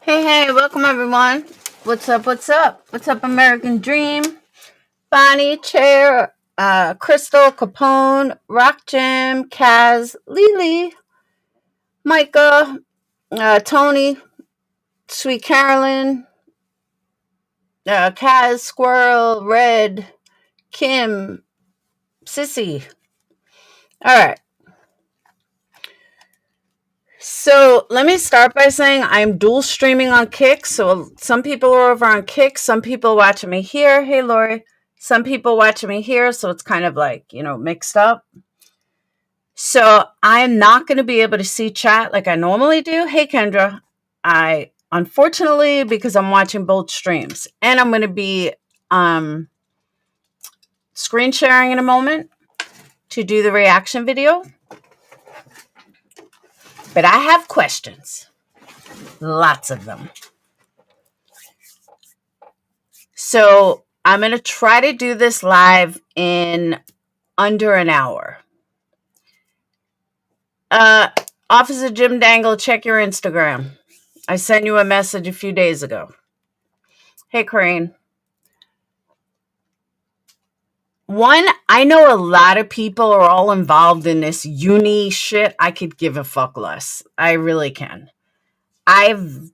Hey, welcome everyone. What's up, What's up, American Dream? Bonnie, Chair, Crystal, Capone, Rock Jam, Kaz, Lily, Micah, Tony, Sweet Carolyn, Kaz, Squirrel, Red, Kim, Sissy. Alright. So let me start by saying I'm dual streaming on Kick. So some people are over on Kick, some people watching me here. Hey, Lori. Some people watching me here, so it's kind of like, mixed up. So I'm not going to be able to see chat like I normally do. Hey, Kendra. Unfortunately, because I'm watching both streams, and I'm going to be screen sharing in a moment to do the reaction video. But I have questions. Lots of them. So I'm going to try to do this live in under an hour. Officer Jim Dangle, check your Instagram. I sent you a message a few days ago. Hey, Crane. One, I know a lot of people are all involved in this uni shit. I could give a fuck less. I really can. I've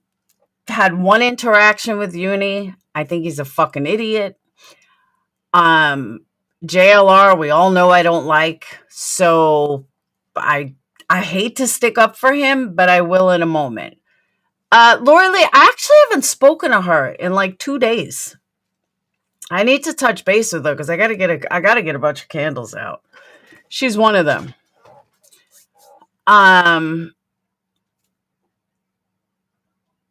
had one interaction with uni. I think he's a fucking idiot. JLR, we all know I don't like. So I hate to stick up for him, but I will in a moment. Lori Lee, I actually haven't spoken to her in like 2 days. I need to touch base with her because I gotta get a bunch of candles out. She's one of them. I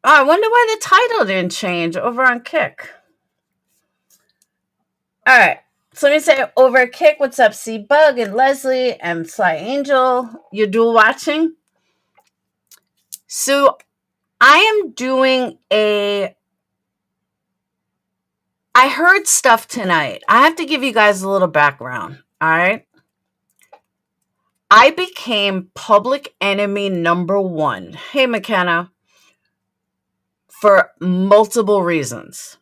wonder why the title didn't change over on Kick. All right. So let me say over at Kick, what's up, C-Bug and Leslie and Sly Angel? You're dual watching? So I am doing I heard stuff tonight. I have to give you guys a little background, all right? I became public enemy number 1. Hey, McKenna. For multiple reasons.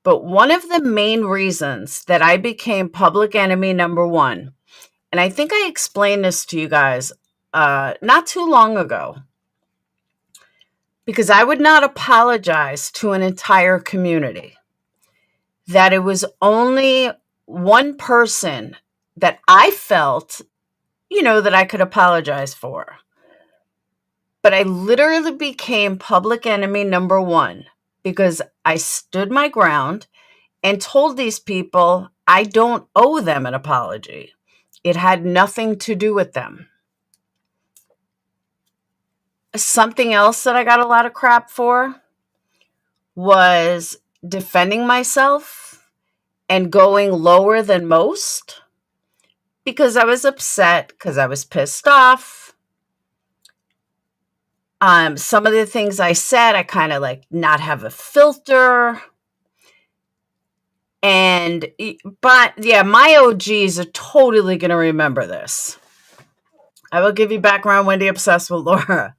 But one of the main reasons that I became public enemy number 1, and I think I explained this to you guys not too long ago, because I would not apologize to an entire community. That it was only one person that I felt, that I could apologize for. But I literally became public enemy number 1 because I stood my ground and told these people I don't owe them an apology. It had nothing to do with them. Something else that I got a lot of crap for was defending myself and going lower than most because I was upset, because I was pissed off. Some of the things I said, I kind of like not have a filter. But yeah, my OGs are totally going to remember this. I will give you background, Wendy Obsessed with Laura.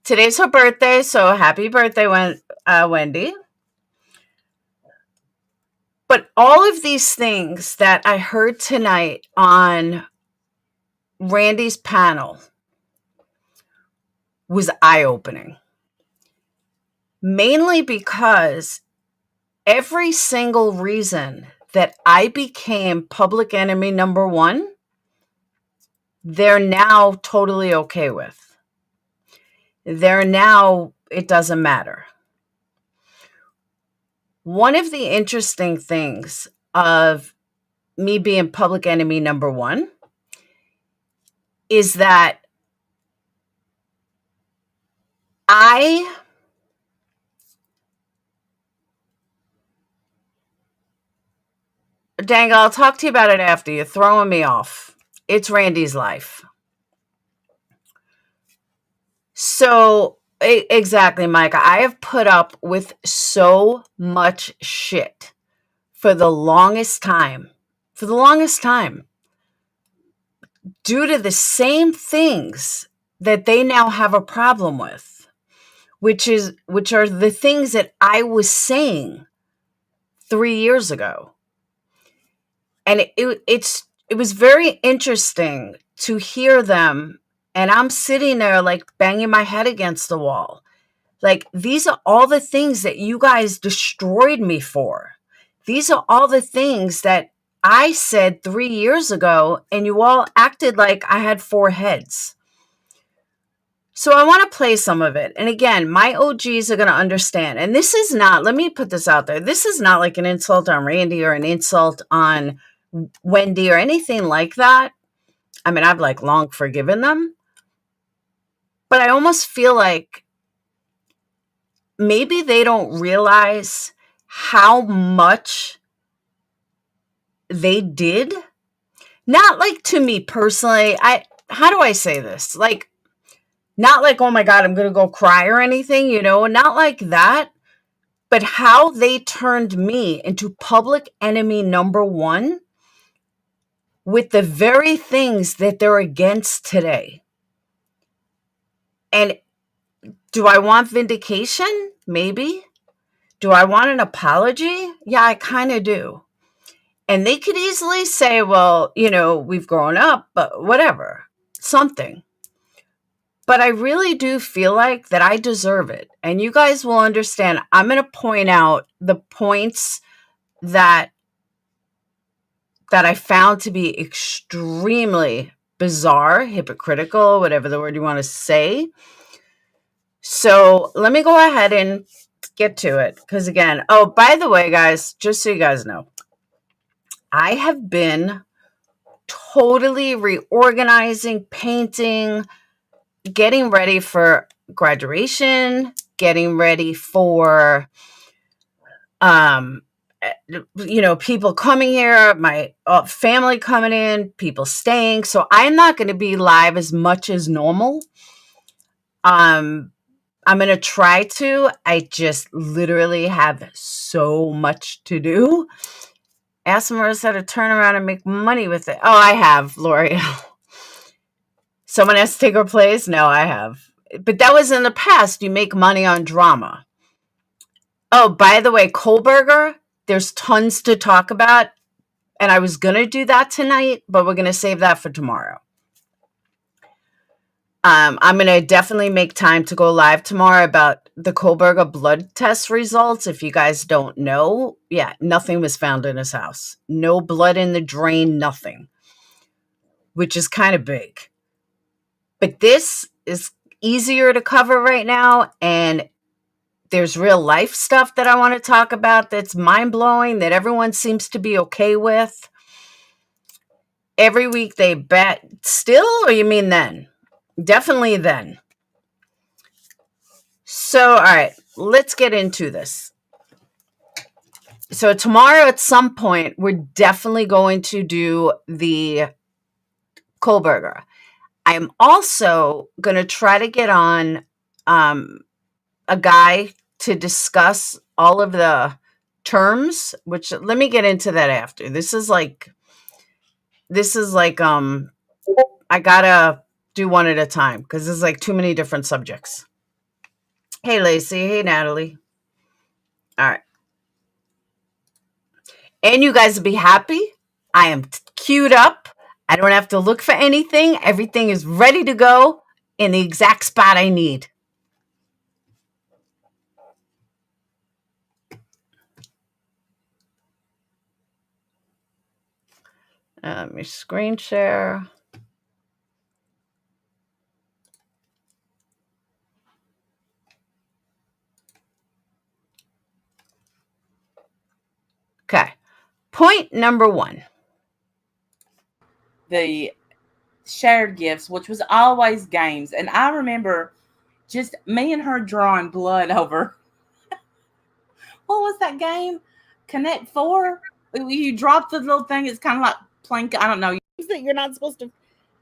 Today's her birthday, so happy birthday, Wendy. But all of these things that I heard tonight on Randy's panel was eye-opening. Mainly because every single reason that I became public enemy number 1, they're now totally okay with. They're now, it doesn't matter. One of the interesting things of me being public enemy number 1 is that dang, I'll talk to you about it after. You're throwing me off. It's Randy's life. So, exactly, Micah. I have put up with so much shit for the longest time. Due to the same things that they now have a problem with. which are the things that I was saying 3 years ago. And it was very interesting to hear them, and I'm sitting there like banging my head against the wall. Like, these are all the things that you guys destroyed me for. These are all the things that I said 3 years ago, and you all acted like I had 4 heads. So I want to play some of it. And again, my OGs are going to understand. And this is not, let me put this out there. This is not like an insult on Randy or an insult on Wendy or anything like that. I mean, I've like long forgiven them. But I almost feel like maybe they don't realize how much they did. Not like to me personally. How do I say this? Like, not like, oh my God, I'm going to go cry or anything, you know, not like that. But how they turned me into public enemy number 1 with the very things that they're against today. And do I want vindication? Maybe. Do I want an apology? Yeah, I kind of do. And they could easily say, well, you know, we've grown up, but whatever, something. But I really do feel like that I deserve it. And you guys will understand. I'm going to point out the points that I found to be extremely bizarre, hypocritical, whatever the word you want to say. So let me go ahead and get to it. Because again, oh, by the way, guys, just so you guys know, I have been totally reorganizing, painting, getting ready for graduation, getting ready for you know, people coming here, my family coming in, people staying. So I'm not going to be live as much as normal. I'm going to try to. I just literally have so much to do. Ask Marissa to turn around and make money with it. Oh, I have, Lori. Someone has to take her place? No, I have. But that was in the past. You make money on drama. Oh, by the way, Kohlberger, there's tons to talk about. And I was going to do that tonight, but we're going to save that for tomorrow. I'm going to definitely make time to go live tomorrow about the Kohlberger blood test results. If you guys don't know, yeah, nothing was found in his house. No blood in the drain, nothing, which is kind of big. But this is easier to cover right now. And there's real life stuff that I want to talk about that's mind-blowing, that everyone seems to be okay with. Every week they bet still, or you mean then? Definitely then. So, all right, let's get into this. So tomorrow at some point, we're definitely going to do the Kohlberger. I'm also going to try to get on a guy to discuss all of the terms, which let me get into that after. This is like I gotta do one at a time because there's like too many different subjects. Hey, Lacey. Hey, Natalie. All right. And you guys will be happy. I am queued up. I don't have to look for anything. Everything is ready to go in the exact spot I need. Let me screen share. Okay. Point number 1. The shared gifts, which was always games. And I remember just me and her drawing blood over what was that game? Connect 4? You drop the little thing, it's kind of like plank. I don't know. That you're not supposed to.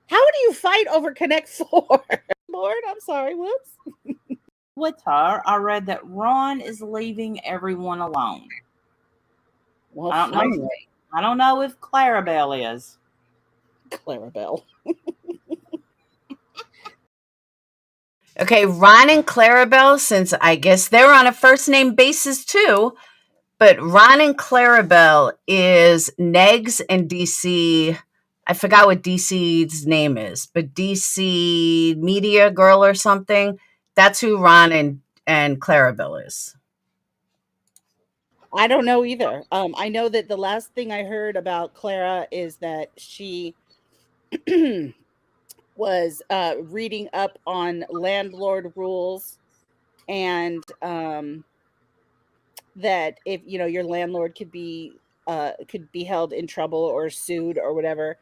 How do you fight over Connect 4? Lord, I'm sorry. Whoops. With her, I read that Ron is leaving everyone alone. Well, I don't know if Clarabelle is. Clarabelle. Okay, Ron and Clarabelle, since I guess they're on a first name basis too, but Ron and Clarabelle is Negs and DC. I forgot what DC's name is, but DC Media Girl or something. That's who Ron and Clarabelle is. I don't know either. I know that the last thing I heard about Clara is that she was reading up on landlord rules, and that if your landlord could be held in trouble or sued or whatever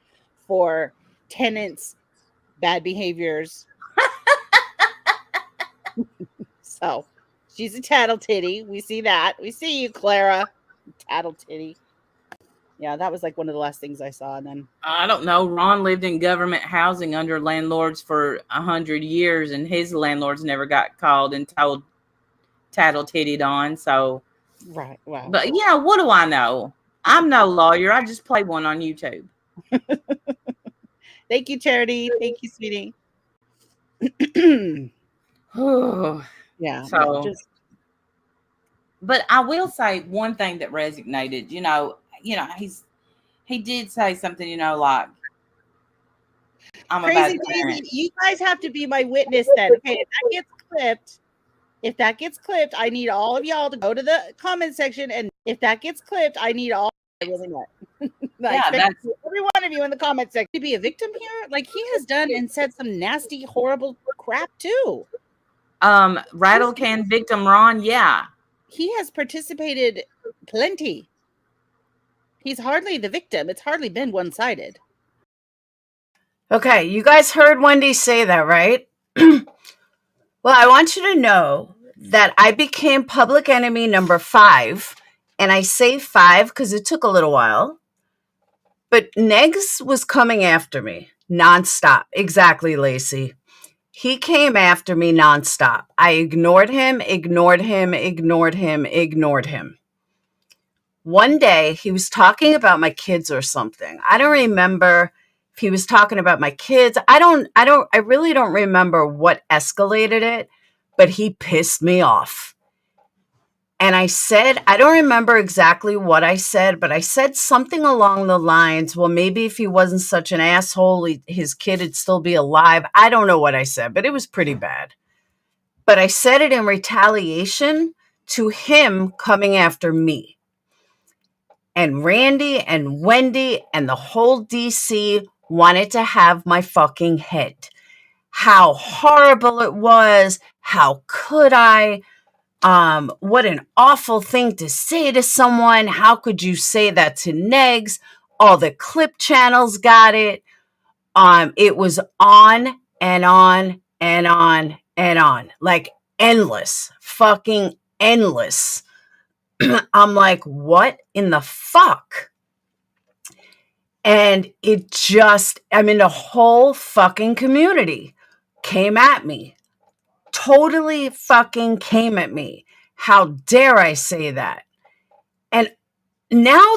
for tenants' bad behaviors. So she's a tattle titty. We see that. We see you, Clara. Tattle titty. Yeah, that was like one of the last things I saw. And then I don't know. Ron lived in government housing under landlords for 100 years, and his landlords never got called and told tattle tittied on. So, right. Wow. but yeah, what do I know? I'm no lawyer. I just play one on YouTube. Thank you, Charity. Thank you, sweetie. Yeah. So, just but I will say one thing that resonated. He did say something. Like I'm a bad crazy parent. Daisy. You guys have to be my witness then. Okay, if that gets clipped, I need all of y'all to go to the comment section, and if that gets clipped, I need all. I really know. Yeah, every one of you in the comment section to be a victim here. Like, he has done and said some nasty, horrible crap too. Rattle can victim Ron. Yeah, he has participated plenty. He's hardly the victim. It's hardly been one-sided. Okay, you guys heard Wendy say that, right? Well, I want you to know that I became public enemy number 5, and I say 5 because it took a little while. But Negs was coming after me nonstop. Exactly, Lacey. He came after me nonstop. I ignored him. One day, he was talking about my kids or something. I don't remember if he was talking about my kids. I really don't remember what escalated it, but he pissed me off. And I said, I don't remember exactly what I said, but I said something along the lines, well, maybe if he wasn't such an asshole, his kid would still be alive. I don't know what I said, but it was pretty bad. But I said it in retaliation to him coming after me. And Randy and Wendy and the whole DC wanted to have my fucking head. How horrible it was. How could I? What an awful thing to say to someone. How could you say that to Negs? All the clip channels got it. It was on and on and on and on. Like endless. Fucking endless. I'm like, what in the fuck? And the whole fucking community came at me. Totally fucking came at me. How dare I say that? And now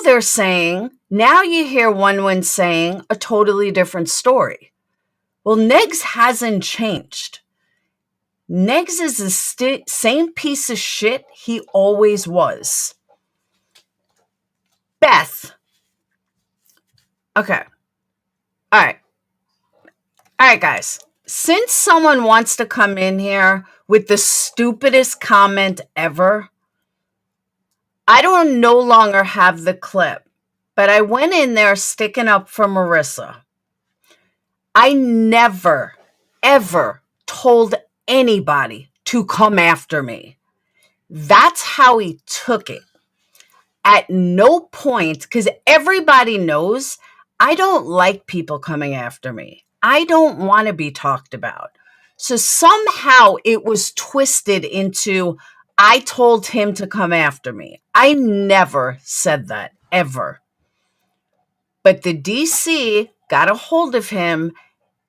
you hear one saying a totally different story. Well, Negs hasn't changed. Negs is the same piece of shit he always was. Beth. Okay. All right, guys. Since someone wants to come in here with the stupidest comment ever, I don't no longer have the clip, but I went in there sticking up for Marissa. I never, ever told anybody to come after me. That's how he took it. At no point, because everybody knows I don't like people coming after me. I don't want to be talked about. So somehow it was twisted into I told him to come after me. I never said that, ever. But the DC got a hold of him,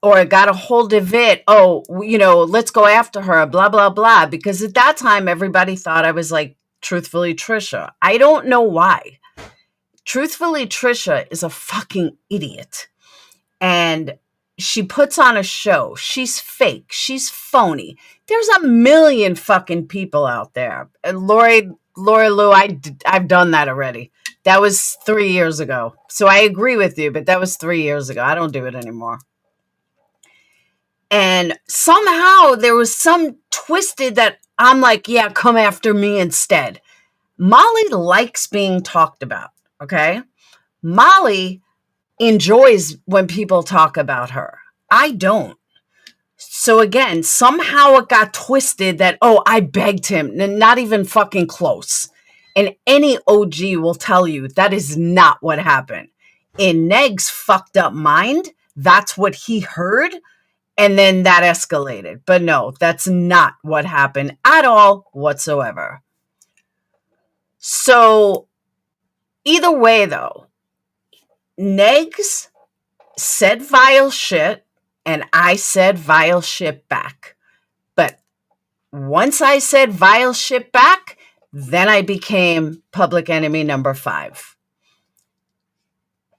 or got a hold of it. Oh, let's go after her, blah, blah, blah. Because at that time, everybody thought I was like, truthfully, Trisha. I don't know why. Truthfully, Trisha is a fucking idiot. And she puts on a show. She's fake. She's phony. There's a million fucking people out there. Lori Lou, I've done that already. That was 3 years ago. So I agree with you, but that was 3 years ago. I don't do it anymore. And somehow there was some twisted that I'm like, yeah, come after me instead. Molly likes being talked about, okay? Molly enjoys when people talk about her. I don't. So again, somehow it got twisted that, oh, I begged him. Not even fucking close. And any OG will tell you that is not what happened. In Neg's fucked up mind, that's what he heard. And then that escalated. But no, that's not what happened at all whatsoever. So either way, though, Negs said vile shit and I said vile shit back. But once I said vile shit back, then I became public enemy number 5.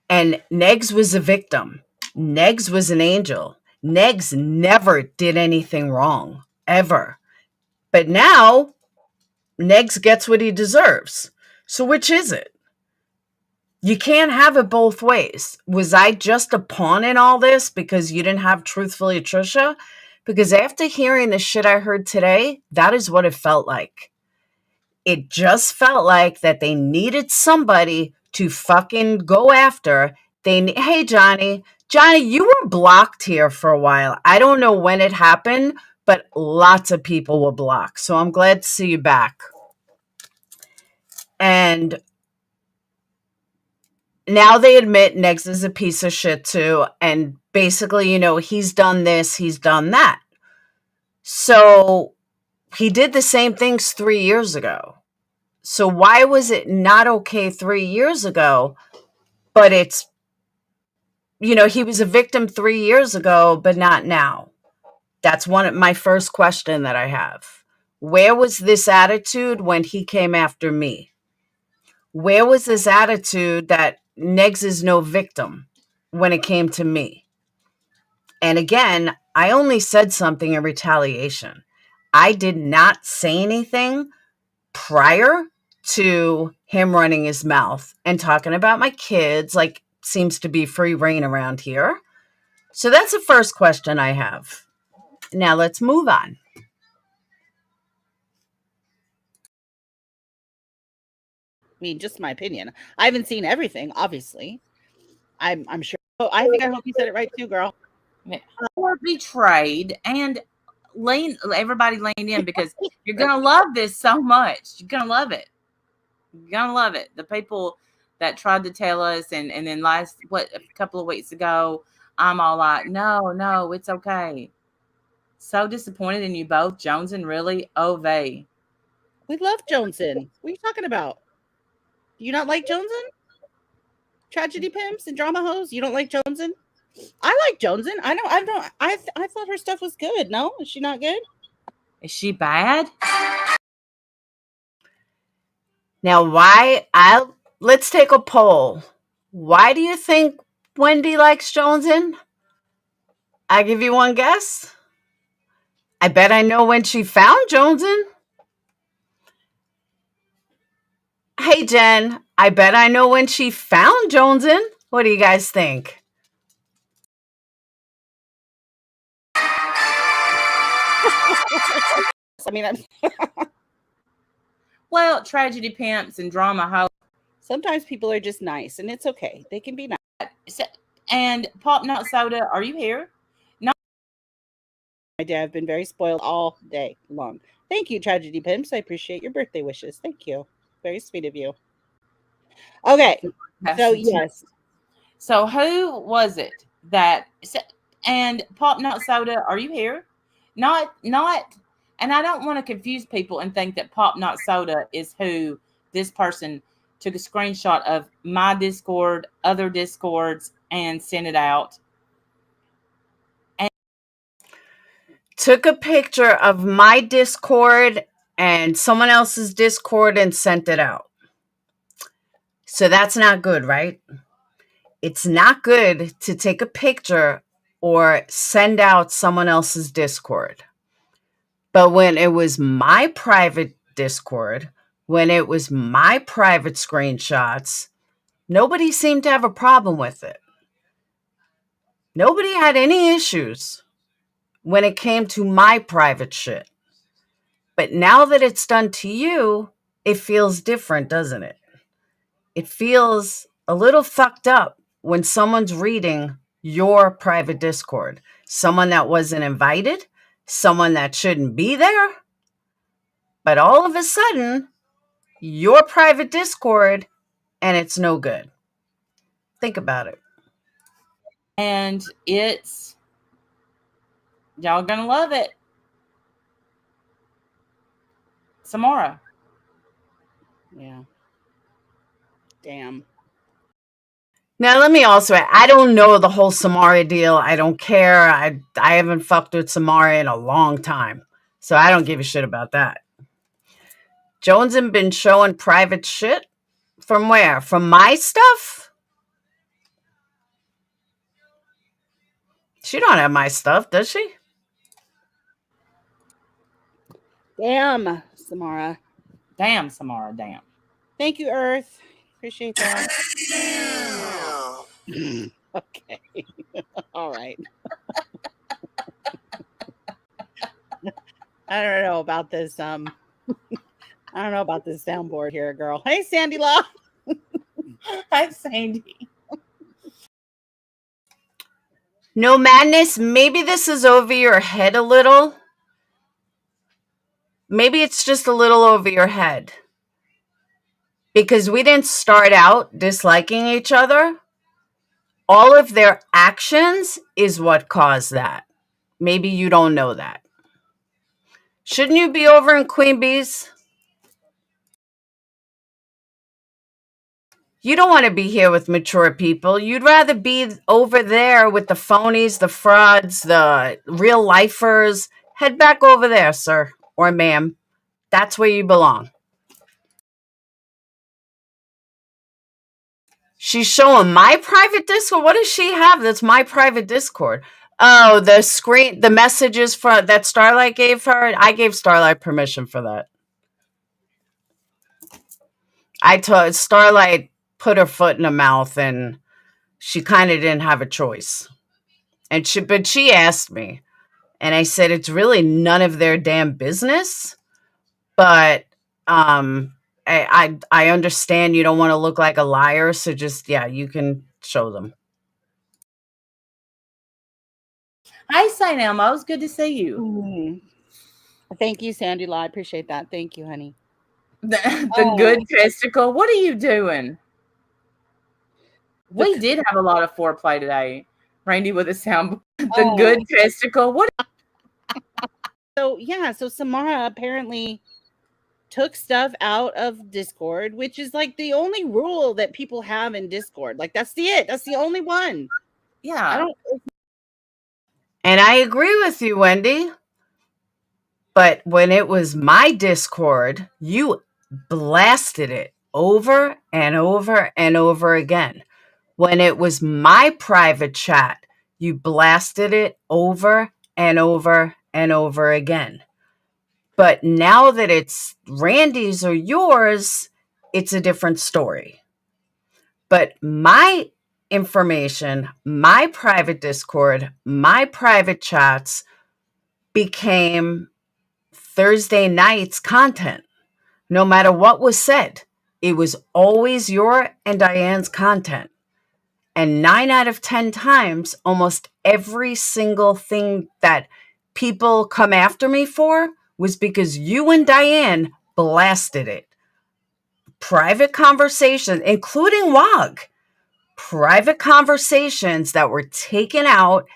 And Negs was a victim. Negs was an angel. Negs never did anything wrong, ever. But now, Negs gets what he deserves. So which is it? You can't have it both ways. Was I just a pawn in all this because you didn't have Truthfully Trisha? Because after hearing the shit I heard today, that is what it felt like. It just felt like that they needed somebody to fucking go after. Hey, Johnny, you were blocked here for a while. I don't know when it happened, but lots of people were blocked. So I'm glad to see you back. And now they admit Negs is a piece of shit too. And basically, he's done this, he's done that. So he did the same things 3 years ago. So why was it not okay 3 years ago, but it's, he was a victim 3 years ago, but not now? That's my first question that I have. Where was this attitude when he came after me? Where was this attitude that Negs is no victim when it came to me? And again, I only said something in retaliation. I did not say anything prior to him running his mouth and talking about my kids, like seems to be free reign around here. So that's the first question I have. Now let's move on. I mean, just my opinion. I haven't seen everything, obviously. I'm sure. Oh, I hope you said it right too, girl. Or betrayed, and everybody lean in because you're gonna love this so much. You're gonna love it. You're gonna love it. The people that tried to tell us, and then a couple of weeks ago, I'm all like, no, it's okay. So disappointed in you both, Jones and really, Ove. We love Joneson. What are you talking about? Do you not like Joneson? Tragedy pimps and drama hoes? You don't like Joneson? I like Joneson. I thought her stuff was good. No, is she not good? Is she bad? Now, let's take a poll. Why do you think Wendy likes Joneson? I give you one guess. I bet I know when she found Joneson. Hey, Jen, I bet I know when she found Joneson. What do you guys think? I mean, Well, tragedy pimps and drama hoes. Sometimes people are just nice, and it's okay. They can be nice. And Pop Not Soda, are you here? No. My dad have been very spoiled all day long. Thank you, Tragedy Pimps. I appreciate your birthday wishes. Thank you. Very sweet of you. Okay. So, yes. So who was it that, and Pop Not Soda, are you here? Not, and I don't want to confuse people and think that Pop Not Soda is who this person took a screenshot of my Discord, other Discords, and sent it out. And took a picture of my Discord and someone else's Discord and sent it out. So that's not good, right? It's not good to take a picture or send out someone else's Discord. But when it was my private Discord, when it was my private screenshots, nobody seemed to have a problem with it. Nobody had any issues when it came to my private shit. But now that it's done to you, it feels different, doesn't it? It feels a little fucked up when someone's reading your private Discord. Someone that wasn't invited, someone that shouldn't be there. But all of a sudden, your private Discord, and it's no good. Think about it. And it's, y'all gonna love it. Samara. Yeah. Damn. Now, let me also add, I don't know the whole Samara deal. I don't care. I haven't fucked with Samara in a long time. So I don't give a shit about that. Jones has been showing private shit? From where? From my stuff? She don't have my stuff, does she? Damn, Samara. Damn, Samara, damn. Thank you, Earth. Appreciate that. Okay. All right. I don't know about this. I don't know about this soundboard here, girl. Hey, Sandy Law. Hi, Sandy. No, Madness, maybe this is over your head a little. Maybe it's just a little over your head. Because we didn't start out disliking each other. All of their actions is what caused that. Maybe you don't know that. Shouldn't you be over in Queen Bee's? You don't want to be here with mature people. You'd rather be over there with the phonies, the frauds, the real lifers. Head back over there, sir or ma'am. That's where you belong. She's showing my private Discord. What does she have that's my private Discord? Oh, the messages that Starlight gave her. I gave Starlight permission for that. I told Starlight put her foot in her mouth, and she kind of didn't have a choice. But she asked me, and I said it's really none of their damn business. But I understand you don't want to look like a liar, so just you can show them. Hi, St. Elmo. It's good to see you. Thank you, Sandy Law. I appreciate that. Thank you, honey. The good testicle. What are you doing? We did have a lot of foreplay today. Randy with a sound. The good testicle. What? So Samara apparently took stuff out of Discord, which is like the only rule that people have in Discord. Like that's the only one. Yeah. And I agree with you, Wendy. But when it was my Discord, you blasted it over and over and over again. When it was my private chat, you blasted it over and over and over again. But now that it's Randy's or yours, it's a different story. But my information, my private Discord, my private chats became Thursday night's content. No matter what was said, it was always your and Diane's content. And 9 out of 10 times, almost every single thing that people come after me for was because you and Diane blasted it. Private conversations, including WOG. Private conversations that were taken out,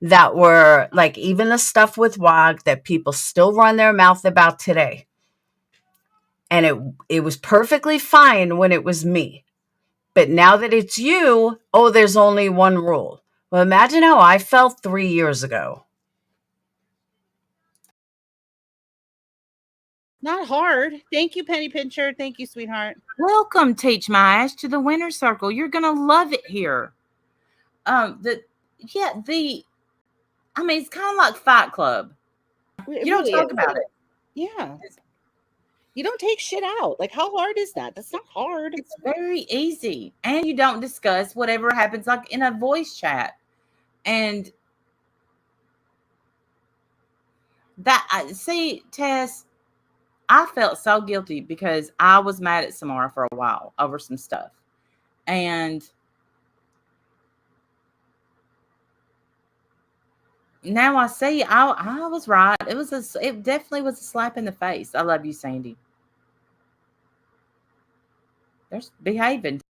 that were like even the stuff with WOG that people still run their mouth about today. And it was perfectly fine when it was me. But now that it's you, there's only one rule. Well, imagine how I felt 3 years ago. Not hard. Thank you, Penny Pincher. Thank you, sweetheart. Welcome, Teach My Ass, to the Winner Circle. You're gonna love it here. The I mean, it's kind of like Fight Club. It You don't really talk is. about it. Yeah. You don't take shit out. Like, how hard is that? That's not hard. It's very easy. And you don't discuss whatever happens, like in a voice chat. And that, see, Tess, I felt so guilty because I was mad at Samara for a while over some stuff. And now I see I was right. It definitely was a slap in the face. I love you, Sandy. There's behaving.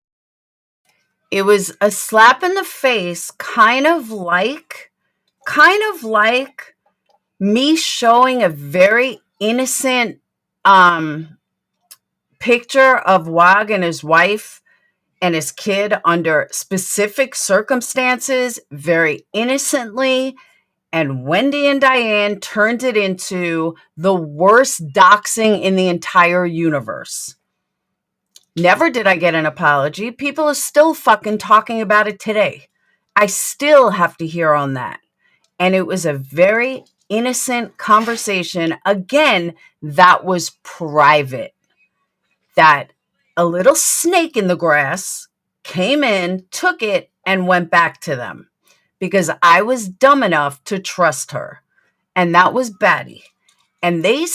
It was a slap in the face, kind of like me showing a very innocent picture of Wag and his wife and his kid under specific circumstances, very innocently. And Wendy and Diane turned it into the worst doxing in the entire universe. Never did I get an apology. People are still fucking talking about it today. I still have to hear on that. And it was a very innocent conversation. Again, that was private. That a little snake in the grass came in, took it, and went back to them because I was dumb enough to trust her. And that was Batty. And they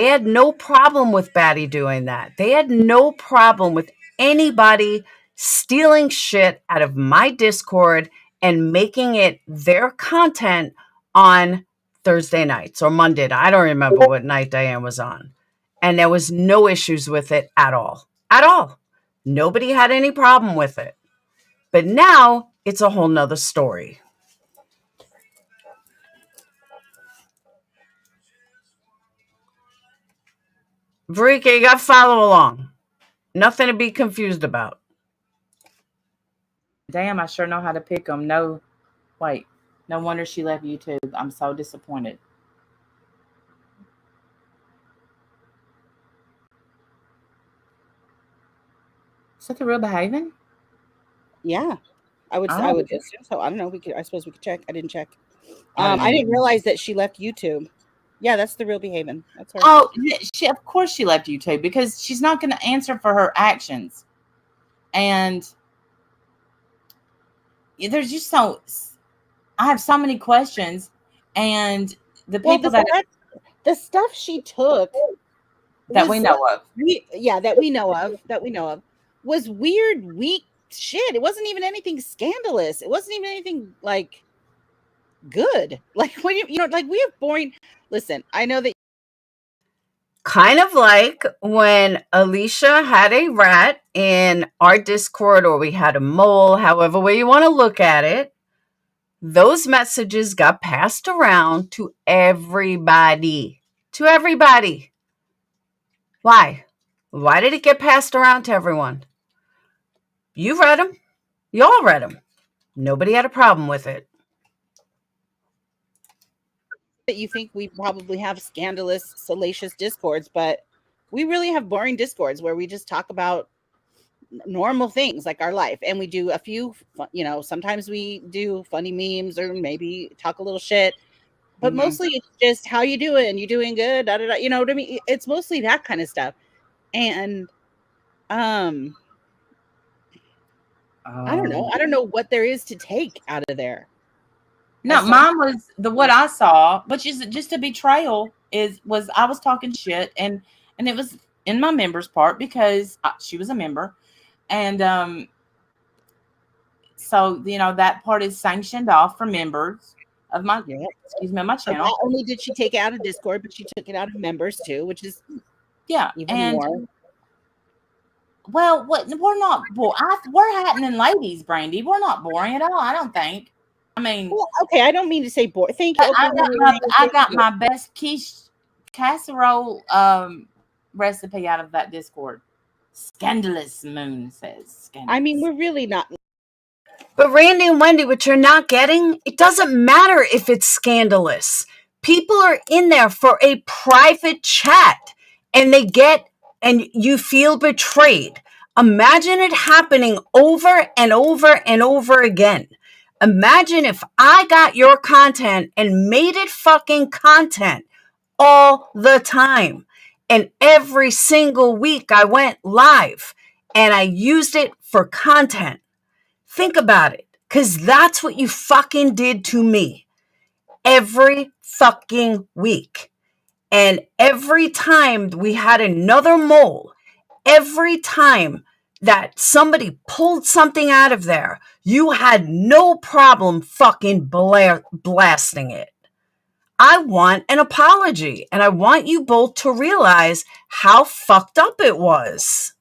had no problem with Batty doing that. They had no problem with anybody stealing shit out of my Discord and making it their content on Thursday nights or Monday. I don't remember what night Diane was on. And there was no issues with it at all. At all. Nobody had any problem with it. But now it's a whole nother story. Verika, you got to follow along. Nothing to be confused about. Damn, I sure know how to pick them. No, wait. No wonder she left YouTube. I'm so disappointed. Is that the real behaving? Yeah. I would Oh. assume so. I don't know. I suppose we could check. I didn't check. I didn't realize that she left YouTube. Yeah, that's the real behaving. That's her. Oh, of course she left YouTube because she's not going to answer for her actions. And there's just I have so many questions, and the people the stuff she took that we know of. That we know of was weird, weak shit. It wasn't even anything scandalous. It wasn't even anything like good. Like when like we have boring. Listen, I know that. Kind of like when Alicia had a rat in our Discord, or we had a mole, however way you want to look at it. Those messages got passed around to everybody. To everybody. Why? Why did it get passed around to everyone? You read them. You all read them. Nobody had a problem with it. That you think we probably have scandalous, salacious discords, but we really have boring discords where we just talk about normal things like our life, and we do a few, sometimes we do funny memes or maybe talk a little shit, but mostly it's just how you doing? You doing good? Da, da, da, you know what I mean? It's mostly that kind of stuff, and I don't know what there is to take out of there. No, mine was what I saw, which is just a betrayal. I was talking shit, and it was in my member's part because she was a member, and so that part is sanctioned off for members of my my channel. Not only did she take it out of Discord, but she took it out of members too, which is even more. Well, we're not we're happening ladies, Brandy. We're not boring at all. I don't think. I mean, well, okay, I don't mean to say boring. Thank you. I got my best quiche casserole recipe out of that Discord. Scandalous Moon says. Scandalous. I mean, we're really not. But Randy and Wendy, what you're not getting, it doesn't matter if it's scandalous. People are in there for a private chat, and you feel betrayed. Imagine it happening over and over and over again. Imagine if I got your content and made it fucking content all the time. And every single week I went live and I used it for content. Think about it, because that's what you fucking did to me every fucking week. And every time we had another mole, every time that somebody pulled something out of there, you had no problem fucking blasting it. I want an apology, and I want you both to realize how fucked up it was.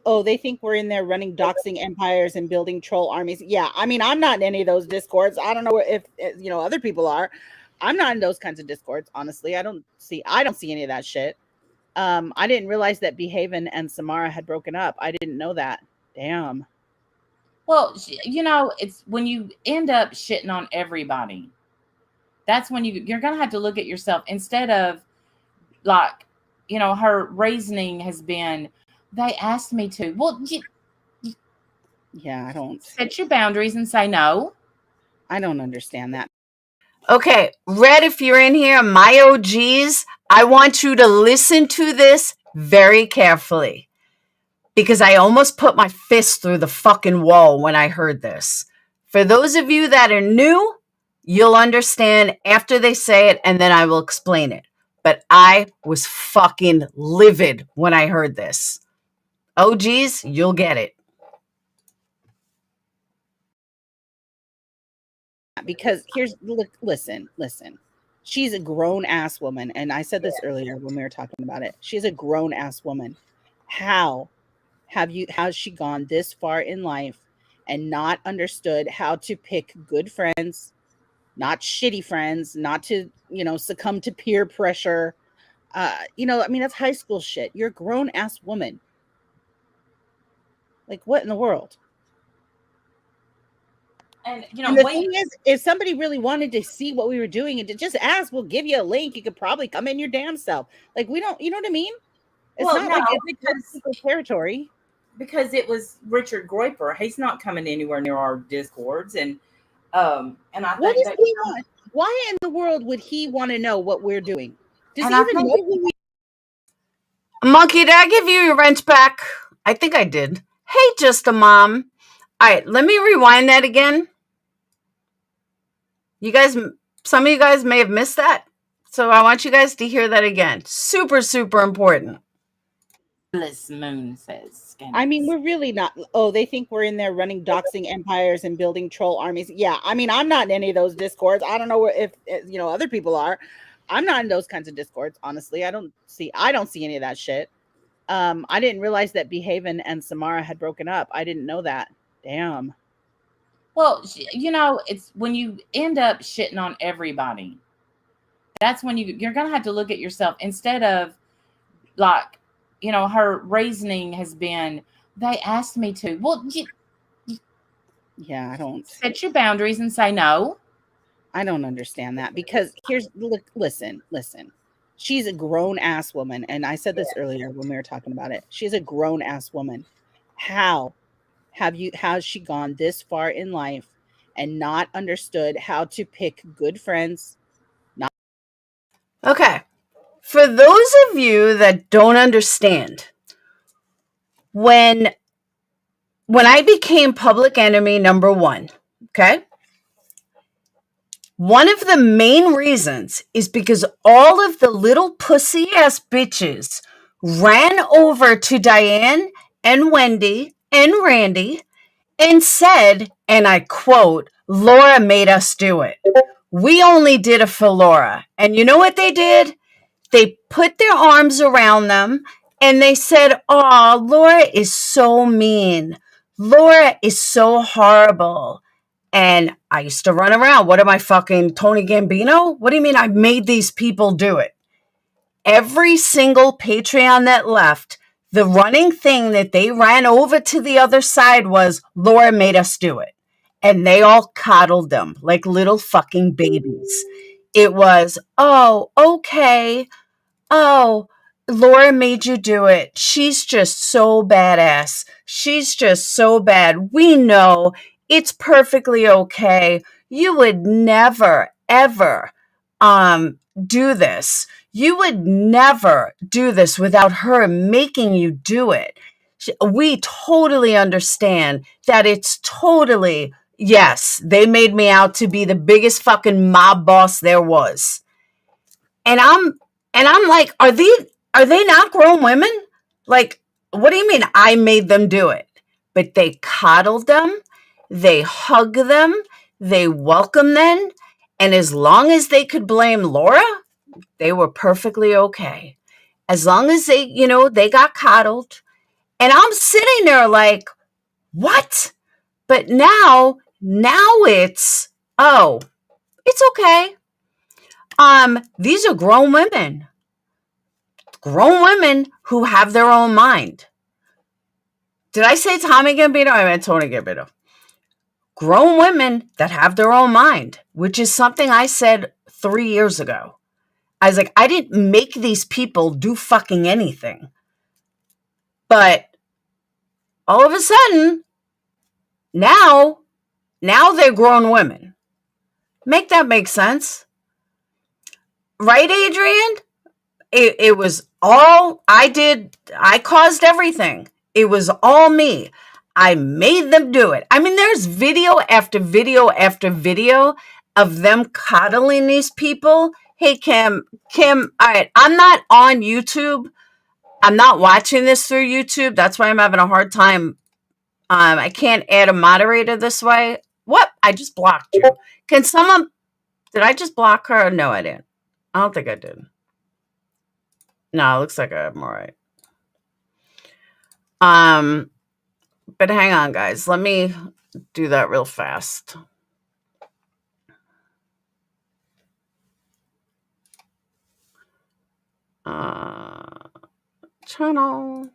Oh, they think we're in there running doxing empires and building troll armies. Yeah, I mean, I'm not in any of those discords. I don't know if other people are. I'm not in those kinds of discords, honestly. I don't see any of that shit. I didn't realize that Behaven and Samara had broken up. I didn't know that. Damn. Well, it's when you end up shitting on everybody. That's when you're gonna have to look at yourself instead of like, her reasoning has been, they asked me to. Well, yeah, I don't set your boundaries and say no. I don't understand that. Okay, Red, if you're in here, my OGs, I want you to listen to this very carefully, because I almost put my fist through the fucking wall when I heard this. For those of you that are new, you'll understand after they say it, and then I will explain it. But I was fucking livid when I heard this. OGs, you'll get it. Because listen. She's a grown ass woman. And I said this earlier when we were talking about it. She's a grown ass woman. How has she gone this far in life and not understood how to pick good friends, not shitty friends, not to, succumb to peer pressure? I mean, that's high school shit. You're a grown ass woman. Like, what in the world? And the thing is, if somebody really wanted to see what we were doing and to just ask, we'll give you a link. You could probably come in your damn self. Like, we don't, you know what I mean? It's not like it's territory. Because it was Richard Groyper. He's not coming anywhere near our discords, and I think what does he want? Why in the world would he want to know what we're doing? Does he even know who we? Monkey, did I give you your wrench back? I think I did. Hey, just a mom. All right, let me rewind that again. You guys, some of you guys may have missed that. So I want you guys to hear that again. Super, super important. Moon says. I mean, we're really not. Oh, they think we're in there running doxing empires and building troll armies. Yeah, I mean, I'm not in any of those discords. I don't know if other people are. I'm not in those kinds of discords, honestly. I don't see any of that shit. I didn't realize that Behaven and Samara had broken up. I didn't know that. Damn. Well, it's when you end up shitting on everybody. That's when you're gonna have to look at yourself instead of like, her reasoning has been, they asked me to. Well, yeah, I don't set your boundaries and say no. I don't understand that, because listen. She's a grown ass woman. And I said this earlier when we were talking about it. She's a grown ass woman. How has she gone this far in life and not understood how to pick good friends? Okay. For those of you that don't understand, when I became public enemy number 1, okay? One of the main reasons is because all of the little pussy ass bitches ran over to Diane and Wendy and Randy and said, and I quote, Laura made us do it. We only did it for Laura. And you know what they did? They put their arms around them and they said, oh, Laura is so mean. Laura is so horrible. And I used to run around. What am I, fucking Tony Gambino? What do you mean I made these people do it? Every single Patreon that left, the running thing that they ran over to the other side was, Laura made us do it. And they all coddled them like little fucking babies. It was, oh, okay. Oh, Laura made you do it. She's just so badass. She's just so bad. We know it's perfectly okay. You would never, ever do this. You would never do this without her making you do it. We totally understand that it's totally, yes, they made me out to be the biggest fucking mob boss there was. And I'm like, are they not grown women? Like, what do you mean I made them do it? But they coddled them, they hug them, they welcome them, and as long as they could blame Laura, they were perfectly okay. As long as they, they got coddled. And I'm sitting there like, what? But now it's, oh, it's okay. These are grown women who have their own mind. Did I say Tommy Gambino? I meant Tony Gambino. Grown women that have their own mind, which is something I said 3 years ago. I was like, I didn't make these people do fucking anything. But all of a sudden, now they're grown women. Make that make sense. Right, Adrian? It was all I did. I caused everything. It was all me. I made them do it. I mean, there's video after video after video of them coddling these people. Hey, Kim, all right, I'm not on YouTube. I'm not watching this through YouTube. That's why I'm having a hard time. I can't add a moderator this way. What? I just blocked you. Can someone, did I just block her? No, I didn't. I don't think I did. No, it looks like I'm all right. But hang on, guys. Let me do that real fast. Channel.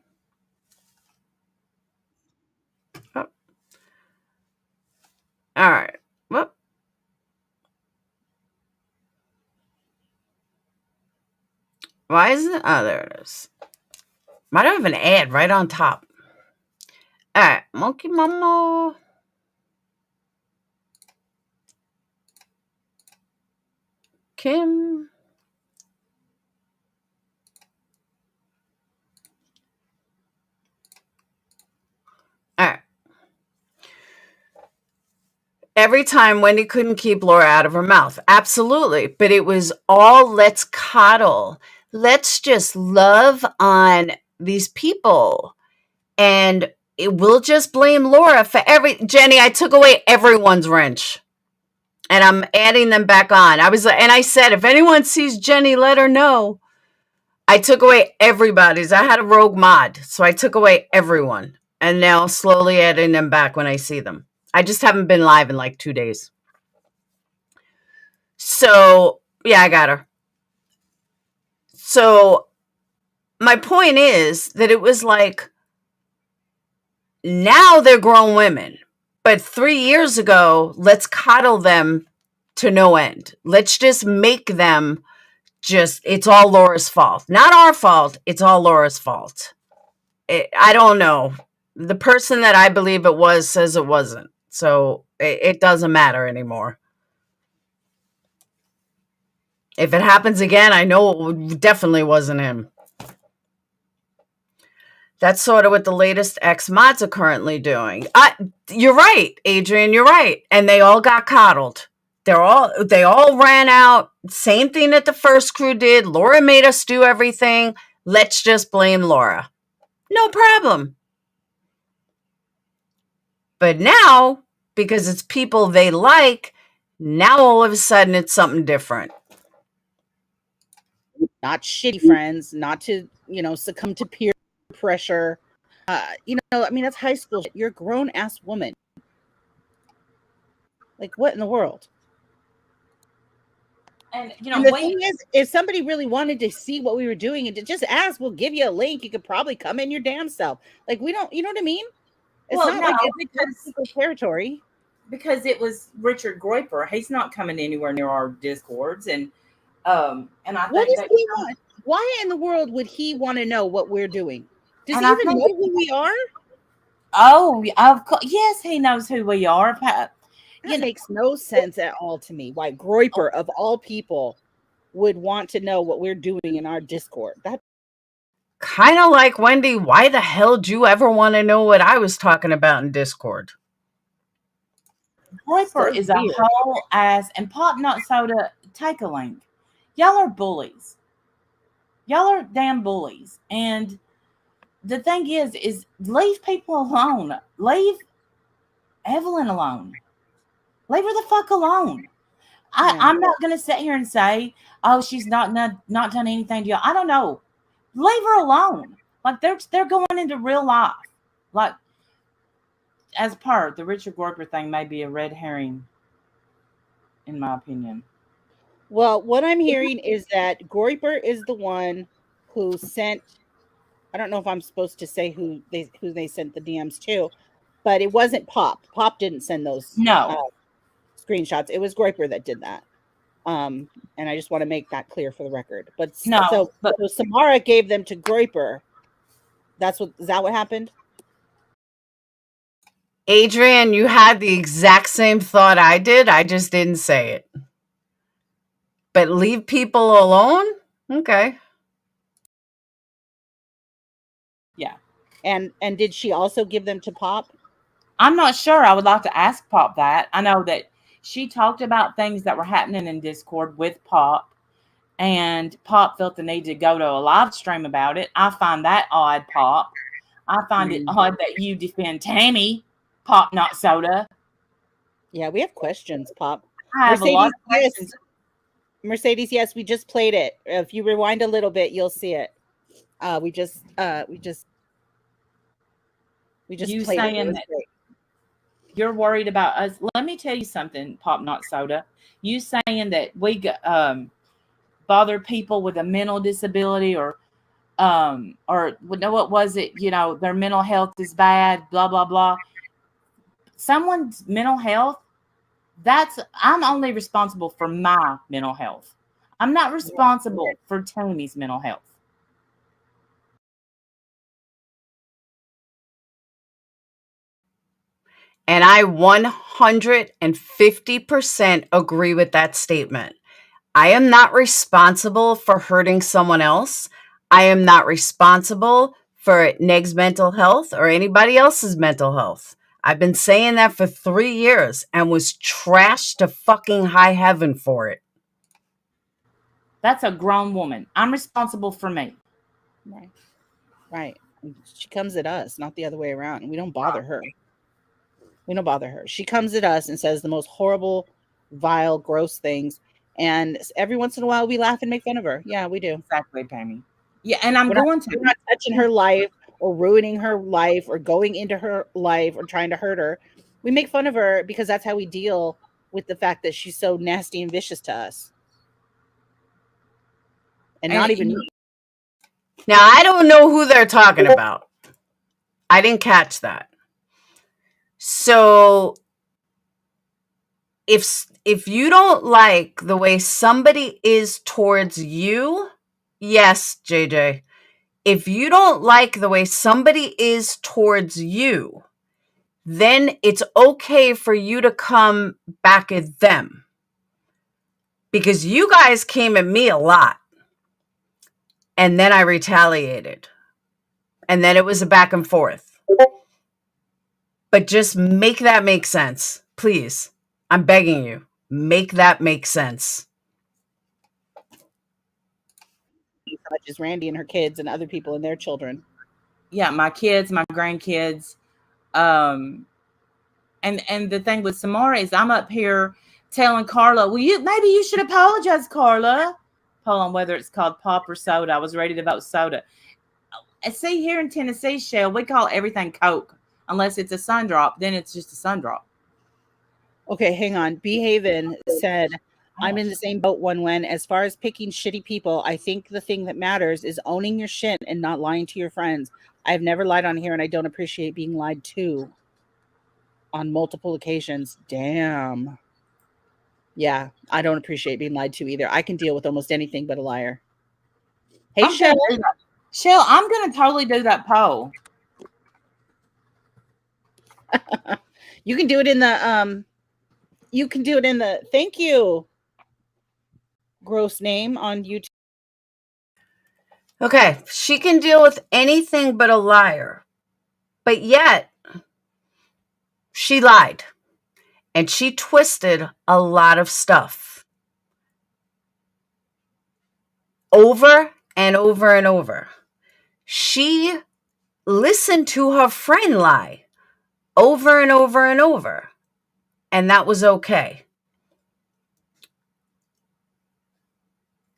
Oh. All right. Whoop. Why isn't it? Oh, there it is. Might have an ad right on top. All right. Monkey Mama. Kim. All right. Every time Wendy couldn't keep Laura out of her mouth. Absolutely. But it was all let's coddle. Let's just love on these people. And we'll just blame Laura for Jenny, I took away everyone's wrench. And I'm adding them back on. I said, if anyone sees Jenny, let her know. I took away everybody's. I had a rogue mod. So I took away everyone. And now slowly adding them back when I see them. I just haven't been live in like 2 days. So, yeah, I got her. So, my point is that it was like, now they're grown women. But 3 years ago, let's coddle them to no end. Let's just make them it's all Laura's fault. Not our fault. It's all Laura's fault. I don't know. The person that I believe it was says it wasn't. So it doesn't matter anymore. If it happens again, I know it definitely wasn't him. That's sort of what the latest ex-mods are currently doing. You're right, Adrian, you're right. And they all got coddled. They all ran out. Same thing that the first crew did. Laura made us do everything. Let's just blame Laura. No problem. But now, because it's people they like, now all of a sudden it's something different. Not shitty friends, not to, succumb to peer pressure. I mean, that's high school shit. You're a grown ass woman. Like, what in the world? And the thing is, if somebody really wanted to see what we were doing and to just ask, we'll give you a link. You could probably come in your damn self. Like, we don't, you know what I mean? It's not like it's territory. Because it was Richard Groyper. He's not coming anywhere near our discords, and I what think does he want? Why in the world would he want to know what we're doing? Does And he I even think- know who we are? Oh, of course. Yes, he knows who we are. That makes no sense at all to me. Why Groiper, of all people, would want to know what we're doing in our Discord. That Kind of like, Wendy, why the hell do you ever want to know what I was talking about in Discord? Groiper So is weird. a whole ass. And Pop Not Soda, take a link. Y'all are bullies. Y'all are damn bullies. And the thing is leave people alone. Leave Evelyn alone. Leave her the fuck alone. Yeah. I'm not gonna sit here and say, oh, she's not done anything to you. I don't know. Leave her alone. Like they're going into real life. Like as per the Richard Groiper thing may be a red herring, in my opinion. Well, what I'm hearing is that Groiper is the one who sent. I don't know if I'm supposed to say who they sent the DMs to, but it wasn't Pop. Pop didn't send those No. screenshots. It was Groiper that did that. And I just want to make that clear for the record. But No, so but Samara gave them to Groiper. Is that what happened? Adrian, you had the exact same thought I did. I just didn't say it. But leave people alone? Okay. yeah. And did she also give them to Pop? I'm not sure. I would like to ask Pop that. I know that she talked about things that were happening in Discord with Pop, and Pop felt the need to go to a live stream about it. I find that odd, Pop. I find it odd that you defend Tammy, Pop Not Soda. Yeah, we have questions, Pop. I have a lot of questions. Mercedes, yes, we just played it. If you rewind a little bit, you'll see it. We just You played saying it. that you're worried about us. Let me tell you something, Pop Not Soda. You saying that we bother people with a mental disability or what was it? You know, their mental health is bad, blah, blah, blah. Someone's mental health, I'm only responsible for my mental health. I'm not responsible for Tammy's mental health. And I 150% agree with that statement. I am not responsible for hurting someone else. I am not responsible for Neg's mental health or anybody else's mental health. I've been saying that for 3 years and was trashed to fucking high heaven for it. That's a grown woman. I'm responsible for me. Right. She comes at us, not the other way around. We don't bother her. She comes at us and says the most horrible, vile, gross things. And every once in a while we laugh and make fun of her. Yeah, we do. Exactly, Pammy. Yeah, and we're not touching her life or ruining her life or going into her life or trying to hurt her. We make fun of her because that's how we deal with the fact that she's so nasty and vicious to us. And not even me. Now, I don't know who they're talking about. I didn't catch that. So if you don't like the way somebody is towards you, yes, JJ. If you don't like the way somebody is towards you, then it's okay for you to come back at them. Because you guys came at me a lot. And then I retaliated. And then it was a back and forth. But just make that make sense. Please. I'm begging you. Make that make sense. Such as Randi and her kids and other people and their children. Yeah, my kids, my grandkids. And the thing with Samara is I'm up here telling Carla, well, maybe you should apologize, Carla. Hold on, whether it's called pop or soda. I was ready to vote soda. See, here in Tennessee, Shell, we call everything Coke. Unless it's a sun drop, then it's just a sun drop. Okay, hang on. Behaven said, I'm in the same boat, when as far as picking shitty people, I think the thing that matters is owning your shit and not lying to your friends. I've never lied on here and I don't appreciate being lied to on multiple occasions. Damn. Yeah, I don't appreciate being lied to either. I can deal with almost anything but a liar. Hey, Shell. Shell, I'm gonna totally do that poll. You can do it in the you can do it in the thank you gross name on YouTube. Okay, she can deal with anything but a liar. But yet, she lied. And she twisted a lot of stuff. Over and over and over. She listened to her friend lie over and over and over. And that was okay.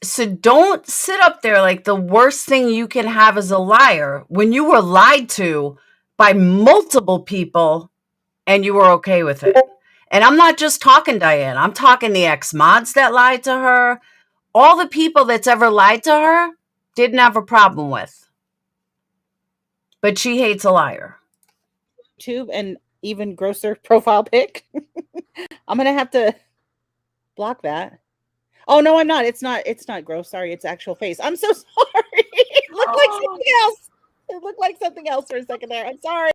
So don't sit up there like the worst thing you can have is a liar when you were lied to by multiple people and you were okay with it. And I'm not just talking Diane. I'm talking the ex-mods that lied to her. All the people that's ever lied to her didn't have a problem with. But she hates a liar. YouTube and even grosser profile pic. I'm going to have to block that. Oh, no, I'm not. It's not gross. Sorry. It's actual face. I'm so sorry. It looked like something else. It looked like something else for a second there. I'm sorry.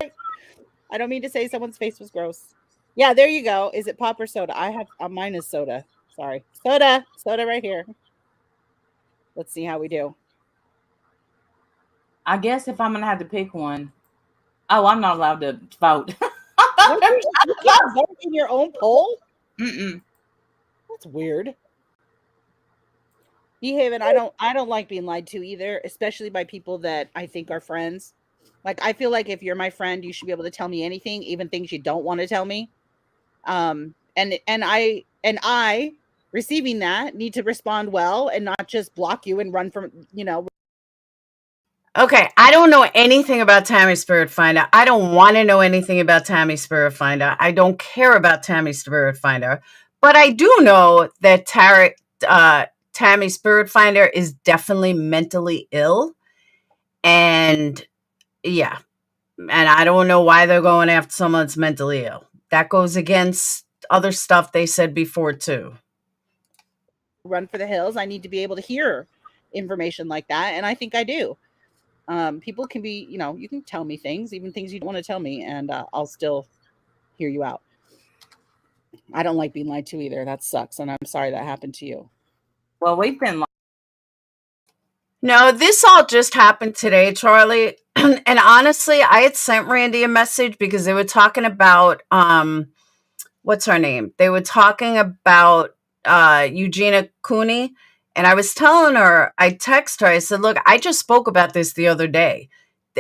I don't mean to say someone's face was gross. Yeah, there you go. Is it pop or soda? I have mine is soda. Sorry. Soda right here. Let's see how we do. I guess if I'm gonna have to pick one. Oh, I'm not allowed to vote. You can't vote in your own poll? Mm-mm. That's weird. Behaving, I don't like being lied to either, especially by people that I think are friends. Like, I feel like if you're my friend, you should be able to tell me anything, even things you don't want to tell me. And I receiving that need to respond well and not just block you and run from, Okay, I don't know anything about Tammy Spirit Finder. I don't want to know anything about Tammy Spirit Finder. I don't care about Tammy Spirit Finder. But I do know that Tammy Spirit Finder is definitely mentally ill. And yeah, and I don't know why they're going after someone that's mentally ill. That goes against other stuff they said before too. run for the hills. I need to be able to hear information like that. And I think I do. People can be, you can tell me things, even things you don't want to tell me, and I'll still hear you out. I don't like being lied to either. That sucks. And I'm sorry that happened to you. Well, we've been No, this all just happened today, Charlie. And honestly, I had sent Randy a message because they were talking about what's her name? They were talking about Eugenia Cooney. And I was telling her, I texted her, I said, look, I just spoke about this the other day.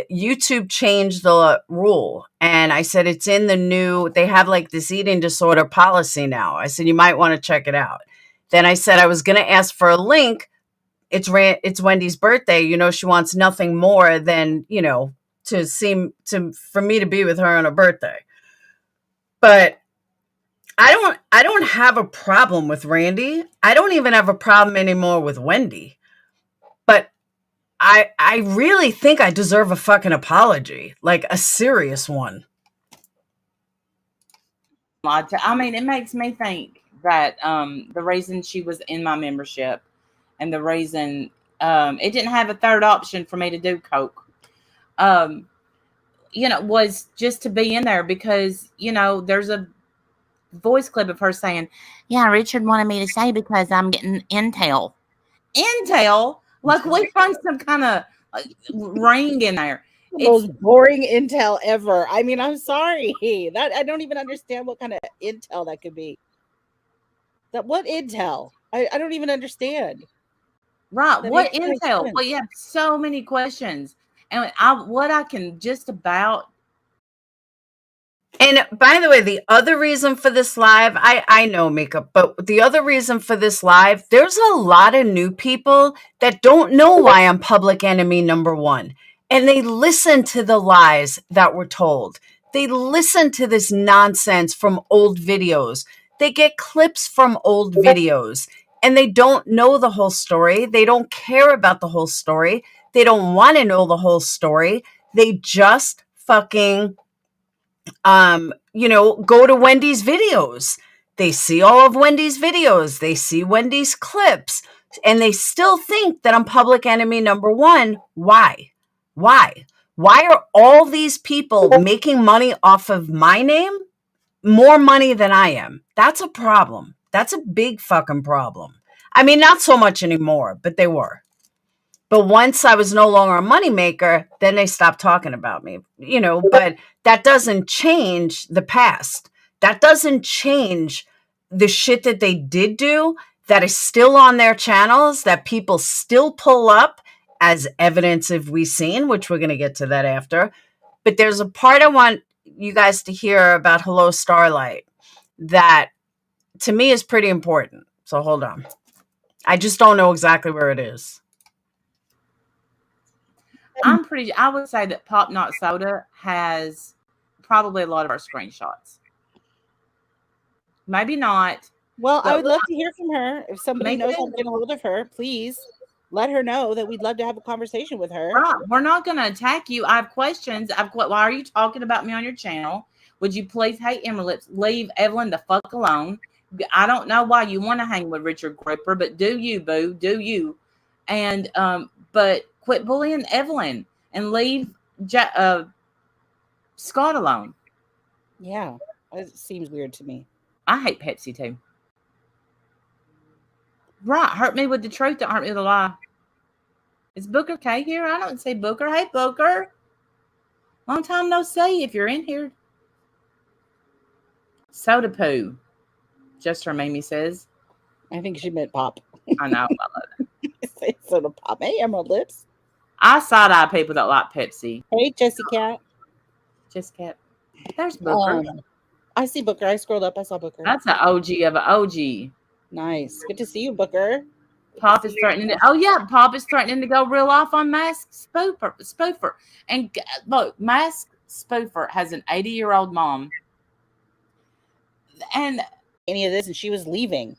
YouTube changed the rule. And I said, it's in the new, they have like this eating disorder policy now. I said, you might want to check it out. Then I said, I was going to ask for a link. It's Wendy's birthday. She wants nothing more than, for me to be with her on her birthday. But I don't have a problem with Randy. I don't even have a problem anymore with Wendy. But I really think I deserve a fucking apology, like a serious one. I mean, it makes me think that the reason she was in my membership and the reason it didn't have a third option for me to do coke, was just to be in there because, there's a voice clip of her saying, yeah, Richard wanted me to say because I'm getting intel. Intel? Like we run some kind of ring in there. The most boring intel ever. I mean, I'm sorry. That I don't even understand what kind of intel that could be. What intel? I don't even understand. Right. What intel? Well, you have so many questions. And what I can just about. And by the way, the other reason for this live, I know makeup, but the other reason for this live, there's a lot of new people that don't know why I'm public enemy number one. And they listen to the lies that were told. They listen to this nonsense from old videos. They get clips from old videos and they don't know the whole story. They don't care about the whole story. They don't want to know the whole story. They just fucking go to Wendy's videos. They see all of Wendy's videos. They see Wendy's clips. And they still think that I'm public enemy number one. Why? Why? Why are all these people making money off of my name? More money than I am. That's a problem. That's a big fucking problem. I mean, not so much anymore, but they were. But once I was no longer a moneymaker, then they stopped talking about me, but that doesn't change the past. That doesn't change the shit that they did do that is still on their channels, that people still pull up as evidence if we've seen, which we're going to get to that after. But there's a part I want you guys to hear about Hello Starlight that to me is pretty important. So hold on. I just don't know exactly where it is. I would say that Pop Not Soda has probably a lot of our screenshots. Maybe not. Well, I would love to hear from her. If somebody knows how to get a hold of her, please let her know that we'd love to have a conversation with her. Right. We're not going to attack you. I have questions. Why are you talking about me on your channel? Would you please, hey, Emerlips, leave Evelyn the fuck alone? I don't know why you want to hang with Richard Gripper, but do you, boo? Do you? And but quit bullying Evelyn and leave Scott alone. Yeah, it seems weird to me. I hate Pepsi too. Right, hurt me with the truth, don't hurt me with a lie. Is Booker K here? I don't see Booker. Hey, Booker. Long time no see if you're in here. Soda poo. Just her Mimi says. I think she meant Pop. I know. I love it. Say soda pop. Hey, Emerald Lips. I side-eye people that like Pepsi. Hey, Jessie Cat. Just Cat. There's Booker. I see Booker. I scrolled up. I saw Booker. That's an OG of an OG. Nice. Good to see you, Booker. Pop is threatening to. Oh yeah, Pop is threatening to go real off on Mask Spoofer. And look, Mask Spoofer has an 80-year-old mom. And any of this, and she was leaving.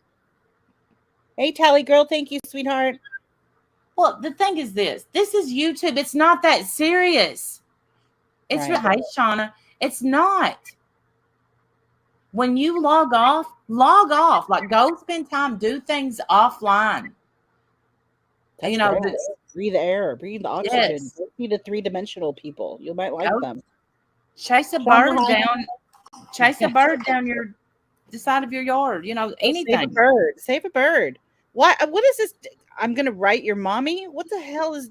Hey, Tally girl, thank you, sweetheart. Well, the thing is this is YouTube. It's not that serious. It's Right. Hey, Shauna. It's not. When you log off. Like go spend time, do things offline. That's right. Breathe air, breathe oxygen. Yes. Go see the three-dimensional people. You might like them. Chase a bird down. Chase a bird down the side of your yard. Anything. Save a bird. Save a bird. What is this? I'm gonna write your mommy. What the hell is?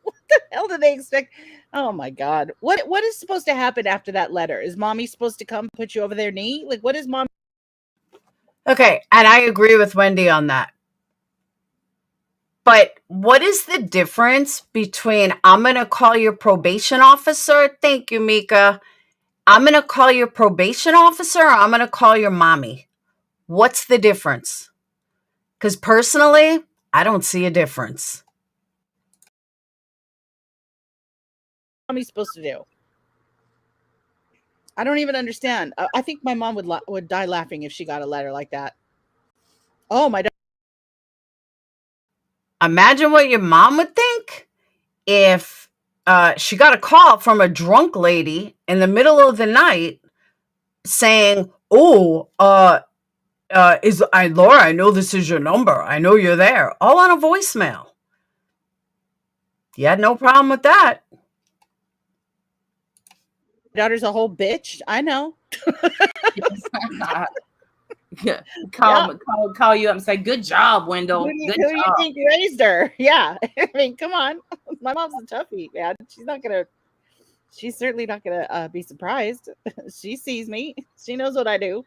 What the hell do they expect? Oh my God! What is supposed to happen after that letter? Is mommy supposed to come put you over their knee? Like, what is mom? Okay, and I agree with Wendy on that. But what is the difference between I'm going to call your probation officer? Thank you, Mika. I'm going to call your probation officer, or I'm going to call your mommy. What's the difference? Because personally, I don't see a difference. What mommy's supposed to do? I don't even understand. I think my mom would die laughing if she got a letter like that. Oh my! Imagine what your mom would think if she got a call from a drunk lady in the middle of the night saying, "Oh, Laura, I know this is your number. I know you're there." All on a voicemail. You had no problem with that. Daughter's a whole bitch. I know. Call you up and say, "Good job, Wendell." Who do you think raised her? Yeah, I mean, come on. My mom's a toughie, man. She's certainly not gonna be surprised. She sees me. She knows what I do.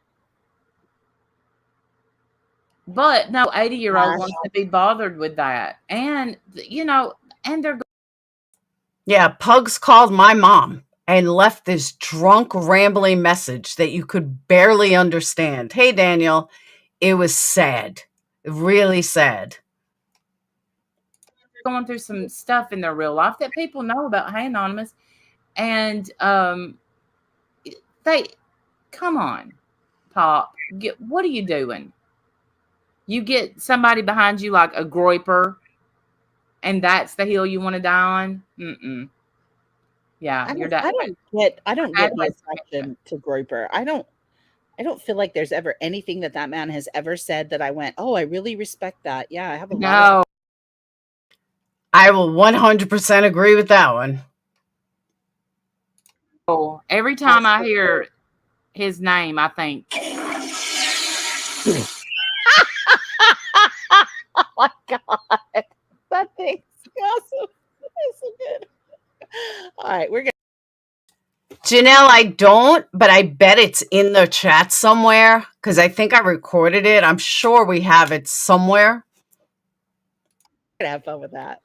But no 80-year-old wants to be bothered with that, and and they're. Yeah, Pugs called my mom and left this drunk, rambling message that you could barely understand. Hey, Daniel, it was sad. Really sad. Going through some stuff in their real life that people know about. Hey, Anonymous. And come on, Pop. What are you doing? You get somebody behind you like a groiper, and that's the hill you want to die on? Mm-mm. Yeah, I don't get the attraction to groiper. I don't feel like there's ever anything that man has ever said that I went, oh, I really respect that. Yeah, I have a lot of. No. I will 100% agree with that one. Oh, every time I hear his name, I think, Oh my God. That thing's awesome. That's so good. All right, we're gonna. Janelle, I don't, but I bet it's in the chat somewhere because I think I recorded it. I'm sure we have it somewhere. Have fun with that.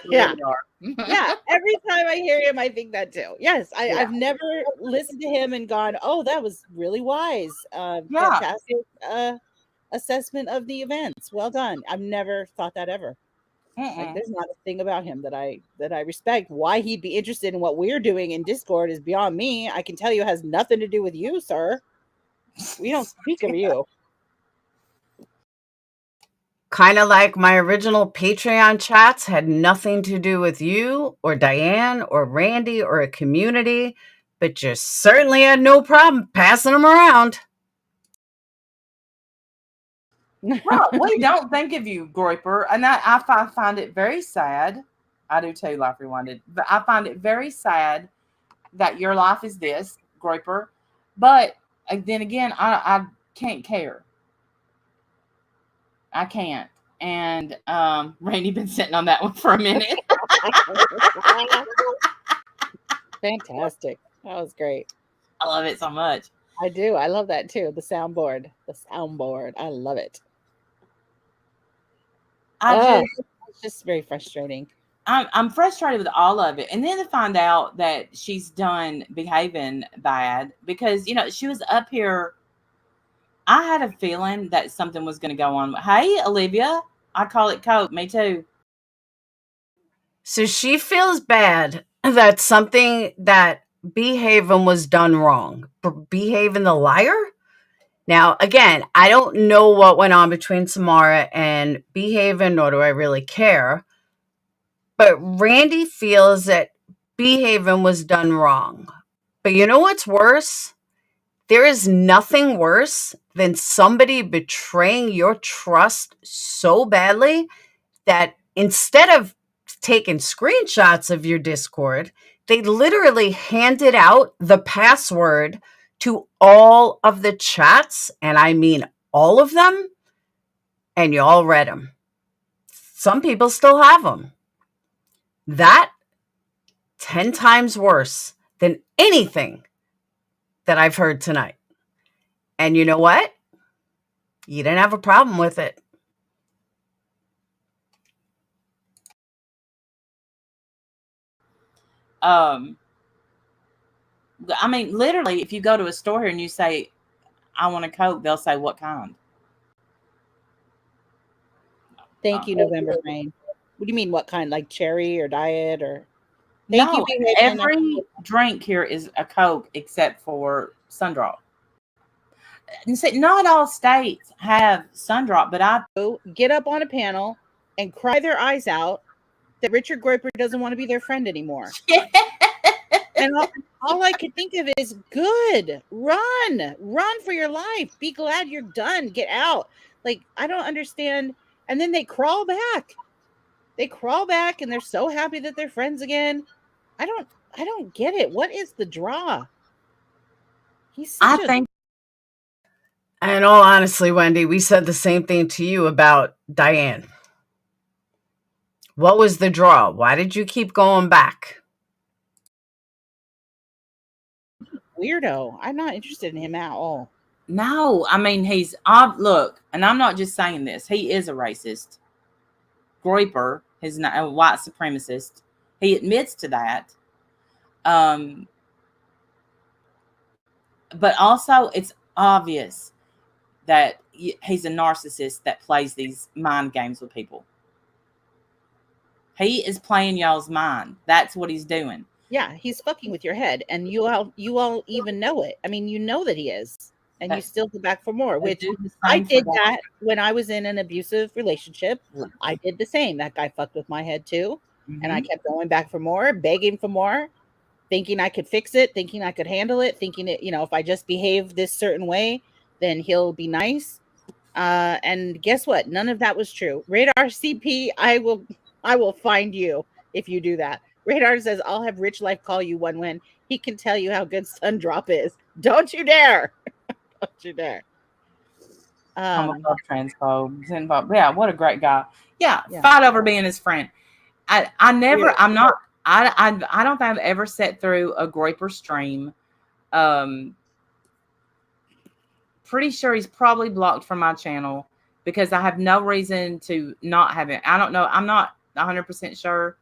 yeah. Yeah. Every time I hear him, I think that too. Yes, I've never listened to him and gone, "Oh, that was really wise. Fantastic assessment of the events. Well done." I've never thought that ever. Like, there's not a thing about him that I respect. Why he'd be interested in what we're doing in Discord is beyond me. I can tell you, it has nothing to do with you, sir. We don't speak of you. Kind of like my original Patreon chats had nothing to do with you or Diane or Randy or a community, but you certainly had no problem passing them around. Well, we don't think of you, Groiper, and I find it very sad. I do too, Life Rewinded, but I find it very sad that your life is this, Groiper. But then again, I can't care. I can't. And Randy been sitting on that one for a minute. Fantastic. That was great. I love it so much. I do. I love that too. The soundboard. The soundboard. I love it. It's just very frustrating. I'm frustrated with all of it. And then to find out that she's done behaving bad because, she was up here. I had a feeling that something was going to go on. Hey, Olivia, I call it Coke. Me too. So she feels bad that something that Behaven was done wrong. Behaven the liar? Now, again, I don't know what went on between Samara and Behaven, nor do I really care. But Randy feels that Behaven was done wrong. But you know what's worse? There is nothing worse than somebody betraying your trust so badly that instead of taking screenshots of your Discord, they literally handed out the password to all of the chats, and I mean all of them, and you all read them. Some people still have them. That 10 times worse than anything that I've heard tonight. And you know what? You didn't have a problem with it. I mean, literally, if you go to a store here and you say, I want a Coke, they'll say, what kind? Thank you, November Rain. What do you mean, what kind? Like cherry or diet or? Thank you. Every drink here is a Coke except for Sundrop. And say, not all states have Sundrop, but I get up on a panel and cry their eyes out that Richard Groiper doesn't want to be their friend anymore. And all I could think of is, good, run for your life. Be glad you're done. Get out. Like, I don't understand. And then they crawl back. And they're so happy that they're friends again. I don't get it. What is the draw? In all honesty, Wendy, we said the same thing to you about Diane. What was the draw? Why did you keep going back? Weirdo. I'm not interested in him at all. No, I mean, he's look, and I'm not just saying this. He is a racist. Groiper is not a white supremacist. He admits to that. But also, it's obvious that he's a narcissist that plays these mind games with people. He is playing y'all's mind. That's what he's doing. Yeah, he's fucking with your head, and you all even know it. I mean, you know that he is, and you still go back for more. Which I did that when I was in an abusive relationship. I did the same. That guy fucked with my head too, and I kept going back for more, begging for more. thinking I could fix it, thinking I could handle it, thinking it, if I just behave this certain way, then he'll be nice. And guess what? None of that was true. Radar CP, I will find you if you do that. Radar says, I'll have Rich Life call you one when he can tell you how good Sundrop is. Don't you dare. Don't you dare. Homophobe, transphobe, xenophobe. Yeah, what a great guy. Yeah, fight over being his friend. I don't think I've ever sat through a Groyper stream. Pretty sure he's probably blocked from my channel because I have no reason to not have it. I don't know. I'm not 100% sure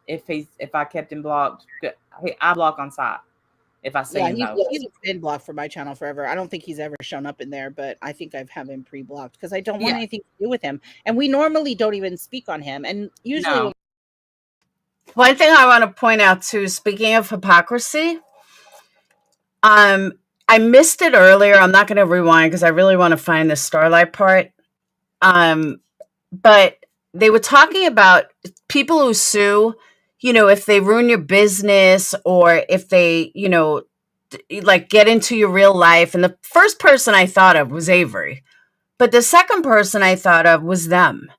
if I kept him blocked. I block on site if I see him. He's been blocked from my channel forever. I don't think he's ever shown up in there, but I think I've had him pre-blocked because I don't want anything to do with him. And we normally don't even speak on him. And usually one thing I want to point out too, speaking of hypocrisy, I missed it earlier. I'm not going to rewind because I really want to find the Starlight part. But they were talking about people who sue, if they ruin your business or if they, like get into your real life. And the first person I thought of was Avery. But the second person I thought of was them,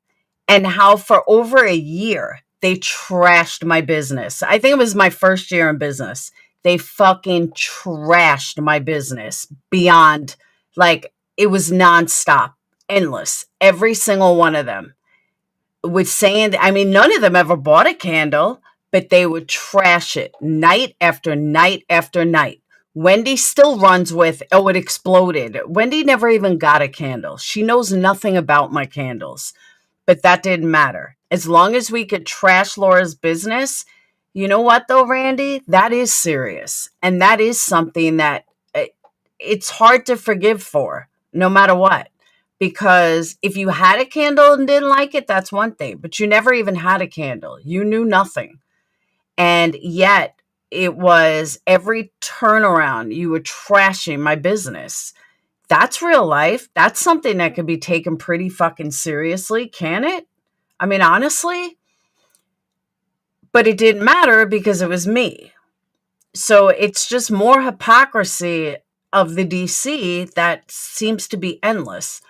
and how for over a year they trashed my business. I think it was my first year in business. They fucking trashed my business beyond, like, it was nonstop, endless. Every single one of them was saying, none of them ever bought a candle, but they would trash it night after night after night. Wendy still runs with, oh, it exploded. Wendy never even got a candle. She knows nothing about my candles, but that didn't matter. As long as we could trash Laura's business, you know what, though, Randy? That is serious. And that is something that it's hard to forgive for, no matter what. Because if you had a candle and didn't like it, that's one thing. But you never even had a candle. You knew nothing. And yet, it was every turnaround, you were trashing my business. That's real life. That's something that could be taken pretty fucking seriously, can it? Honestly. But it didn't matter because it was me. So it's just more hypocrisy of the DC that seems to be endless.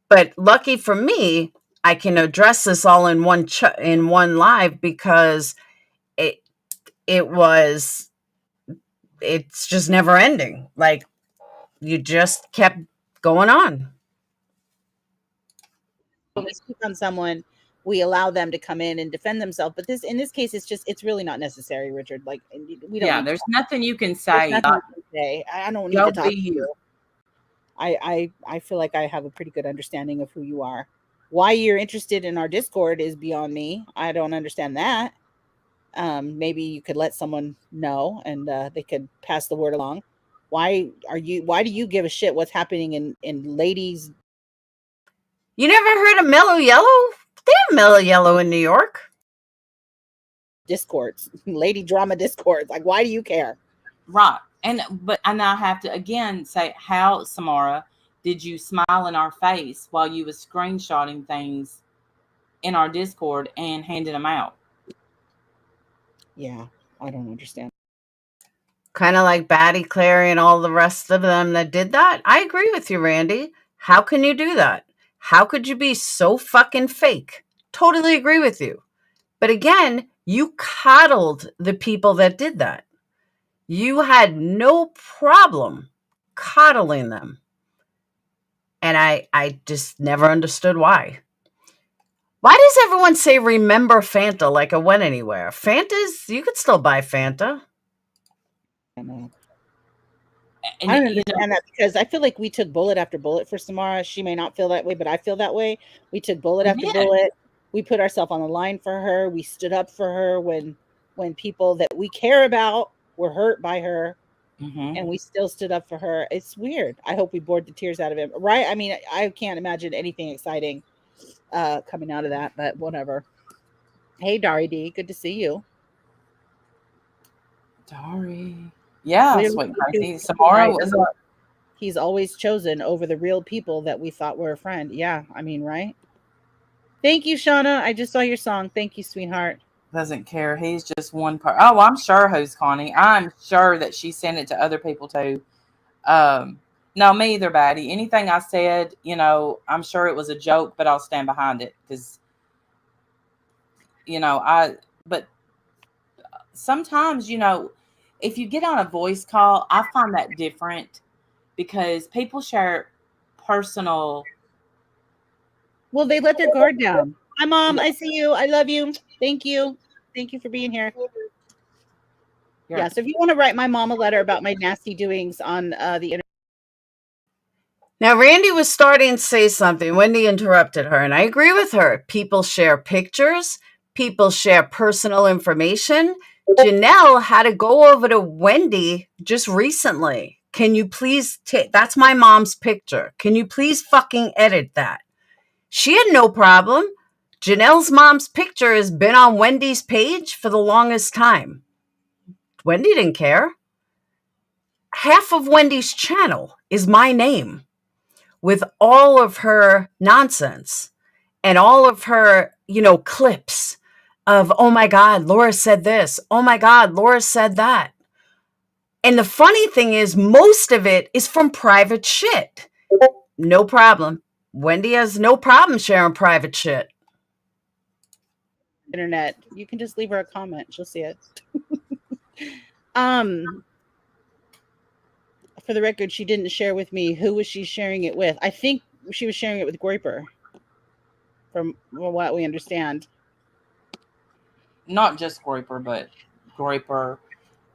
But lucky for me, I can address this all in one live because it's just never ending. Like, you just kept going on. When we speak on someone, we allow them to come in and defend themselves. But in this case, it's really not necessary, Richard. Like, we don't. Yeah, there's nothing you can say. I don't need to talk to you. I feel like I have a pretty good understanding of who you are. Why you're interested in our Discord is beyond me. I don't understand that. Maybe you could let someone know and they could pass the word along. Why do you give a shit what's happening in ladies? You never heard of Mellow Yellow? They have Mellow Yellow in New York. Discords, lady drama discords. Like, why do you care? Right. And I have to again say, how, Samara, did you smile in our face while you was screenshotting things in our Discord and handing them out? Yeah, I don't understand. Kind of like Batty Clary and all the rest of them that did that. I agree with you, Randy. How can you do that? How could you be so fucking fake? Totally agree with you. But again, you coddled the people that did that. You had no problem coddling them. And I just never understood why. Why does everyone say remember Fanta like it went anywhere? Fanta's, you could still buy Fanta. I know. I don't understand that because I feel like we took bullet after bullet for Samara. She may not feel that way, but I feel that way. We took bullet after bullet. We put ourselves on the line for her. We stood up for her when people that we care about were hurt by her, and we still stood up for her. It's weird. I hope we bored the tears out of him, right? I can't imagine anything exciting coming out of that, but whatever. Hey, Dari D, good to see you. Dari. Yeah, sweet crazy. Samara was he's always chosen over the real people that we thought were a friend. Yeah, right? Thank you, Shauna. I just saw your song. Thank you, sweetheart. doesn't care. He's just one part. Oh, I'm sure who's Connie. I'm sure that she sent it to other people too. No, me either, Batty. Anything I said, I'm sure it was a joke, but I'll stand behind it because, but sometimes, if you get on a voice call, I find that different because people share personal. Well, they let their guard down. Hi, Mom. I see you. I love you. Thank you. Thank you for being here. Yeah. So if you want to write my mom a letter about my nasty doings on the internet. Now, Randi was starting to say something. Wendy interrupted her, and I agree with her. People share pictures. People share personal information. Janelle had to go over to Wendy just recently. Can you please that's my mom's picture. Can you please fucking edit that? She had no problem. Janelle's mom's picture has been on Wendy's page for the longest time. Wendy didn't care. Half of Wendy's channel is my name with all of her nonsense and all of her, clips of, oh my God, Laura said this. Oh my God, Laura said that. And the funny thing is, most of it is from private shit. No problem. Wendy has no problem sharing private shit. Internet. You can just leave her a comment. She'll see it. For the record, she didn't share with me. Who was she sharing it with? I think she was sharing it with Groiper, from what we understand. Not just Groiper, but Groiper.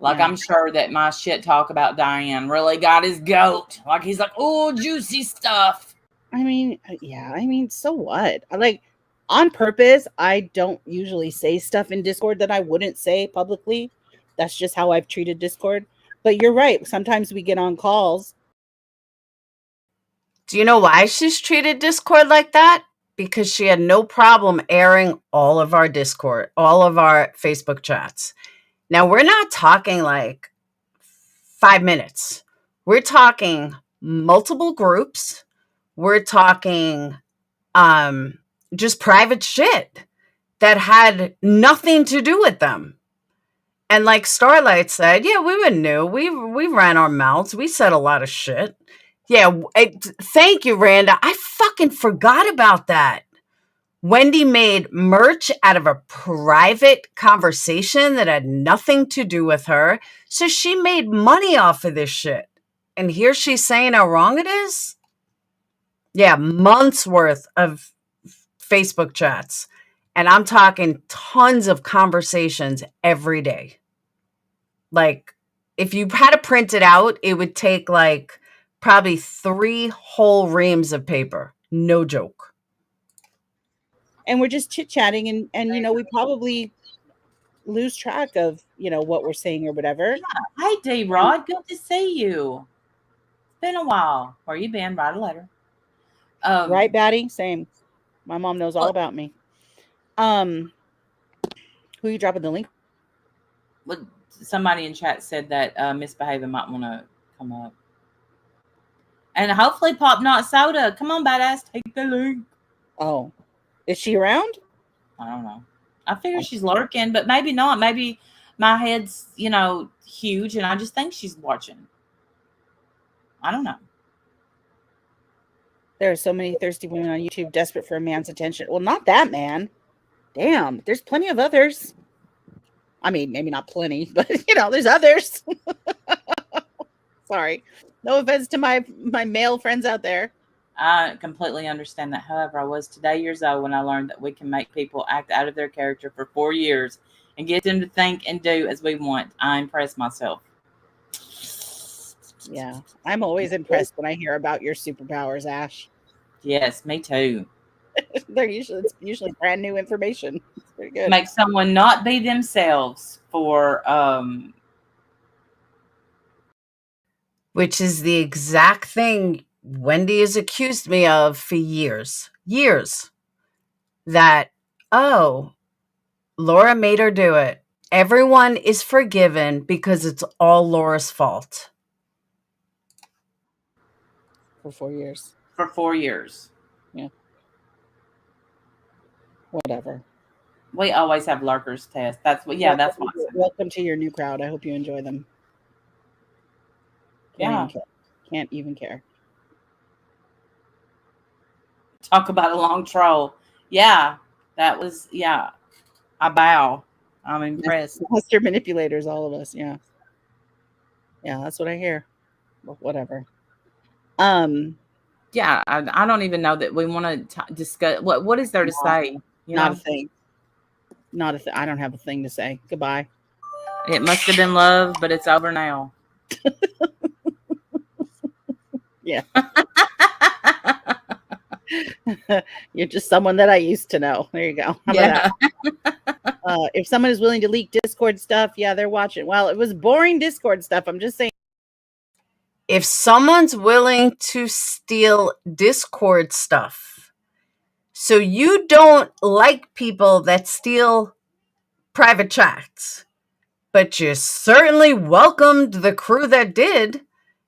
Like, yeah. I'm sure that my shit talk about Diane really got his goat. Like, he's like, oh, juicy stuff. I mean, so what? On purpose, I don't usually say stuff in Discord that I wouldn't say publicly. That's just how I've treated Discord. But you're right. Sometimes we get on calls. Do you know why she's treated Discord like that? Because she had no problem airing all of our Discord, all of our Facebook chats. Now, we're not talking like 5 minutes. We're talking multiple groups. We're talking just private shit that had nothing to do with them. And like Starlight said, yeah, we were new. We ran our mouths. We said a lot of shit. Yeah, thank you, Randa. I fucking forgot about that. Wendy made merch out of a private conversation that had nothing to do with her. So she made money off of this shit. And here she's saying how wrong it is? Yeah, months worth of Facebook chats. And I'm talking tons of conversations every day. Like, if you had to print it out, it would take like probably 3 whole reams of paper. No joke. And we're just chit-chatting and we probably lose track of, what we're saying or whatever. Yeah. Hi, D-Rod. Good to see you. It's been a while. Where you been? Write a letter. Right, Batty? Same. My mom knows all about me. Who you dropping the link? Somebody in chat said that Misbehaving might want to come up. And hopefully Pop Not Soda. Come on, badass. Take the link. Oh. Is she around? I don't know. I figure she's lurking, but maybe not. Maybe my head's, huge, and I just think she's watching. I don't know. There are so many thirsty women on YouTube desperate for a man's attention. Well, not that man. Damn, there's plenty of others. I mean, maybe not plenty, but there's others. Sorry. No offense to my male friends out there. I completely understand that. However, I was today years old when I learned that we can make people act out of their character for 4 years and get them to think and do as we want. I impress myself. Yeah, I'm always impressed when I hear about your superpowers, Ash. Yes, me too. It's usually brand new information. It's pretty good. Make someone not be themselves for which is the exact thing Wendy has accused me of for years. That, oh, Laura made her do it. Everyone is forgiven because it's all Laura's fault. For 4 years. For 4 years. Yeah. Whatever. We always have lurkers test. That's what. Yeah, that's what. Welcome to your new crowd. I hope you enjoy them. Can't even care. Talk about a long troll. Yeah, that was. Yeah, I bow. I'm impressed. Master manipulators, all of us. Yeah, that's what I hear. Well, whatever. Yeah, I don't even know that we want to discuss. What is there to say? Not a thing. Not a thing. I don't have a thing to say. Goodbye. It must have been love, but it's over now. Yeah. You're just someone that I used to know. There you go. How about that? If someone is willing to leak Discord stuff, yeah, they're watching. Well, it was boring Discord stuff. I'm just saying. If someone's willing to steal Discord stuff, so you don't like people that steal private chats, but you certainly welcomed the crew that did.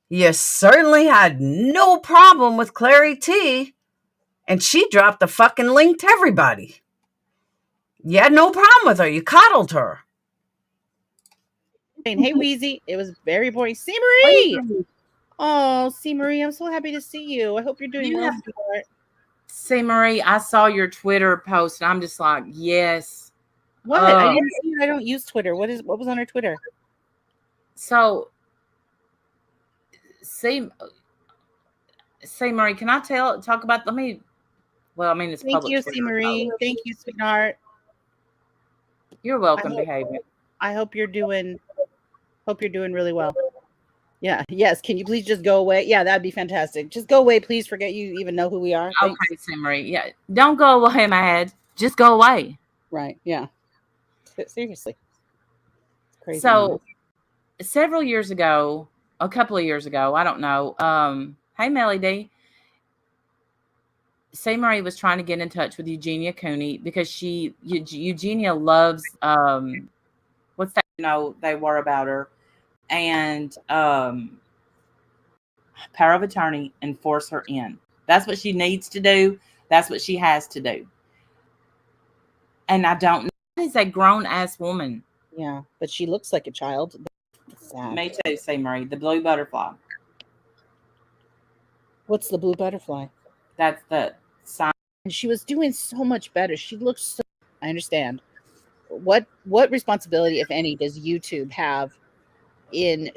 You certainly had no problem with Clary T, and she dropped the fucking link to everybody. You had no problem with her. You coddled her. Hey, Wheezy, it was very boring. See, Marie. Oh, see, Marie, I'm so happy to see you. I hope you're doing well. See, Marie, I saw your Twitter post, and I'm just like, yes. What? I didn't see it. I don't use Twitter. What was on her Twitter? So, see, Marie, can I talk about? Let me. Well, I mean, it's thank you, see, Marie. Thank you, sweetheart. You're welcome, behavior. I hope you're doing. Hope you're doing really well. Yeah. Yes. Can you please just go away? Yeah, that'd be fantastic. Just go away, please. Forget you even know who we are. Okay, Simmery. Yeah. Don't go away, my head. Just go away. Right. Yeah. Seriously. It's crazy. So, several years ago, a couple of years ago, I don't know. Hey, Melody. Marie was trying to get in touch with Eugenia Cooney because Eugenia loves what's that? They were about her. And power of attorney and force her in. That's what she needs to do. That's what she has to do. And I don't know. She's a grown-ass woman. Yeah, but she looks like a child. That's sad. Me too, say Marie. The blue butterfly. What's the blue butterfly? That's the sign. And she was doing so much better. She looks so... I understand. What responsibility, if any, does YouTube have in...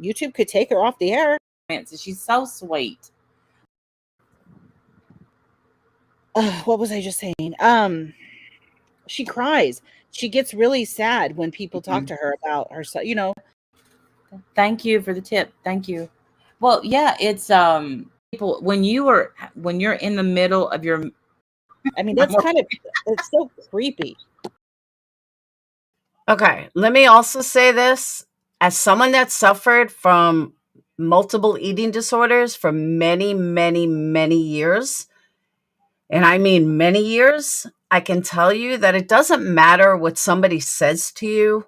YouTube could take her off the air. She's so sweet. What was I just saying? She cries. She gets really sad when people talk to her about herself, you know. Thank you for the tip. Thank you. Well, yeah, it's people when you're in the middle of your I mean, that's it's so creepy. Okay, let me also say this. As someone that suffered from multiple eating disorders for many, many, many years, and I mean many years, I can tell you that it doesn't matter what somebody says to you.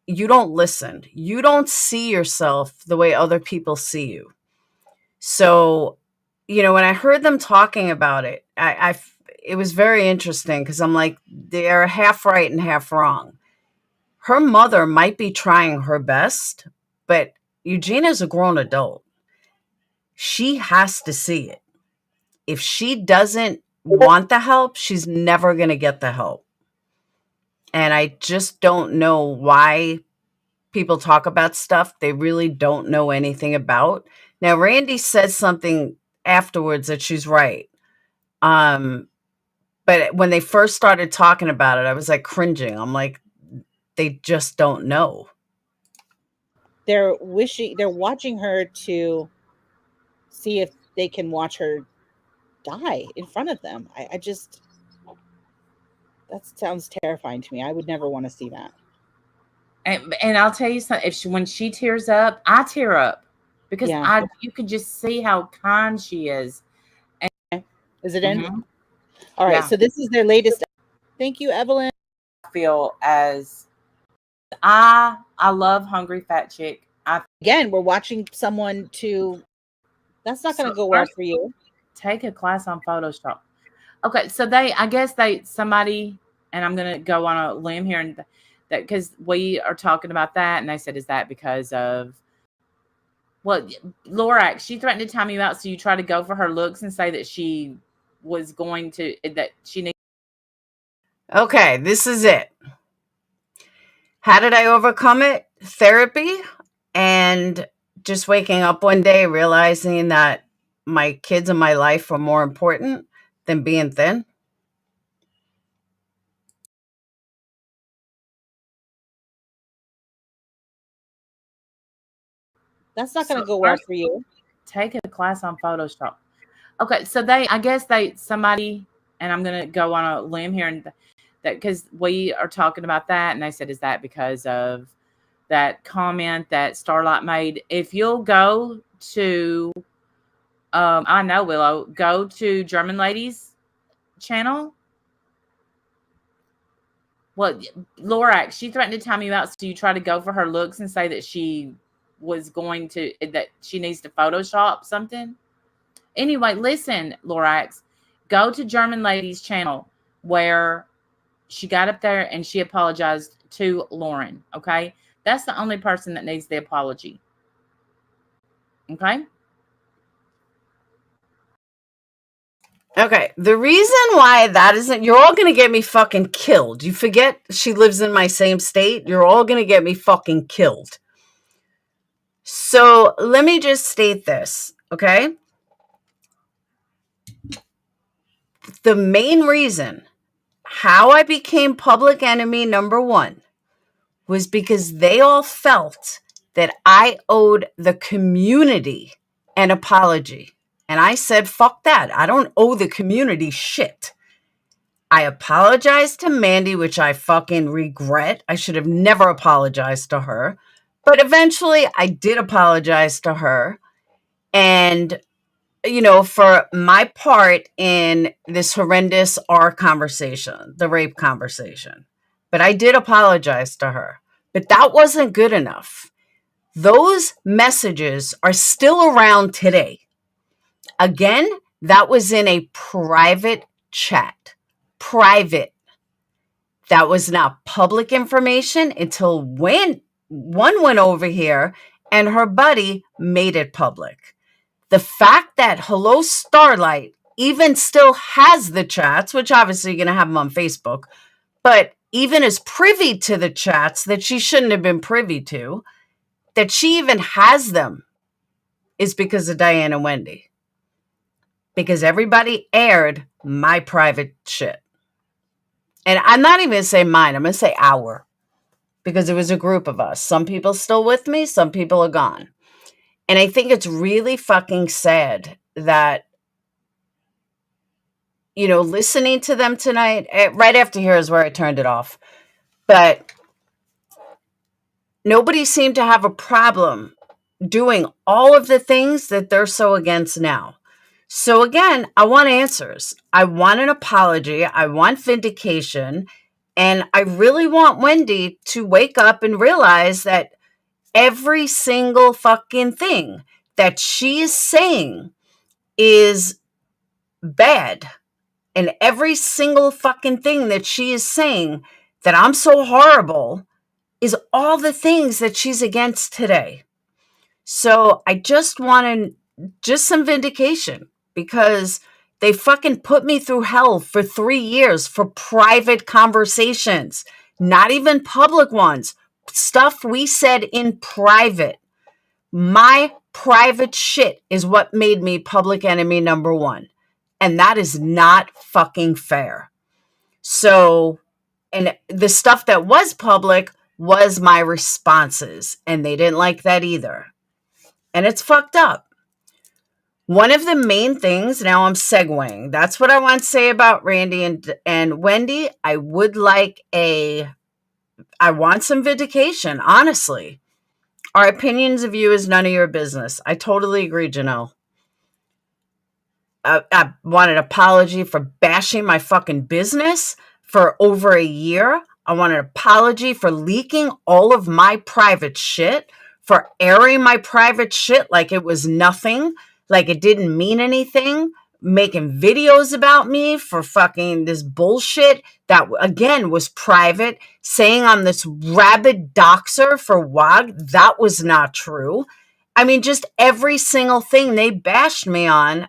You don't listen. You don't see yourself the way other people see you. So, when I heard them talking about it, it was very interesting because I'm like, they're half right and half wrong. Her mother might be trying her best, but Eugenia's a grown adult. She has to see it. If she doesn't want the help, she's never going to get the help. And I just don't know why people talk about stuff they really don't know anything about. Now, Randi said something afterwards that she's right. But when they first started talking about it, I was like cringing. I'm like, they just don't know. They're watching her to see if they can watch her die in front of them. I just, that sounds terrifying to me. I would never want to see that. And I'll tell you something, when she tears up, I tear up because you could just see how kind she is. And, is it in? All right. Yeah. So this is their latest. Thank you, Evelyn. I feel as I love Hungry Fat Chick. Again, we're watching someone to. That's not going to go well for you. Take a class on Photoshop. Okay, so somebody and I'm going to go on a limb here, and that because we are talking about that, and they said, is that because of, well, Lorax, she threatened to time you out, so you try to go for her looks and say that she was going to, that she needs. Okay, this is it. How did I overcome it? Therapy, and just waking up one day realizing that my kids and my life were more important than being thin. That's not going So to go well first, for you. take a class on Photoshop. Okay, so I guess somebody, and I'm going to go on a limb here, and that because we are talking about that, and they said, is that because of that comment that Starlight made? If you'll go to, I know, Willow, go to German Ladies channel. Well, Lorax, she threatened to time you out, so you try to go for her looks and say that she was going to, that she needs to Photoshop something. Anyway, listen, Lorax, go to German Ladies channel where she got up there and she apologized to Lauren. Okay, that's the only person that needs the apology. Okay. Okay, the reason why that isn't, you're all gonna get me fucking killed. You forget she lives in my same state? You're all gonna get me fucking killed. So let me just state this, okay? The main reason how I became public enemy number one was because they all felt that I owed the community an apology. And I said, fuck that. I don't owe the community shit. I apologized to Mandy, which I fucking regret. I should have never apologized to her. But eventually I did apologize to her. And, you know, for my part in this horrendous R conversation, the rape conversation. But I did apologize to her. But that wasn't good enough. Those messages are still around today. Again, that was in a private chat. Private. That was not public information until when one went over here and her buddy made it public. The fact that Hello Starlight even still has the chats, which obviously you're going to have them on Facebook, but even is privy to the chats that she shouldn't have been privy to, that she even has them, is because of Diane and Wendy. Because everybody aired my private shit. And I'm not even going to say mine. I'm going to say our. Because it was a group of us. Some people still with me. Some people are gone. And I think it's really fucking sad that, you know, listening to them tonight, right after here is where I turned it off. But nobody seemed to have a problem doing all of the things that they're so against now. So again, I want answers. I want an apology. I want vindication. And I really want Wendy to wake up and realize that every single fucking thing that she is saying is bad. And every single fucking thing that she is saying that I'm so horrible is all the things that she's against today. So I just wanted just some vindication, because they fucking put me through hell for 3 years for private conversations, not even public ones, stuff we said in private. My private shit is what made me public enemy number one. And that is not fucking fair. So, and the stuff that was public was my responses, and they didn't like that either. And it's fucked up. One of the main things, now I'm segueing, that's what I want to say about Randi and Wendy. I want some vindication, honestly. Our opinions of you is none of your business. I totally agree, Janelle. I want an apology for bashing my fucking business for over a year. I want an apology for leaking all of my private shit, for airing my private shit like it was nothing, like it didn't mean anything, making videos about me for fucking this bullshit that, again, was private, saying I'm this rabid doxer for WOG. That was not true. I mean, just every single thing they bashed me on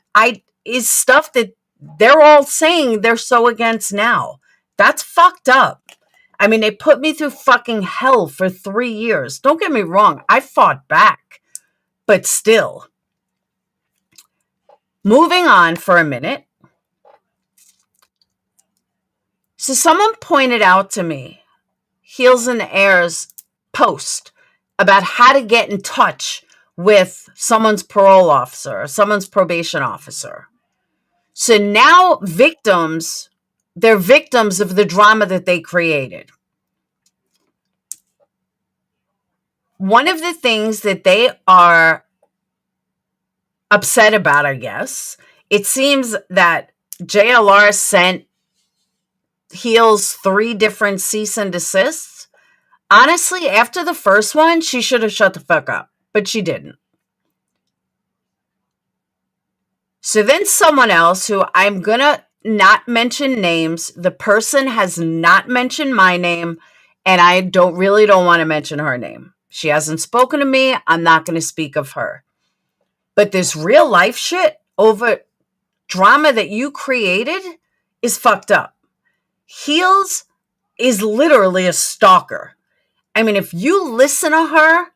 is stuff that they're all saying they're so against now. That's fucked up. I mean, they put me through fucking hell for 3 years. Don't get me wrong. I fought back, but still. Moving on for a minute. So someone pointed out to me Heels in the Air's post about how to get in touch with someone's parole officer or someone's probation officer. So now they're victims of the drama that they created. One of the things that they are upset about, I guess, it seems that JLR sent Heels 3 different cease and desists. Honestly, after the first one, she should have shut the fuck up, but she didn't. So then someone else, who I'm going to not mention names, the person has not mentioned my name, and I don't want to mention her name. She hasn't spoken to me. I'm not going to speak of her. But this real life shit over drama that you created is fucked up. Heels is literally a stalker. I mean, if you listen to her,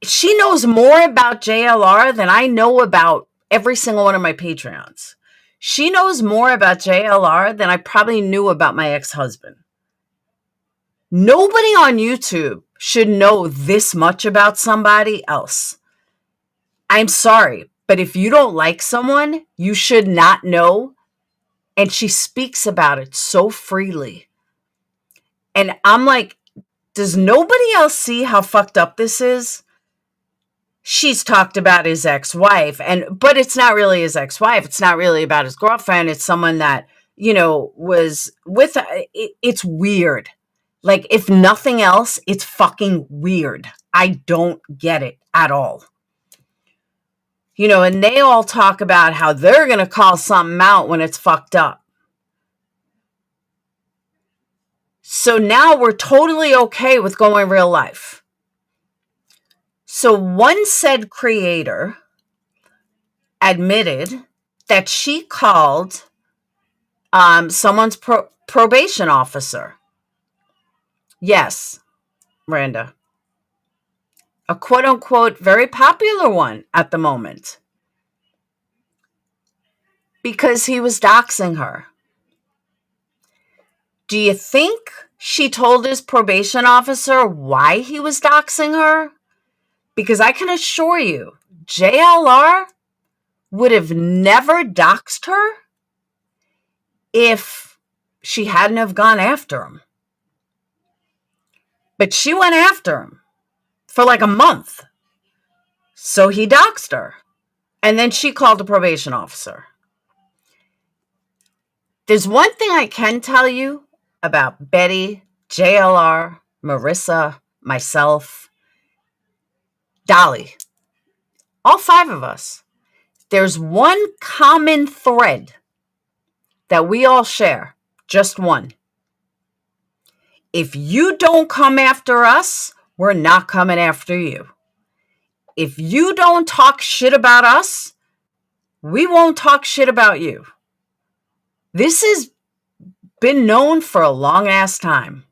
she knows more about JLR than I know about every single one of my Patreons. She knows more about JLR than I probably knew about my ex-husband. Nobody on YouTube should know this much about somebody else. I'm sorry, but if you don't like someone, you should not know. And she speaks about it so freely. And I'm like, does nobody else see how fucked up this is? She's talked about his ex-wife, but it's not really his ex-wife. It's not really about his girlfriend. It's someone that, was with. It's weird. Like, if nothing else, it's fucking weird. I don't get it at all. And they all talk about how they're going to call something out when it's fucked up. So now we're totally okay with going real life. So one said creator admitted that she called someone's probation officer. Yes, Randa. A quote-unquote very popular one at the moment. Because he was doxing her. Do you think she told his probation officer why he was doxing her? Because I can assure you, JLR would have never doxed her if she hadn't have gone after him. But she went after him for like a month. So he doxed her. And then she called the probation officer. There's one thing I can tell you about Betty, JLR, Marissa, myself, Dolly, all 5 of us. There's one common thread that we all share, just one. If you don't come after us, we're not coming after you. If you don't talk shit about us, we won't talk shit about you. This has been known for a long ass time.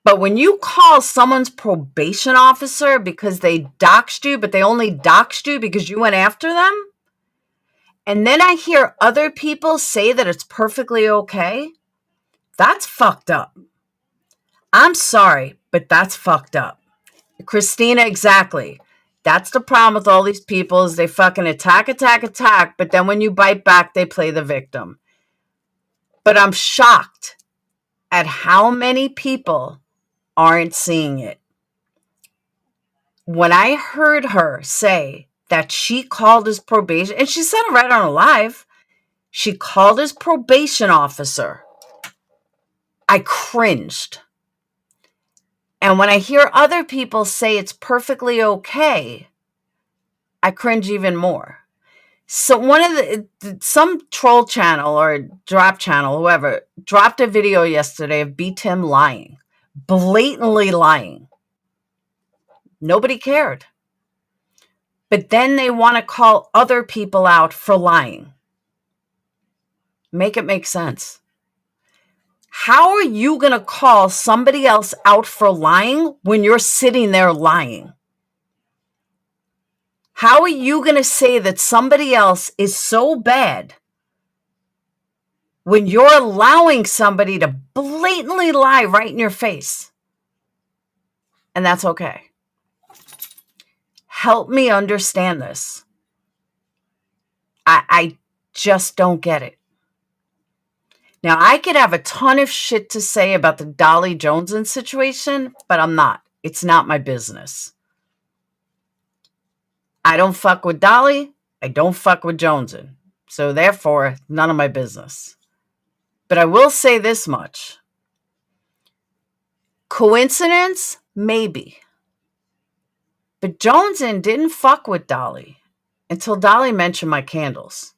But when you call someone's probation officer because they doxed you, but they only doxed you because you went after them, and then I hear other people say that it's perfectly okay, that's fucked up. I'm sorry, but that's fucked up. Christina, exactly. That's the problem with all these people is they fucking attack, but then when you bite back, they play the victim. But I'm shocked at how many people aren't seeing it. When I heard her say that she called his probation, and she said it right on live, she called his probation officer, I cringed. And when I hear other people say it's perfectly okay, I cringe even more. So some troll channel or drop channel, whoever, dropped a video yesterday of B. Tim lying, blatantly lying. Nobody cared. But then they want to call other people out for lying. Make it make sense. How are you going to call somebody else out for lying when you're sitting there lying? How are you going to say that somebody else is so bad when you're allowing somebody to blatantly lie right in your face? And that's okay. Help me understand this. I just don't get it. Now, I could have a ton of shit to say about the Dolly Joneson situation, but I'm not. It's not my business. I don't fuck with Dolly. I don't fuck with Joneson. So therefore, none of my business. But I will say this much. Coincidence? Maybe. But Joneson didn't fuck with Dolly until Dolly mentioned my candles.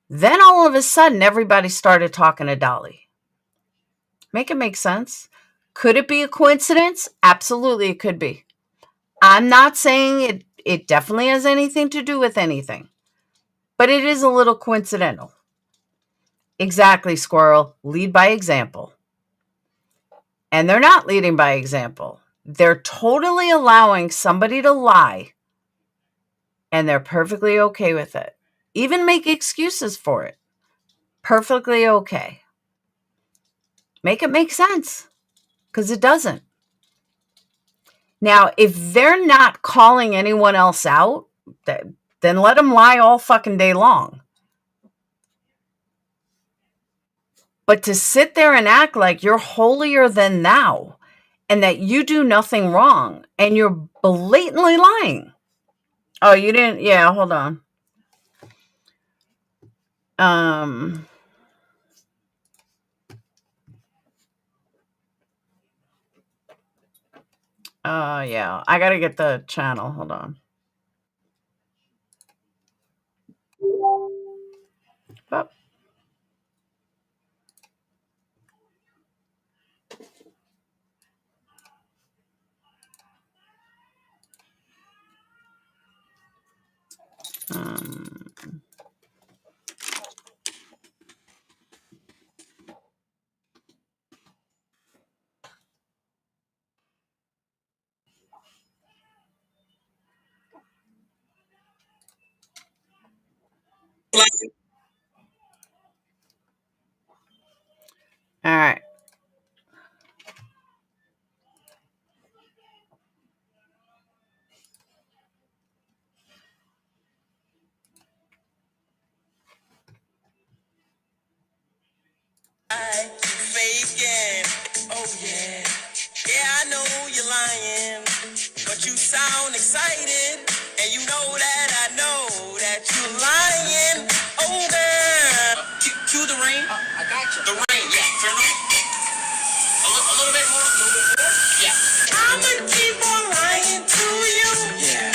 Then all of a sudden, everybody started talking to Dolly. Make it make sense? Could it be a coincidence? Absolutely, it could be. I'm not saying it definitely has anything to do with anything, but it is a little coincidental. Exactly, Squirrel. Lead by example. And they're not leading by example. They're totally allowing somebody to lie, and they're perfectly okay with it. Even make excuses for it. Perfectly okay. Make it make sense, because it doesn't. Now, if they're not calling anyone else out, then let them lie all fucking day long. But to sit there and act like you're holier than thou and that you do nothing wrong and you're blatantly lying. Oh, you didn't? Yeah, hold on. Yeah, I gotta get the channel. Hold on. Oh. All right. Faking. Oh yeah. Yeah, I know you're lying, but you sound excited, and you know that I know that you're lying. Oh girl. Cue the rain. I got you. The rain, yeah. Turn on. A little bit more. A little bit more. Yeah. I'ma keep on lying to you. Yeah.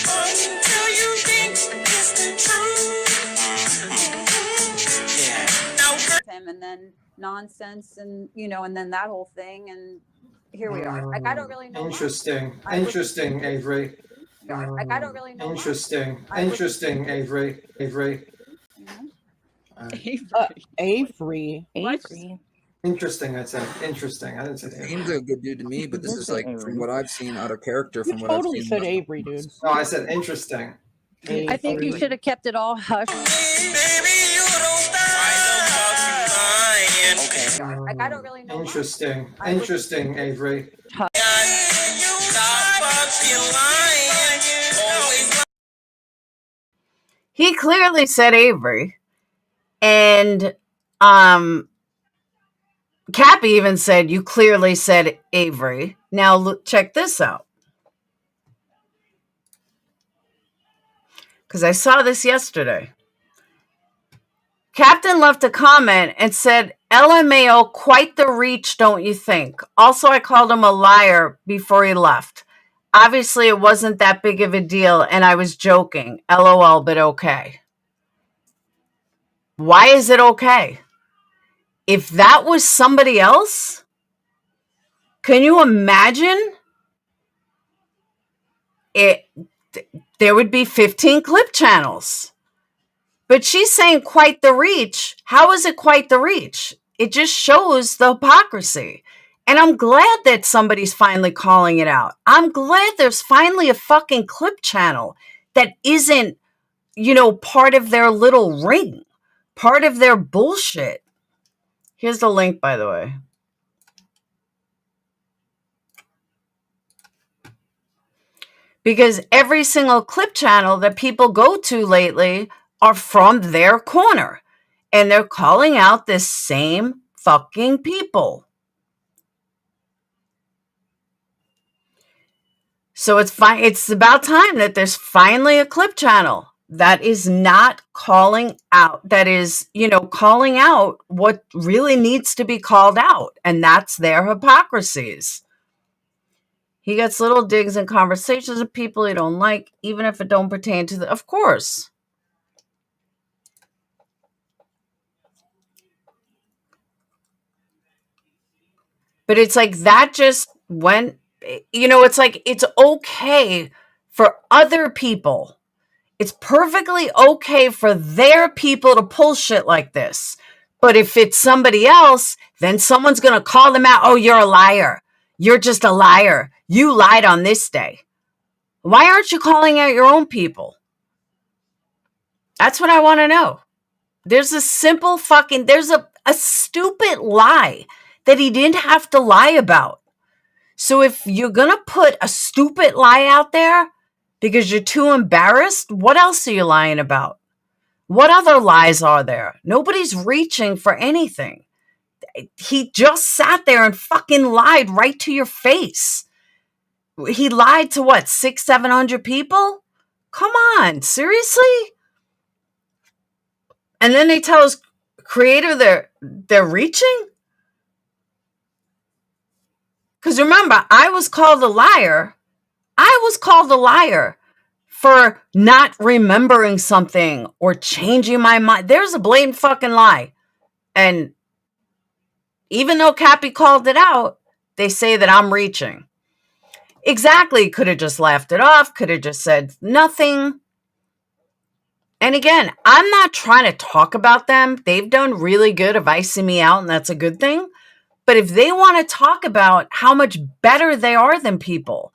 Until you think it's the truth. Yeah. Now, him and then nonsense and and then that whole thing, and here we are. Like, I don't really know. Interesting. Interesting, Avery. Like, I don't really know. Interesting. Interesting, Avery. Avery. Avery. Interesting, I said. Interesting. I didn't say Avery. Seems like a good dude to me, but this is like from what I've seen out of character. You From what totally I've seen said Avery, dude. No, I said interesting. I think you should have kept it all hush. baby, you don't stop. Okay. Like, I don't really know. Interesting. Interesting, Avery. Stop fucking lying. Always He clearly said Avery. And Cappy even said, you clearly said Avery. Now, look, check this out. Because I saw this yesterday. Captain left a comment and said, LMAO, quite the reach, don't you think? Also, I called him a liar before he left. obviously it wasn't that big of a deal and I was joking. LOL, but okay. Why is it okay? If that was somebody else, can you imagine it? There would be 15 clip channels. But she's saying quite the reach. How is it quite the reach? It just shows the hypocrisy. And I'm glad that somebody's finally calling it out. I'm glad there's finally a fucking clip channel that isn't, part of their little ring, part of their bullshit. Here's the link, by the way. Because every single clip channel that people go to lately are from their corner. And they're calling out this same fucking people. So it's about time that there's finally a clip channel that is not calling out, that is, calling out what really needs to be called out. And that's their hypocrisies. He gets little digs and conversations with people he don't like, even if it don't pertain to of course. But it's like that just went, it's like it's okay for other people. It's perfectly okay for their people to pull shit like this. But if it's somebody else, then someone's going to call them out. Oh, you're a liar. You're just a liar. You lied on this day. Why aren't you calling out your own people? That's what I want to know. There's a simple there's a stupid lie that he didn't have to lie about. So if you're going to put a stupid lie out there because you're too embarrassed, what else are you lying about? What other lies are there? Nobody's reaching for anything. He just sat there and fucking lied right to your face. He lied to what, 600-700 people? Come on, seriously? And then they tell his creator they're reaching? Because remember, I was called a liar. I was called a liar for not remembering something or changing my mind. There's a blatant fucking lie. And even though Cappy called it out, they say that I'm reaching. Exactly. Could have just laughed it off. Could have just said nothing. And again, I'm not trying to talk about them. They've done really good of icing me out, and that's a good thing. But if they want to talk about how much better they are than people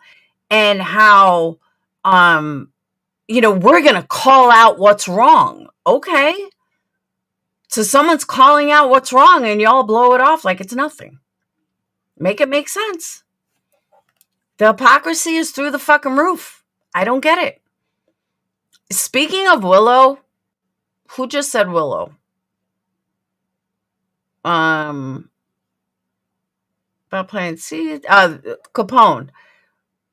and how, we're going to call out what's wrong. Okay. So someone's calling out what's wrong and y'all blow it off like it's nothing. Make it make sense. The hypocrisy is through the fucking roof. I don't get it. Speaking of Willow, who just said Willow? About playing Capone.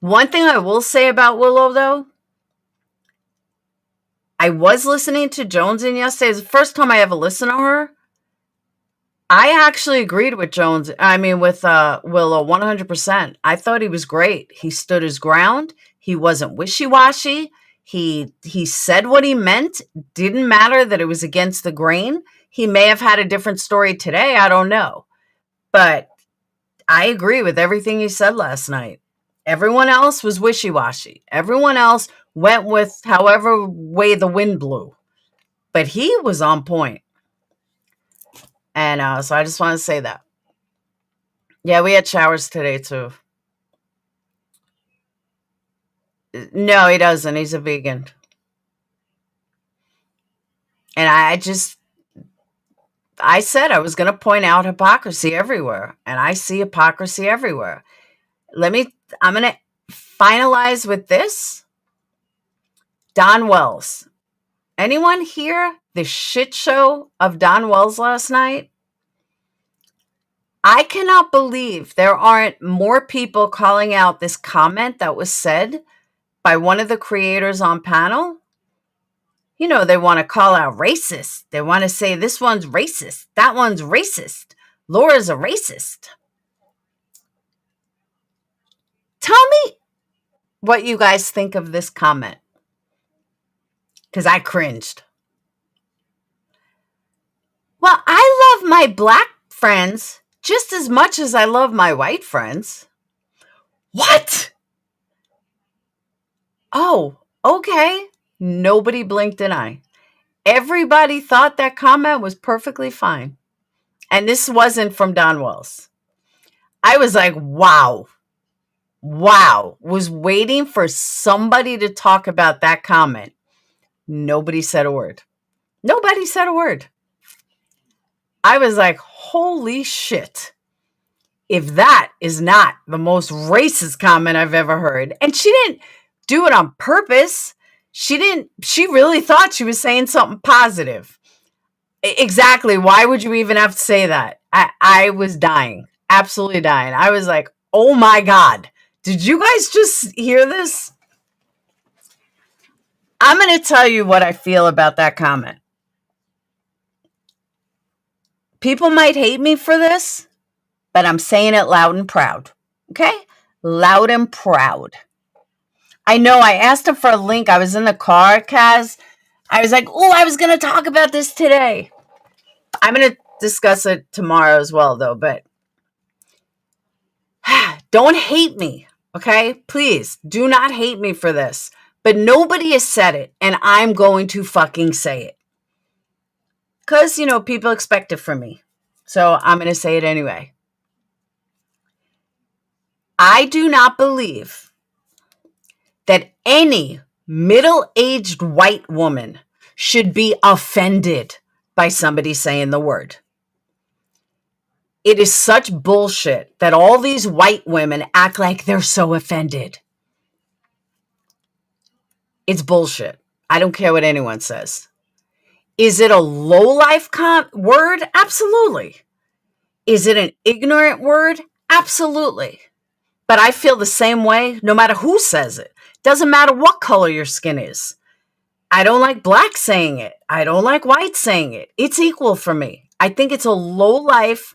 One thing I will say about Willow, though, I was listening to Jones in yesterday. It's the first time I ever listened to her. I actually agreed with Jones. Willow 100%. I thought he was great. He stood his ground. He wasn't wishy-washy. He said what he meant. Didn't matter that it was against the grain. He may have had a different story today. I don't know. But I agree with everything he said last night. Everyone else was wishy-washy. Everyone else went with however way the wind blew. But he was on point. And so I just want to say that. Yeah, we had showers today, too. No, he doesn't. He's a vegan. And I said I was going to point out hypocrisy everywhere. And I see hypocrisy everywhere. I'm going to finalize with this. Don Wells. Anyone hear the shit show of Don Wells last night? I cannot believe there aren't more people calling out this comment that was said by one of the creators on panel. They want to call out racist. They want to say this one's racist. That one's racist. Laura's a racist. Tell me, what you guys think of this comment, because I cringed. Well, I love my black friends just as much as I love my white friends. What? Oh, okay. Nobody blinked an eye. Everybody thought that comment was perfectly fine. And this wasn't from Don Wells. I was like, wow. Wow. Was waiting for somebody to talk about that comment. Nobody said a word. Nobody said a word. I was like, holy shit. If that is not the most racist comment I've ever heard. And she didn't do it on purpose. She really thought she was saying something positive. Exactly. Why would you even have to say that? I was dying. Absolutely dying. I was like, oh my God. Did you guys just hear this? I'm going to tell you what I feel about that comment. People might hate me for this, but I'm saying it loud and proud. Okay? Loud and proud. I know I asked him for a link. I was in the car, Kaz. I was like, oh, I was going to talk about this today. I'm going to discuss it tomorrow as well, though, but don't hate me, okay? Please, do not hate me for this. But nobody has said it, and I'm going to fucking say it. Because, people expect it from me. So I'm going to say it anyway. I do not believe that any middle-aged white woman should be offended by somebody saying the word. It is such bullshit that all these white women act like they're so offended. It's bullshit. I don't care what anyone says. Is it a low-life word? Absolutely. Is it an ignorant word? Absolutely. But I feel the same way no matter who says it. Doesn't matter what color your skin is. I don't like black saying it. I don't like white saying it. It's equal for me. I think it's a low-life,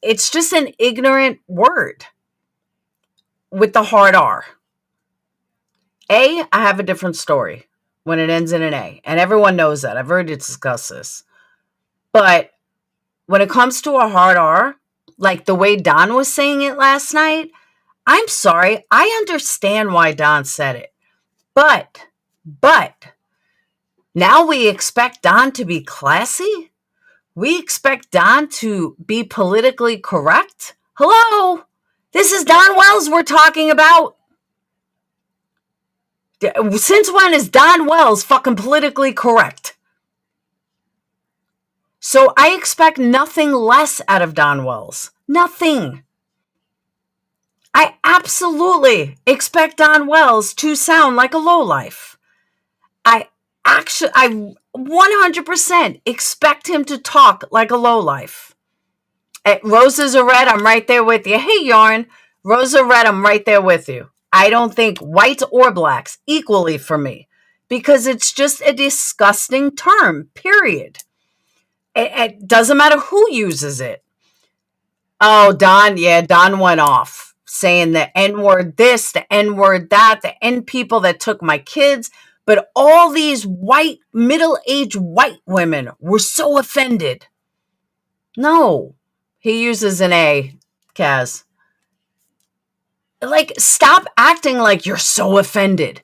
it's just an ignorant word with the hard R. I have a different story when it ends in an A. And everyone knows that. I've already discussed this. But when it comes to a hard R, like the way Don was saying it last night, I'm sorry. I understand why Don said it. But now we expect Don to be classy? We expect Don to be politically correct? Hello? This is Don Wells we're talking about. Since when is Don Wells fucking politically correct? So I expect nothing less out of Don Wells. Nothing. I absolutely expect Don Wells to sound like a lowlife. I 100% expect him to talk like a lowlife. Roses are red, I'm right there with you. Hey, Yarn, roses are red, I'm right there with you. I don't think whites or blacks equally for me because it's just a disgusting term, period. It doesn't matter who uses it. Oh, Don went off saying the N-word this, the N-word that, the N people that took my kids. But all these middle-aged white women were so offended. No, he uses an A, Kaz. Like, stop acting like you're so offended.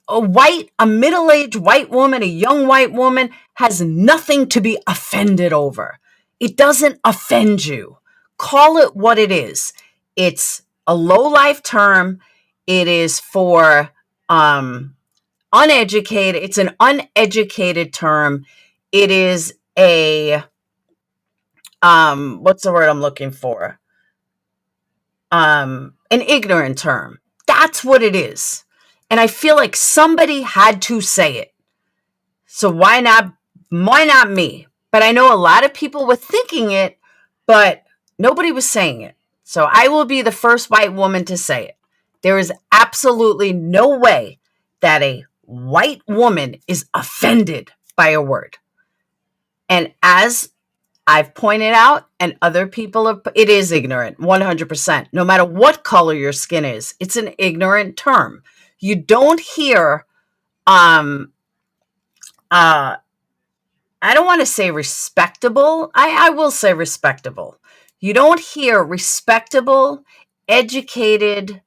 A middle-aged white woman, a young white woman has nothing to be offended over. It doesn't offend you. Call it what it is. It's a low-life term. It is for uneducated. It's an uneducated term. It is a what's the word I'm looking for? An ignorant term. That's what it is. And I feel like somebody had to say it. So why not me? But I know a lot of people were thinking it, but nobody was saying it. So I will be the first white woman to say it. There is absolutely no way that a white woman is offended by a word. And as I've pointed out, and other people have, it is ignorant, 100%. No matter what color your skin is, it's an ignorant term. You don't hear, I don't want to say respectable. I will say respectable. You don't hear respectable, educated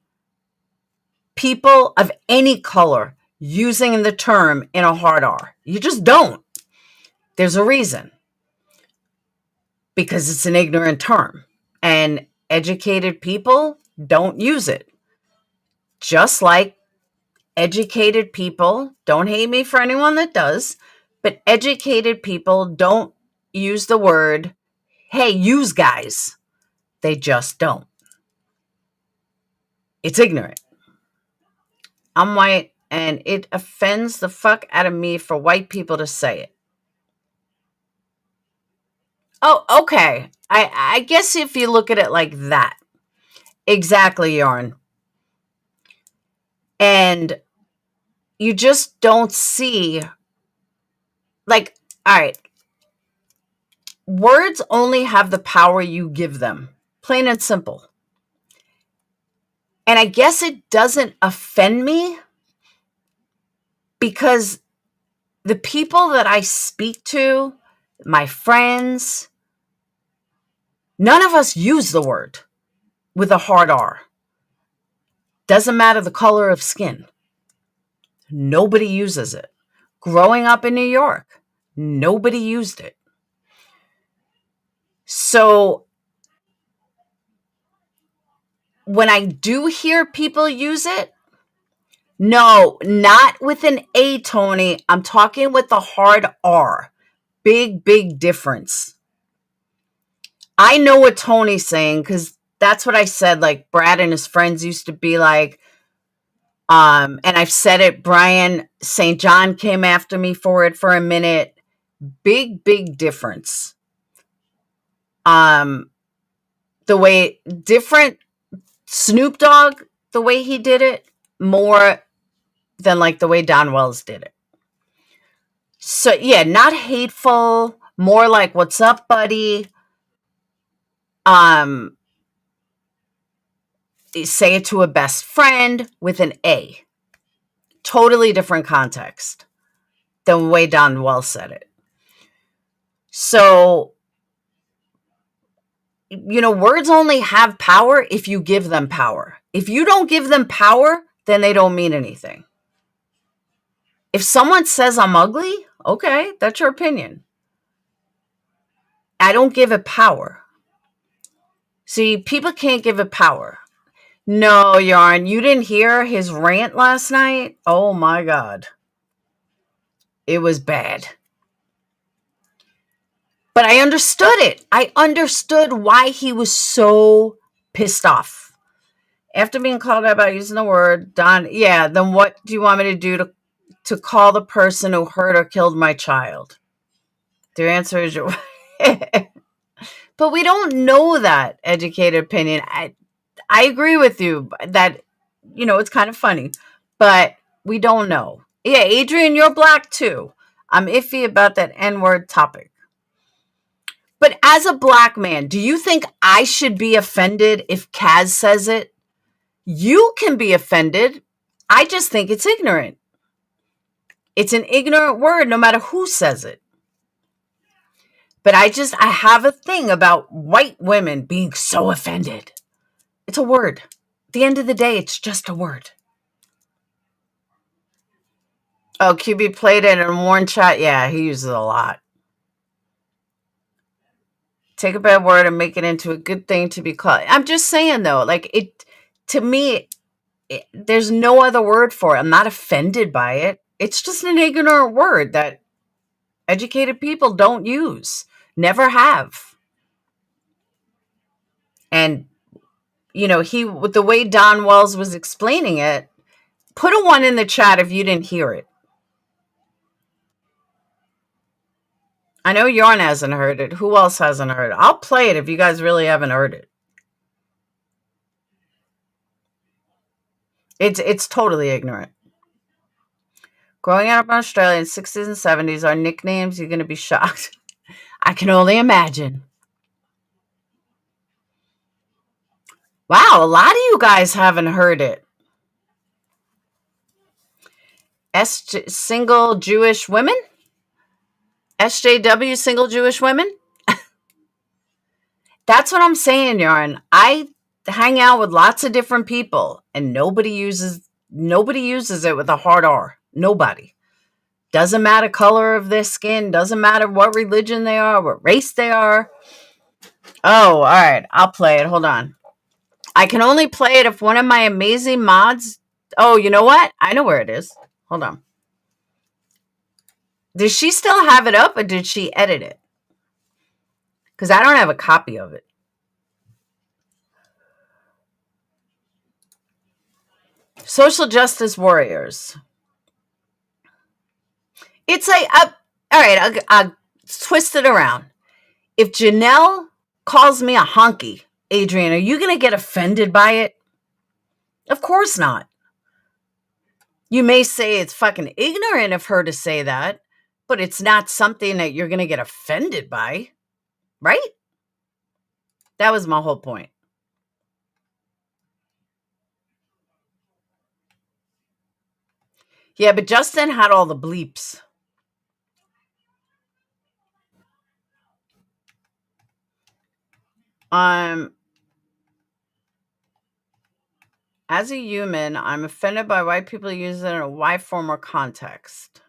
people of any color using the term in a hard R. You just don't. There's a reason. Because it's an ignorant term. And educated people don't use it. Just like educated people, don't hate me for anyone that does, but educated people don't use the word, hey, use guys. They just don't. It's ignorant. I'm white, and it offends the fuck out of me for white people to say it. Oh, okay. I guess if you look at it like that. Exactly, Yarn. And you just don't see, like, all right, words only have the power you give them, plain and simple. And I guess it doesn't offend me because the people that I speak to, my friends, none of us use the word with a hard R. Doesn't matter the color of skin. Nobody uses it. Growing up in New York, nobody used it. So when I do hear people use it, no, not with an A, Tony. I'm talking with the hard R. Big, big difference. I know what Tony's saying because that's what I said. Like Brad and his friends used to be like, and I've said it, Brian St. John came after me for it for a minute. Big, big difference. The way different Snoop Dogg, the way he did it, more than like the way Don Wells did it. So yeah, not hateful, more like what's up, buddy? Say it to a best friend with an A. Totally different context than the way Don Wells said it. So, you know, words only have power if you give them power. If you don't give them power, then they don't mean anything. If someone says I'm ugly, okay, that's your opinion. I don't give it power. See, people can't give it power. No, Yarn, you didn't hear his rant last night? Oh my God. It was bad. But I understood it. I understood why he was so pissed off. After being called out about using the word, Don, yeah, then what do you want me to do to call the person who hurt or killed my child? Their answer is, but we don't know that, educated opinion. I agree with you that, you know, it's kind of funny, but we don't know. Yeah, Adrian, you're black too. I'm iffy about that N-word topic. But as a black man, do you think I should be offended if Kaz says it? You can be offended. I just think it's ignorant. It's an ignorant word no matter who says it. But I have a thing about white women being so offended. It's a word. At the end of the day, it's just a word. Oh, QB played it in Warren chat. Yeah, he uses it a lot. Take a bad word and make it into a good thing to be called. I'm just saying, though, like it, to me, there's no other word for it. I'm not offended by it. It's just an ignorant word that educated people don't use, never have. And, you know, with the way Don Wells was explaining it, put a 1 in the chat if you didn't hear it. I know Yarn hasn't heard it. Who else hasn't heard it? I'll play it if you guys really haven't heard it. It's totally ignorant. Growing up in Australia in the 60s and 70s, our nicknames, you're going to be shocked. I can only imagine. Wow, a lot of you guys haven't heard it. Single Jewish women? SJW, single Jewish women? That's what I'm saying, Yarn. I hang out with lots of different people, and nobody uses it with a hard R. Nobody. Doesn't matter color of their skin. Doesn't matter what religion they are, what race they are. Oh, all right. I'll play it. Hold on. I can only play it if one of my amazing mods. Oh, you know what? I know where it is. Hold on. Does she still have it up, or did she edit it? Because I don't have a copy of it. Social justice warriors. It's like, all right, I'll twist it around. If Janelle calls me a honky, Adrian, are you going to get offended by it? Of course not. You may say it's fucking ignorant of her to say that, but it's not something that you're going to get offended by, right? That was my whole point. Yeah, but Justin had all the bleeps. As a human, I'm offended by why people use it in a wide form or context.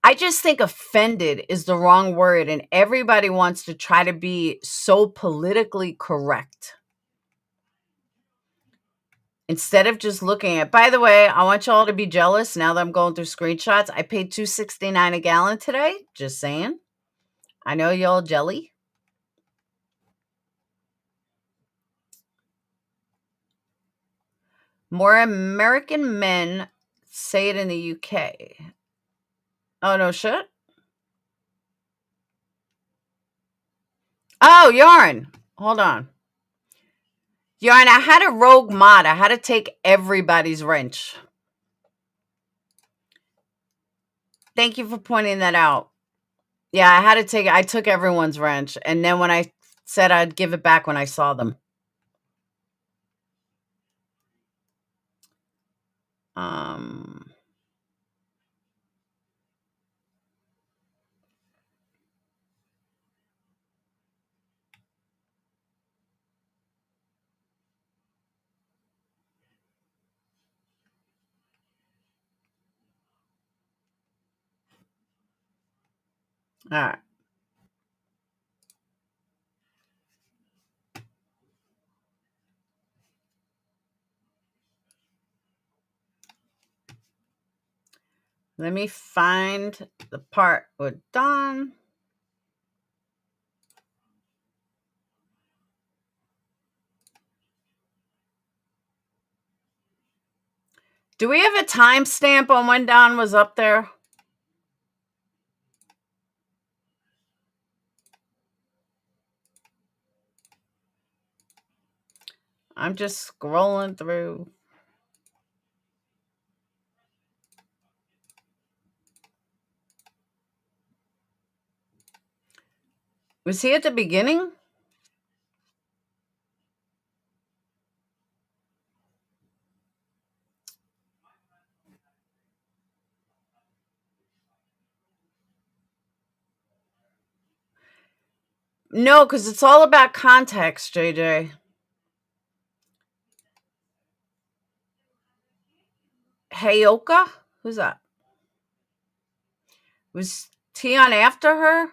I just think offended is the wrong word, and everybody wants to try to be so politically correct. Instead of just looking at, by the way, I want y'all to be jealous now that I'm going through screenshots. I paid $2.69 a gallon today. Just saying. I know y'all jelly. More American men say it in the UK. Oh, no shit? Oh, Yarn. Hold on. Yarn, I had a rogue mod. I had to take everybody's wrench. Thank you for pointing that out. Yeah, I took everyone's wrench. And then when I said I'd give it back when I saw them. All right. Let me find the part with Don. Do we have a timestamp on when Don was up there? I'm just scrolling through. Was he at the beginning? No, because it's all about context, JJ. Heyoka? Who's that? Was Tion after her?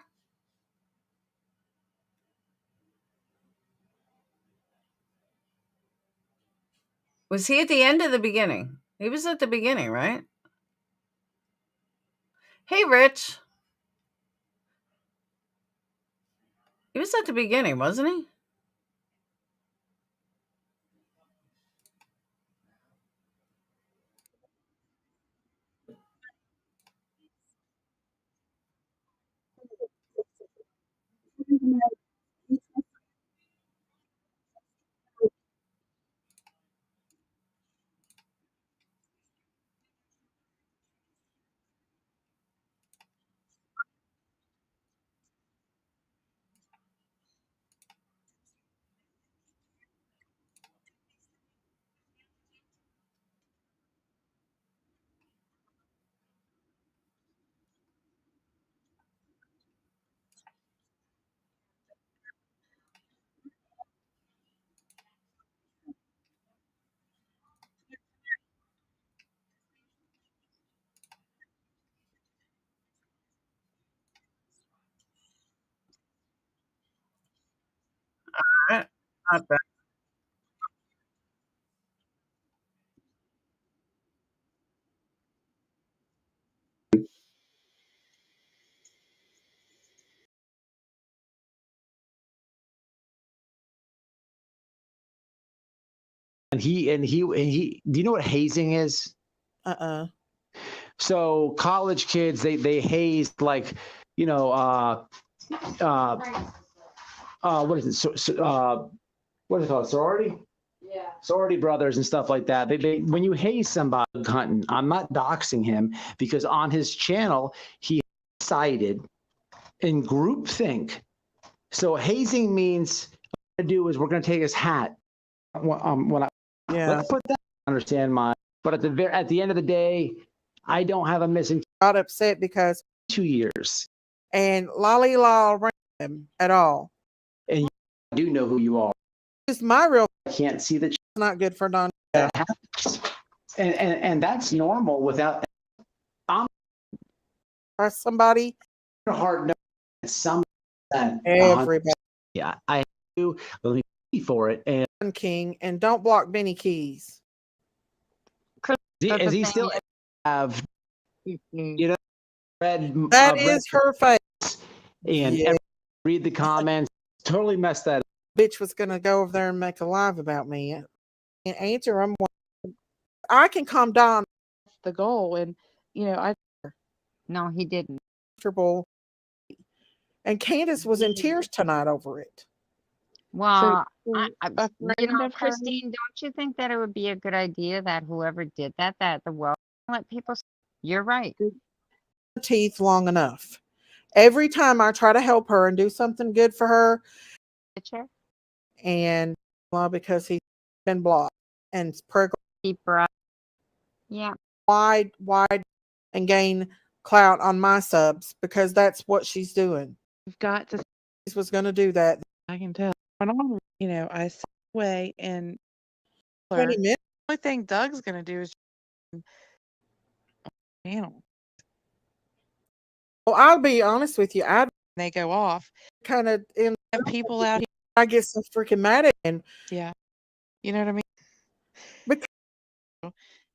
Was he at the end or the beginning? He was at the beginning, right? Hey, Rich. He was at the beginning, wasn't he? Not bad. And he do you know what hazing is? So college kids, they haze like, you know, what is it? What is it called? Sorority? Yeah. Sorority brothers and stuff like that. They when you haze somebody hunting, I'm not doxing him because on his channel he cited in groupthink. So hazing means what we're gonna do is we're gonna take his hat. Let's put that. Understand my. But at the end of the day, I don't have a missing. Got upset because 2 years. And Lolly Law ran him at all. And you do know who you are. It's my real. I can't see that. Not good for Don. That happens. And that's normal without. Or somebody. Hard no. Some. Everybody. Yeah, I do. Let me pay for it. And King, and don't block Benny Keys. Is he still have? You know, red. That is her face. And read the comments. Totally messed that up. Bitch was gonna go over there and make a live about me and answer them. I can calm down. That's the goal, and you know No, he didn't. And Candace was in tears tonight over it. Well, you know, Christine, don't you think that it would be a good idea that whoever did that the world let people? You're right. Teeth long enough. Every time I try to help her and do something good for her, and because he's been blocked and yeah, wide, and gain clout on my subs because that's what she's doing. We've got to. She was going to do that. I can tell. You know, I sit away and 20 minutes. The only thing Doug's going to do is channel. Well, I'll be honest with you. They go off kind of in people out here. I get so freaking mad at them. Yeah. You know what I mean?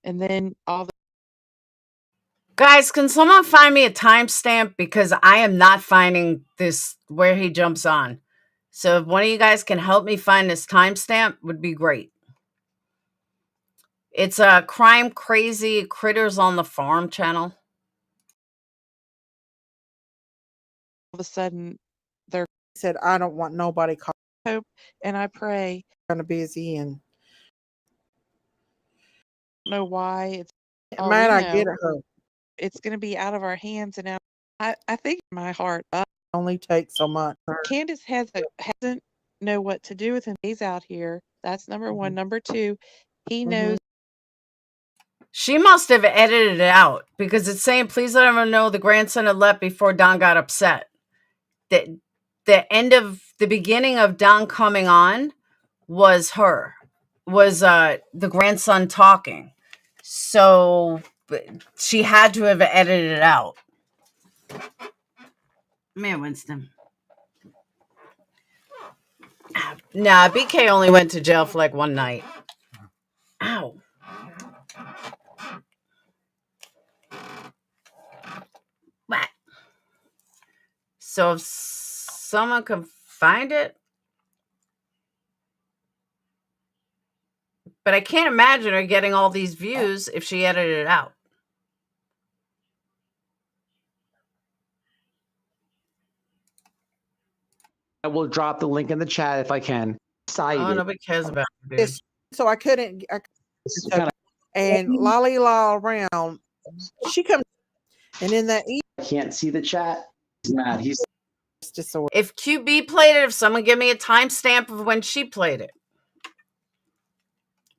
And then all the Guys, can someone find me a timestamp? Because I am not finding this where he jumps on. So if one of you guys can help me find this timestamp, would be great. It's a Crime Crazy Critters on the Farm channel. All of a sudden, they said, I don't want nobody call. Hope and I pray. Kind of busy and know why it's. Man, I get it. It's going to be out of our hands, and now I think in my heart only takes so much. Candace hasn't know what to do with him. He's out here. That's number one. Number two, he knows. She must have edited it out because it's saying, please let everyone know the grandson had left before Don got upset. The beginning of Don coming on was the grandson talking. So she had to have edited it out. Man, Winston. Nah, BK only went to jail for like one night. Ow. What? So if someone can find it. But I can't imagine her getting all these views if she edited it out. I will drop the link in the chat if I can. Oh, nobody cares about it. So I couldn't. And Lolly Law around. She comes, and in that I can't see the chat. He's mad. He's disorder. If QB played it, if someone give me a timestamp of when she played it.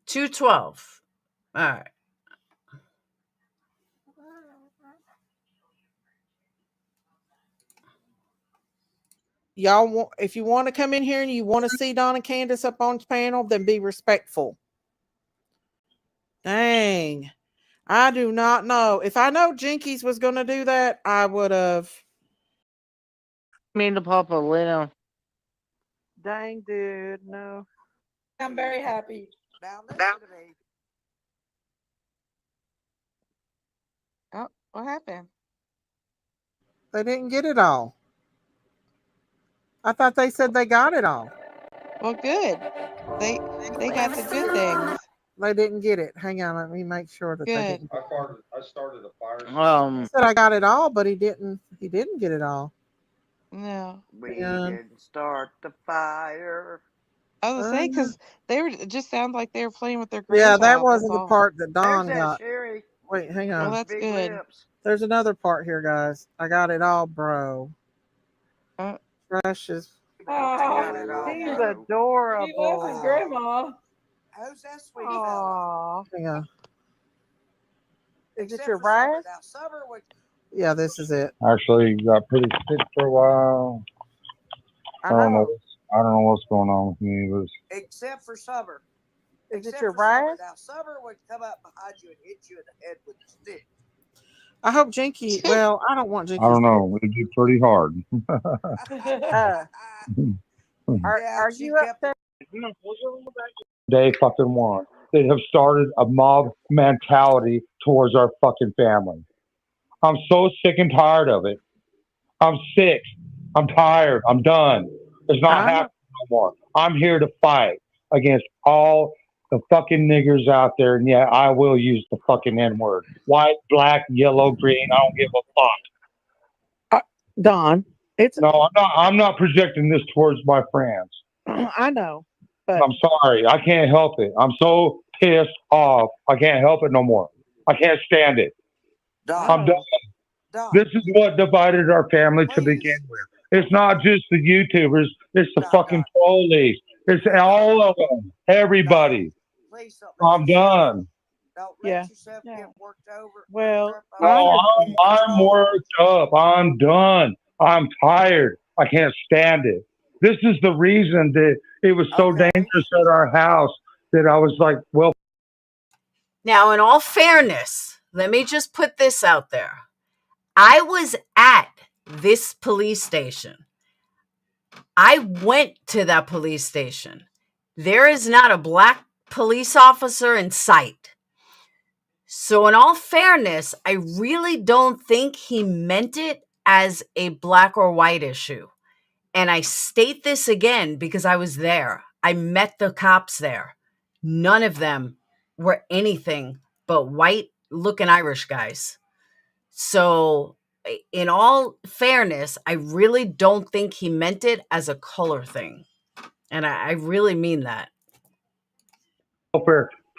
2:12. All right. Y'all want, if you want to come in here and you want to see Don and Candace up on the panel, then be respectful. Dang. I do not know. If I know Jinkies was going to do that, I would have. Mean to pop a little. Dang, dude. No. I'm very happy. Now listen to me. Oh, what happened? They didn't get it all. I thought they said they got it all. Well, good. They got the good things. They didn't get it. Hang on, let me make sure that they Good. didn't. I started a fire. He said I got it all, but he didn't. He didn't get it all. No. We And- didn't start the fire. I was gonna say because they were it just sounded like they were playing with their grandchild. Yeah, that wasn't that's the all. part that Don There's that got. Sherry. Wait, hang Well, on. that's Big good. lips. There's another part here, guys. I got it all, bro. Uh, Precious. Got it all, he's bro. adorable. He loves his grandma. Who's that sweet fella? Hang on. Is it Except your for Summer. rice? Now, Summer would Yeah, this is it. Actually, got pretty sick for a while. I don't know. I don't know what's going on with me. But except for Summer. Is Except it your for Summer. rice? Now, Summer would come up behind you and hit you in the head with a stick. I hope Jinky. Well, I don't want Jinky. I don't know. It'd be pretty hard. Are you upset? Day fucking one. They have started a mob mentality towards our fucking family. I'm so sick and tired of it. I'm sick. I'm tired. I'm done. It's not happening no more. I'm here to fight against all the fucking niggers out there, and yeah, I will use the fucking N-word. White, black, yellow, green. I don't give a fuck. Don, it's No, I'm not projecting this towards my friends. I know, but I'm sorry. I can't help it. I'm so pissed off. I can't help it no more. I can't stand it. I'm done. This is what divided our family to begin with. It's not just the YouTubers. It's the fucking police. It's all of them. Everybody. Please don't I'm done. Don't let yourself get worked over. Well, No, I'm worked up. I'm done. I'm tired. I can't stand it. This is the reason that it was so dangerous at our house that I was like, well. Now, in all fairness, let me just put this out there. I was at this police station. I went to that police station. There is not a black police officer in sight. So in all fairness, I really don't think he meant it as a black or white issue. And I state this again because I was there. I met the cops there. None of them were anything but white looking Irish guys. So in all fairness, I really don't think he meant it as a color thing. And I really mean that.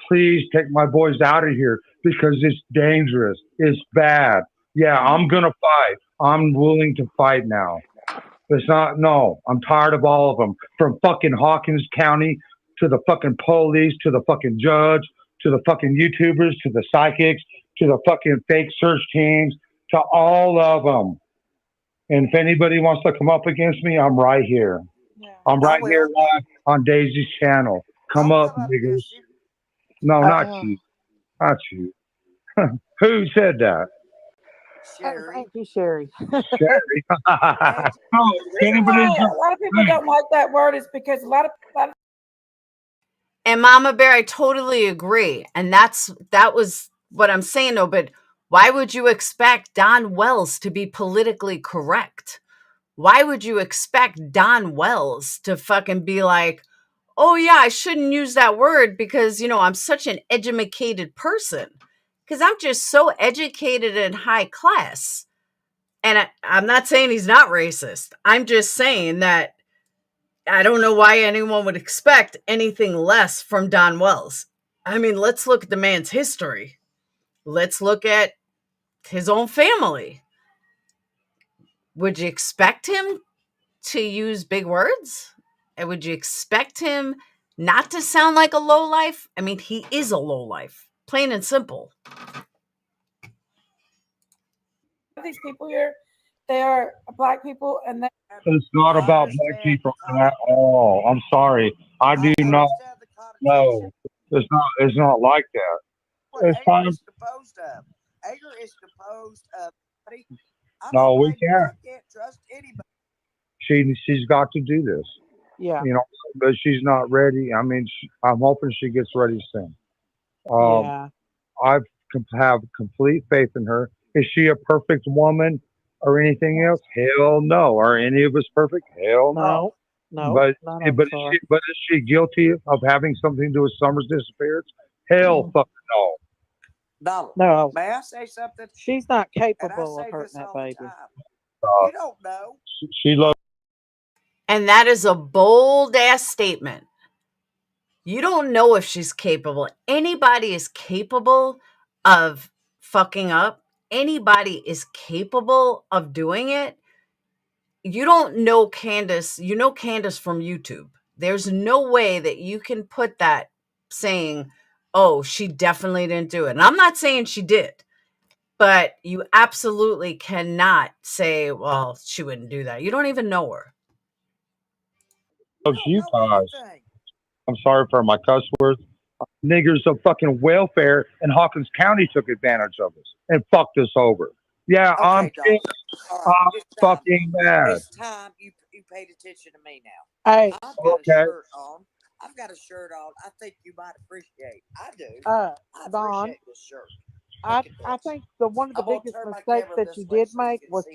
Please take my boys out of here because it's dangerous. It's bad. Yeah, I'm going to fight. I'm willing to fight now. It's not, no, I'm tired of all of them. From fucking Hawkins County to the fucking police, to the fucking judge, to the fucking YouTubers, to the psychics, to the fucking fake search teams, to all of them. And if anybody wants to come up against me, I'm right here. Yeah. I'm right here live on Daisy's channel. Come up, niggas. No, not you. Not you. Who said that? Sherry. Thank you, Sherry. Sherry. A lot of people don't like that word is because a lot of And Mama Bear, I totally agree. And that was what I'm saying, though. But why would you expect Don Wells to be politically correct? Why would you expect Don Wells to fucking be like, oh, yeah, I shouldn't use that word because, you know, I'm such an educated person. Because I'm just so educated and high class. And I'm not saying he's not racist. I'm just saying that I don't know why anyone would expect anything less from Don Wells. I mean, let's look at the man's history. Let's look at his own family. Would you expect him to use big words? And would you expect him not to sound like a lowlife? I mean, he is a lowlife, plain and simple. these people here, they are black people, and they. It's not about black people at all. I'm sorry. I do not. No, it's not like that. It's fine. Anger is composed of. No, we can't. I can't trust anybody. She's got to do this. Yeah. You know, but she's not ready. I mean, I'm hoping she gets ready soon. Yeah. I have complete faith in her. Is she a perfect woman or anything else? Hell no. Are any of us perfect? Hell no. No. But None of but us are. is she guilty of having something to do with Summer's disappearance? Hell fucking no. Donald, No. may I say something? She's not And I capable of say hurting this that all the baby. time. Uh, You don't know. she loves. And that is a bold ass statement. You don't know if she's capable. Anybody is capable of fucking up. Anybody is capable of doing it. You don't know Candace. You know Candace from YouTube. There's no way that you can put that saying, oh, she definitely didn't do it. And I'm not saying she did, but you absolutely cannot say, well, she wouldn't do that. You don't even know her. Loves you guys. I'm sorry for my cuss words. Niggers of fucking welfare in Hawkins County took advantage of us and fucked us over. Yeah, Okay, I'm Donald. All right, it's time. fucking mad. It's time you paid attention to me now. Hey. I've got a Okay. shirt on. I've got a shirt on. I think you might appreciate. I do. I Don, appreciate this shirt. I think one of the I'm gonna biggest turn my mistakes camera that this you way did so you make can was see it.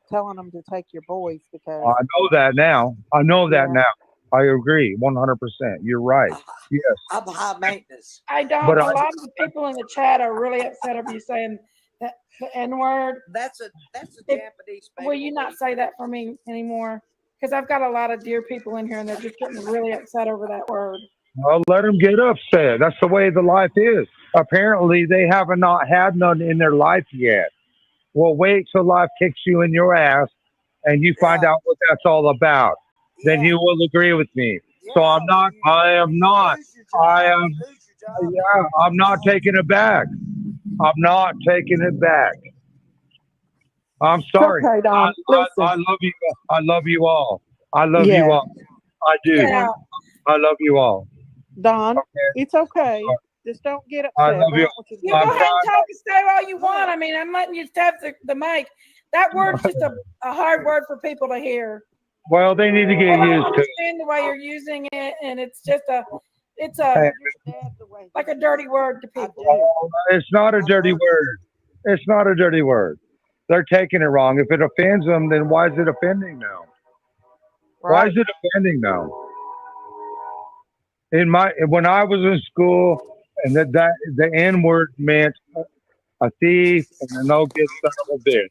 telling them to take your boys because I know that now. I know that Yeah. now. I agree 100%. You're right. Yes. I'm high maintenance. I don't. But A lot of the people in the chat are really upset of you saying that the N word. That's a Japanese. Will you not say that for me anymore? Because I've got a lot of dear people in here, and they're just getting really upset over that word. Well, let them get upset. That's the way the life is. Apparently, they haven't not had none in their life yet. Well, wait till life kicks you in your ass and you find out what that's all about. Then you will agree with me. So I am not, I'm not taking it back. I'm not taking it back. I'm sorry. Okay, Don. I love you. I love you all. I love you all. I do. Yeah. I love you all. Don, it's okay. Just don't get upset. I love you. You go ahead and talk and say all you want. I mean, I'm letting you have the mic. That word's just a hard word for people to hear. Well, they need to get I don't used to it. understand the way you're using it, and it's just like a dirty word to people. It's not a dirty word. It's not a dirty word. They're taking it wrong. If it offends them, then why is it offending now? Why is it offending now? When I was in school, and that the N word meant a thief and a no good son of a bitch.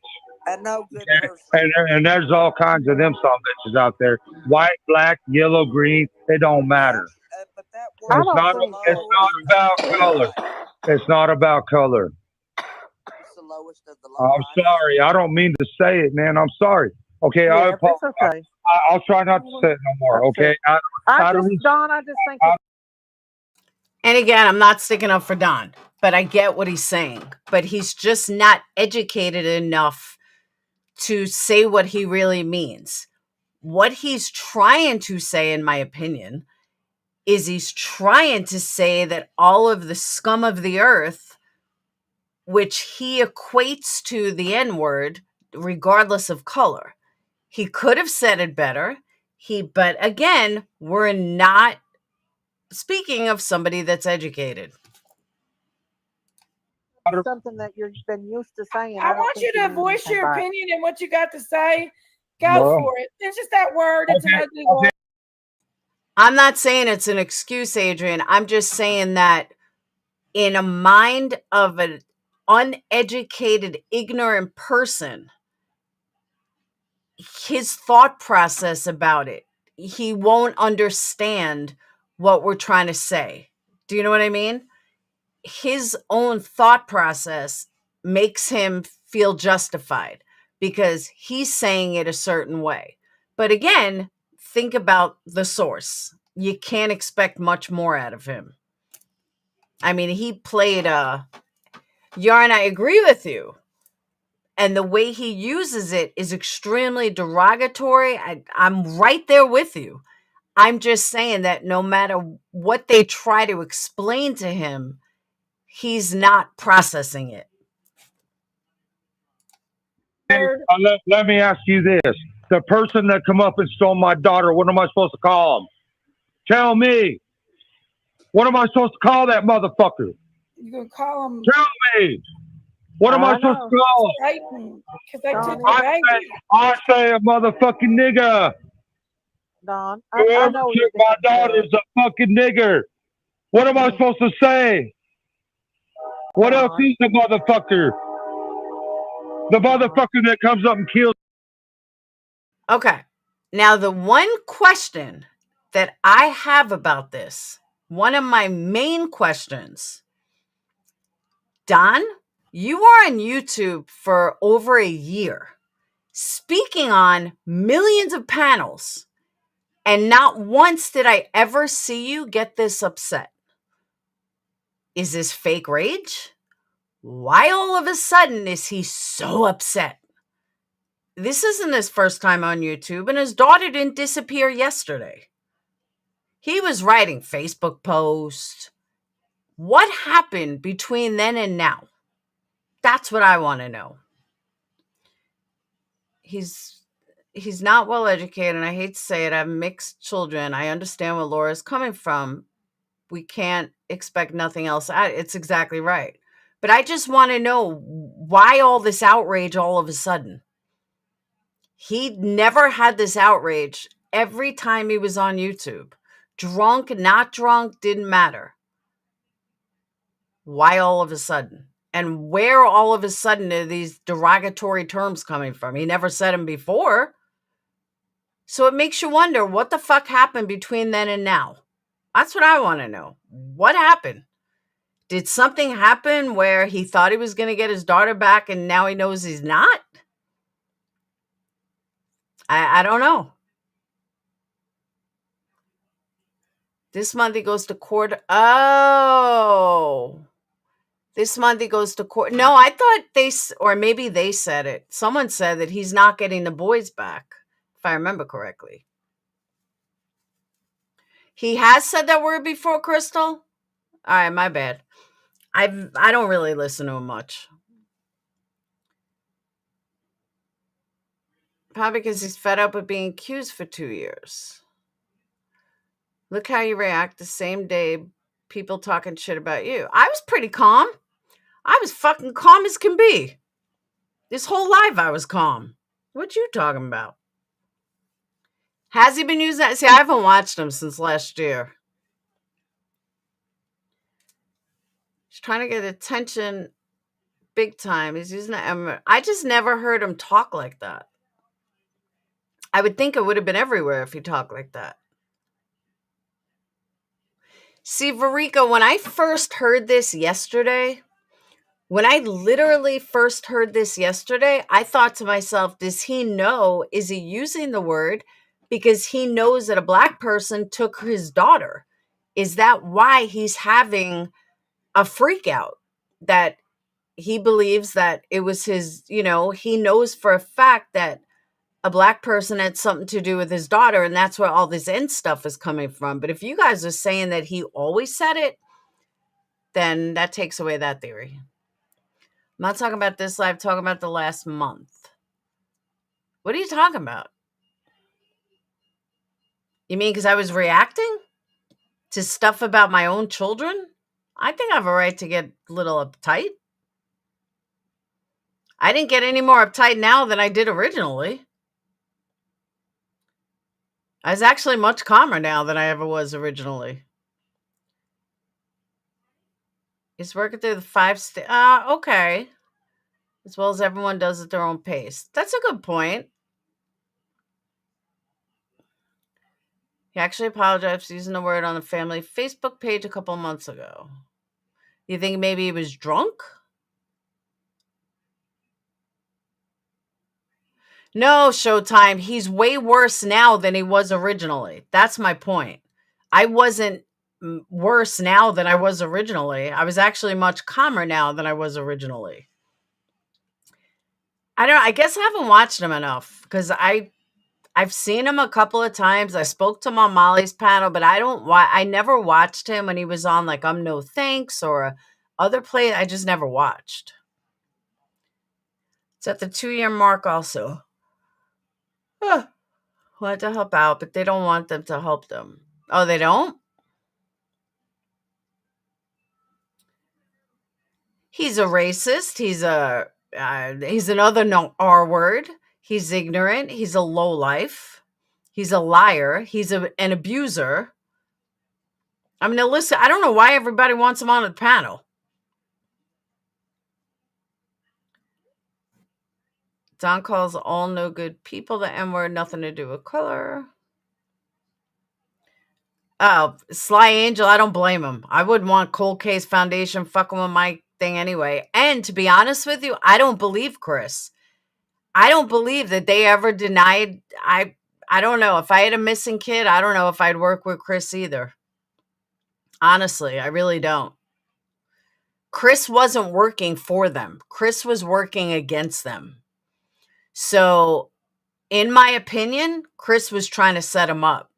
A no good person. And there's all kinds of them son of bitches out there. White, black, yellow, green, it don't matter. But that It's not about color. It's not about color. It's the lowest of the low. I'm sorry. I don't mean to say it, man. I'm sorry. Okay, I apologize. It's okay. I'll try not to say it no more. Okay. Don, I just think. And again, I'm not sticking up for Don, but I get what he's saying. But he's just not educated enough to say what he really means. What he's trying to say, in my opinion, is he's trying to say that all of the scum of the earth, which he equates to the N-word, regardless of color. He could have said it better. But again, we're not speaking of somebody that's educated. Something that you've been used to saying. I want you to voice your opinion and what you got to say. Go for it. It's just that word. It's an ugly word. I'm not saying it's an excuse, Adrian. I'm just saying that in a mind of an uneducated, ignorant person, his thought process about it, he won't understand what we're trying to say. Do you know what I mean? His own thought process makes him feel justified because he's saying it a certain way. But again, think about the source. You can't expect much more out of him. I mean, he played Yarn, I agree with you. And the way he uses it is extremely derogatory. I'm right there with you. I'm just saying that no matter what they try to explain to him, he's not processing it. Let me ask you this. The person that come up and stole my daughter, what am I supposed to call him? Tell me. What am I supposed to call that motherfucker? You gonna call him? Tell me. What am I supposed to call him? Satan, because they took your baby. I say a motherfucking nigger. Don, Whoever I know what took your my dad daughter said. is a fucking nigger. What am I supposed to say? What else is the motherfucker? The motherfucker that comes up and kills. Okay. Now, the one question that I have about this, one of my main questions, Don, you are on YouTube for over a year, speaking on millions of panels, and not once did I ever see you get this upset. Is this fake rage? Why all of a sudden is he so upset? This isn't his first time on YouTube, and his daughter didn't disappear yesterday. He was writing Facebook posts. What happened between then and now? That's what I want to know. He's not well educated, and I hate to say it. I have mixed children. I understand where Laura's coming from. We can't expect nothing else. It's exactly right. But I just want to know why all this outrage all of a sudden. He never had this outrage every time he was on YouTube. Drunk, not drunk, didn't matter. Why all of a sudden? And where all of a sudden are these derogatory terms coming from? He never said them before. So it makes you wonder what the fuck happened between then and now. That's what I want to know. What happened? Did something happen where he thought he was going to get his daughter back and now he knows he's not? I don't know. This month he goes to court. Oh, this month he goes to court. No, I thought or maybe they said it. Someone said that he's not getting the boys back, if I remember correctly. He has said that word before, Crystal? All right, my bad. I don't really listen to him much. Probably because he's fed up with being accused for 2 years. Look how you react the same day people talking shit about you. I was pretty calm. I was fucking calm as can be. This whole life I was calm. What you talking about? Has he been using that? See, I haven't watched him since last year. He's trying to get attention big time. He's using that. I just never heard him talk like that. I would think it would have been everywhere if he talked like that. See, Verika, when I first heard this yesterday, I thought to myself, does he know? Is he using the word because he knows that a black person took his daughter? Is that why he's having a freak out? That he believes that it was his, he knows for a fact that a black person had something to do with his daughter, and that's where all this end stuff is coming from. But if you guys are saying that he always said it, then that takes away that theory. I'm not talking about this live, I'm talking about the last month. What are you talking about? You mean because I was reacting to stuff about my own children? I think I have a right to get a little uptight. I didn't get any more uptight now than I did originally. I was actually much calmer now than I ever was originally. He's working through the 5 stages. Okay. As well as everyone does at their own pace. That's a good point. He actually apologized for using the word on the family Facebook page a couple months ago. You think maybe he was drunk? No, Showtime. He's way worse now than he was originally. That's my point. I wasn't worse now than I was originally. I was actually much calmer now than I was originally. I guess I haven't watched him enough because I've seen him a couple of times. I spoke to him on Molly's panel, but I never watched him when he was on like No Thanks or other play. I just never watched. It's at the 2-year mark also. Want to help out, but they don't want them to help them. Oh, they don't? He's a racist. He's another no R word. He's ignorant. He's a lowlife. He's a liar. He's an abuser. I mean, listen, I don't know why everybody wants him on the panel. Don calls all no good people the N-word, nothing to do with color. Oh, Sly Angel, I don't blame him. I wouldn't want Cold Case Foundation fucking with my thing anyway. And to be honest with you, I don't believe Chris. I don't believe that they ever denied. I don't know. If I had a missing kid, I don't know if I'd work with Chris either. Honestly, I really don't. Chris wasn't working for them. Chris was working against them. So, in my opinion, Chris was trying to set him up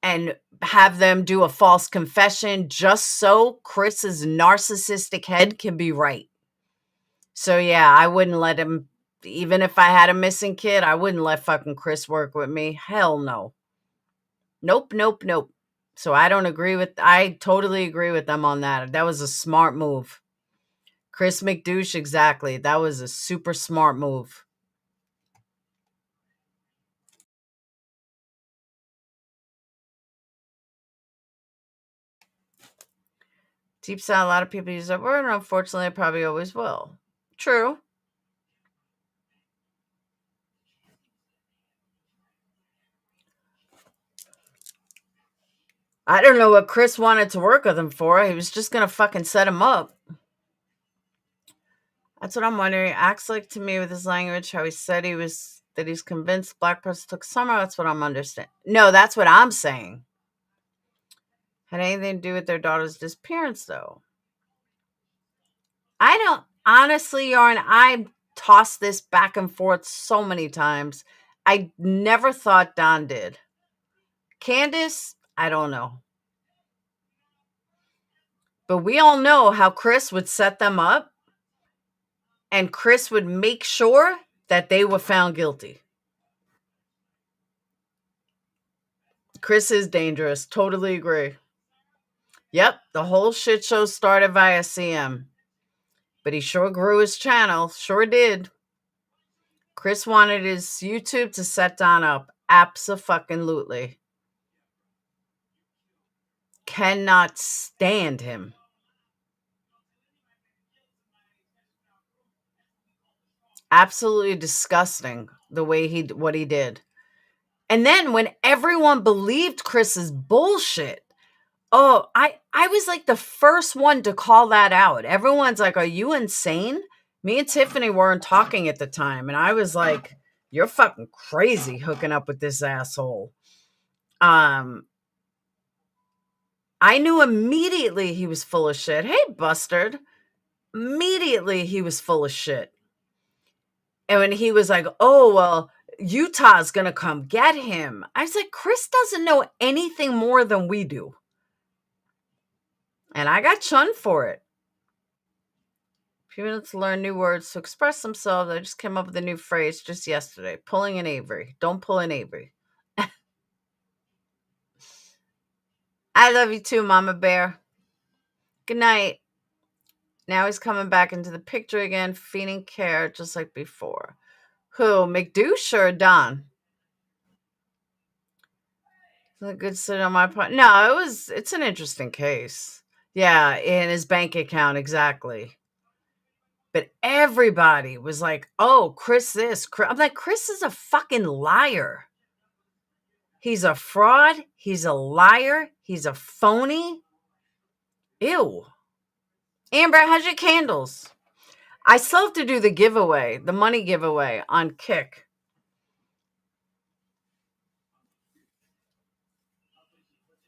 and have them do a false confession just so Chris's narcissistic head can be right. So yeah, I wouldn't let him, even if I had a missing kid, I wouldn't let fucking Chris work with me. Hell no. Nope. So I totally agree with them on that. That was a smart move. Chris McDouche, exactly. That was a super smart move. Deep down, a lot of people use that word, and unfortunately, I probably always will. True. I don't know what Chris wanted to work with him for. He was just going to fucking set him up. That's what I'm wondering. He acts like to me with his language, how he said that he's convinced black person took Summer. That's what I'm understanding. No, that's what I'm saying. Had anything to do with their daughter's disappearance, though? I don't, honestly, Yarn, I tossed this back and forth so many times. I never thought Don did. Candace, I don't know. But we all know how Chris would set them up, and Chris would make sure that they were found guilty. Chris is dangerous. Totally agree. Yep, the whole shit show started via CM. But he sure grew his channel. Sure did. Chris wanted his YouTube to set Don up. Abso-fucking-lutely. Cannot stand him. Absolutely disgusting the way what he did. And then when everyone believed Chris's bullshit, oh, I was like the first one to call that out. Everyone's like, are you insane? Me and Tiffany weren't talking at the time. And I was like, you're fucking crazy hooking up with this asshole. I knew immediately he was full of shit. Hey, Bustard. Immediately he was full of shit. And when he was like, oh, well, Utah's going to come get him. I was like, Chris doesn't know anything more than we do. And I got shunned for it. People need to learn new words to express themselves. I just came up with a new phrase just yesterday. Pulling an Avery. Don't pull an Avery. I love you too, Mama Bear. Good night. Now he's coming back into the picture again, feeding care just like before. Who? McDouche or Don? A good sit on my part. No, it's an interesting case. Yeah, in his bank account, exactly. But everybody was like, oh, Chris this. I'm like, Chris is a fucking liar. He's a fraud. He's a liar. He's a phony. Ew. Amber, how's your candles? I still have to do the giveaway, the money giveaway on Kick.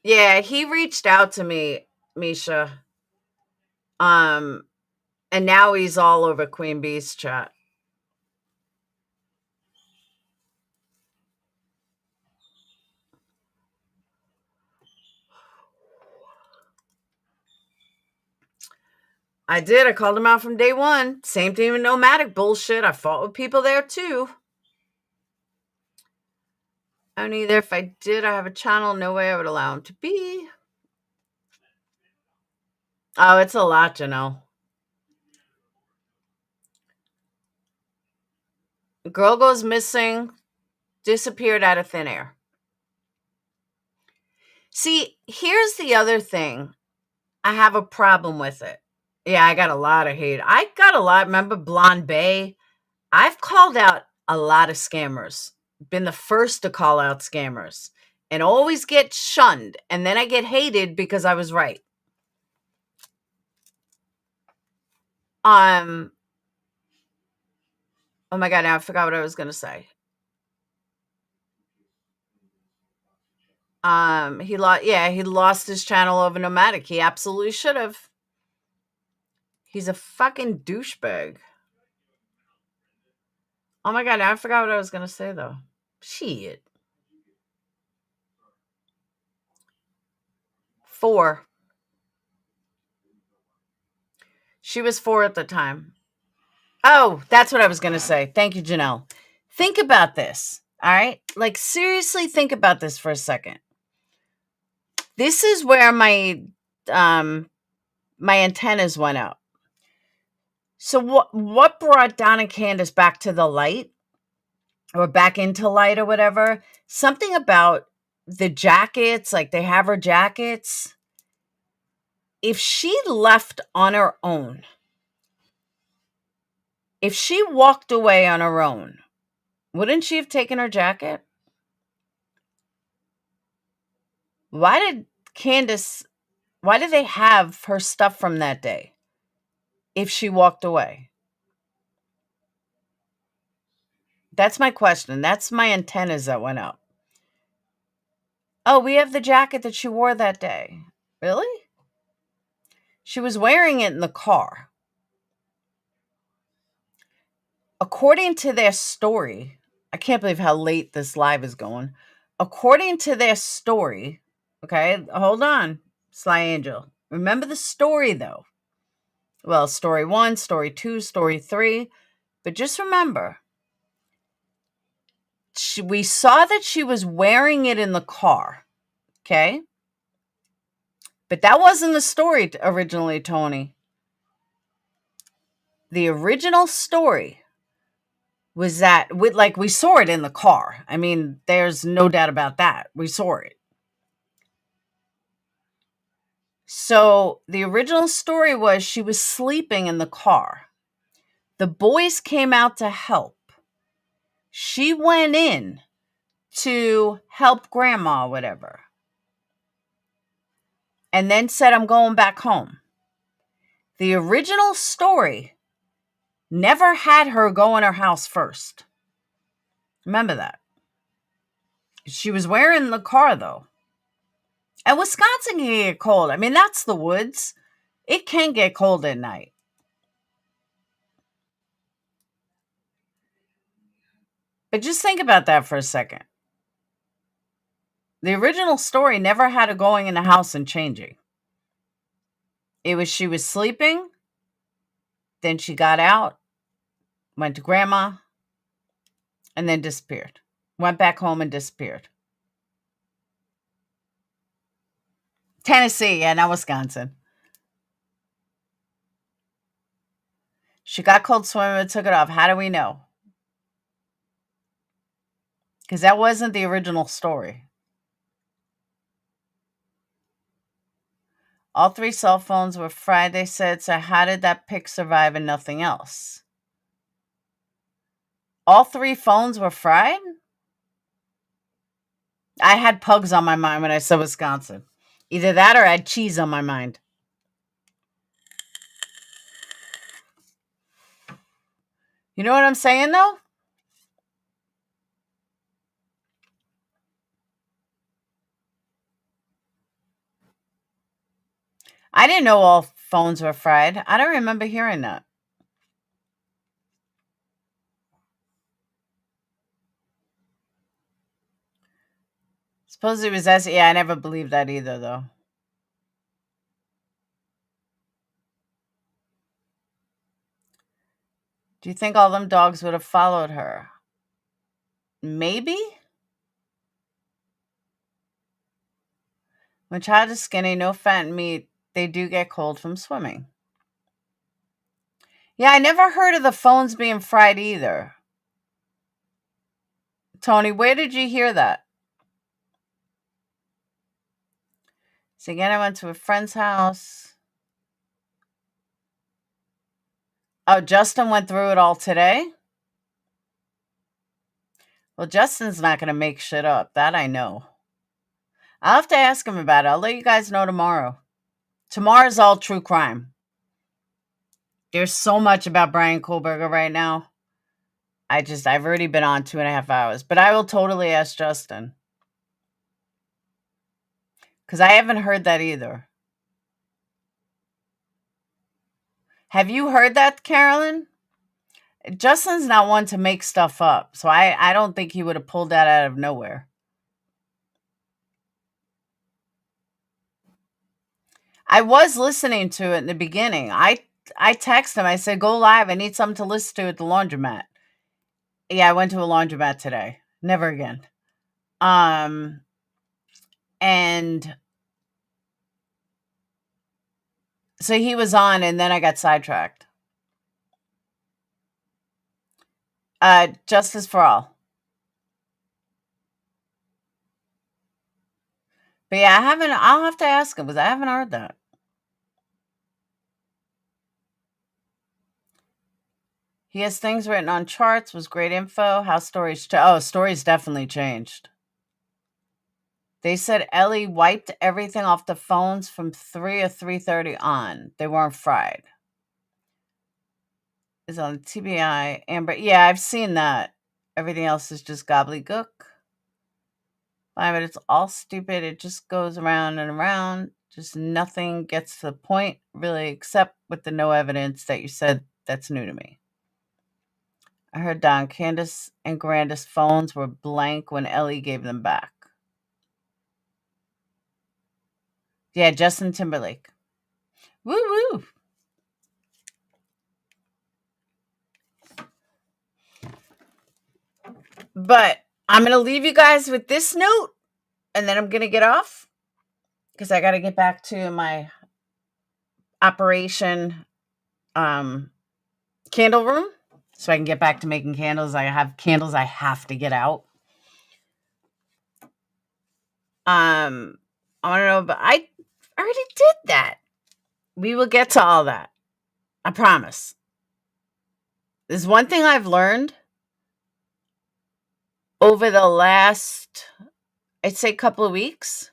Yeah, he reached out to me, Misha. And now he's all over Queen Bee's chat. I did. I called him out from day one. Same thing with Nomadic bullshit. I fought with people there too. And either if I did, I have a channel, no way I would allow him to be. Oh, it's a lot, Janelle. Girl goes missing, disappeared out of thin air. See, here's the other thing. I have a problem with it. Yeah, I got a lot of hate. I got a lot. Remember Blonde Bay? I've called out a lot of scammers. Been the first to call out scammers. And always get shunned. And then I get hated because I was right. Oh my God, now I forgot what I was gonna say. He lost his channel over Nomadic. He absolutely should have. He's a fucking douchebag. Oh my God, now I forgot what I was gonna say though. Shit. 4. She was 4 at the time. Oh, that's what I was gonna say. Thank you, Janelle. Think about this. All right. Like, seriously, think about this for a second. This is where my antennas went out. So what brought Donna Candace back to the light, or back into light, or whatever? Something about the jackets, like they have her jackets. If she left on her own, if she walked away on her own, wouldn't she have taken her jacket? Why did they have her stuff from that day if she walked away? That's my question. That's my antennas that went up. Oh, we have the jacket that she wore that day. Really? She was wearing it in the car. According to their story, I can't believe how late this live is going. According to their story, okay, hold on, Sly Angel. Remember the story, though. Well, story 1, story 2, story 3. But just remember, we saw that she was wearing it in the car, okay? But that wasn't the story originally, Tony. The original story was that, we saw it in the car. I mean, there's no doubt about that. We saw it. So the original story was she was sleeping in the car. The boys came out to help. She went in to help grandma, whatever, and then said, I'm going back home. The original story never had her go in her house first. Remember that. She was wearing the car, though. And Wisconsin can get cold. I mean, that's the woods. It can get cold at night. But just think about that for a second. The original story never had her going in the house and changing. It was she was sleeping, then she got out, went to grandma, and then disappeared. Went back home and disappeared. Tennessee, yeah, not Wisconsin. She got cold swimming and took it off. How do we know? Because that wasn't the original story. All 3 cell phones were fried, they said. So how did that pic survive and nothing else? All 3 phones were fried? I had pugs on my mind when I said Wisconsin. Either that or I had cheese on my mind. You know what I'm saying, though? I didn't know all phones were fried. I don't remember hearing that. Suppose it was yeah, I never believed that either, though. Do you think all them dogs would have followed her? Maybe. When child is skinny, no fat and meat, they do get cold from swimming. Yeah, I never heard of the phones being fried either. Tony, where did you hear that? So again, I went to a friend's house. Oh, Justin went through it all today? Well, Justin's not going to make shit up. That I know. I'll have to ask him about it. I'll let you guys know tomorrow. Tomorrow's all true crime. There's so much about Brian Kohlberger right now. I've already been on 2.5 hours. But I will totally ask Justin. Because I haven't heard that either. Have you heard that, Carolyn? Justin's not one to make stuff up. So I don't think he would have pulled that out of nowhere. I was listening to it in the beginning. I texted him. I said, go live. I need something to listen to at the laundromat. Yeah, I went to a laundromat today. Never again. And so he was on, and then I got sidetracked. Justice for all. But yeah, I'll have to ask him because I haven't heard that. He has things written on charts, was great info. How stories, stories definitely changed. They said Ellie wiped everything off the phones from 3 or 3:30 on. They weren't fried. It's on TBI. Amber, yeah, I've seen that. Everything else is just gobbledygook. Fine, but it's all stupid. It just goes around and around. Just nothing gets to the point, really, except with the no evidence that you said. That's new to me. I heard Don Candace and Grandis phones were blank when Ellie gave them back. Yeah, Justin Timberlake. Woo woo. But I'm going to leave you guys with this note, and then I'm going to get off because I got to get back to my operation candle room so I can get back to making candles. I have candles I have to get out. I want to know, but I already did that. We will get to all that. I promise. There's one thing I've learned over the last, I'd say, couple of weeks.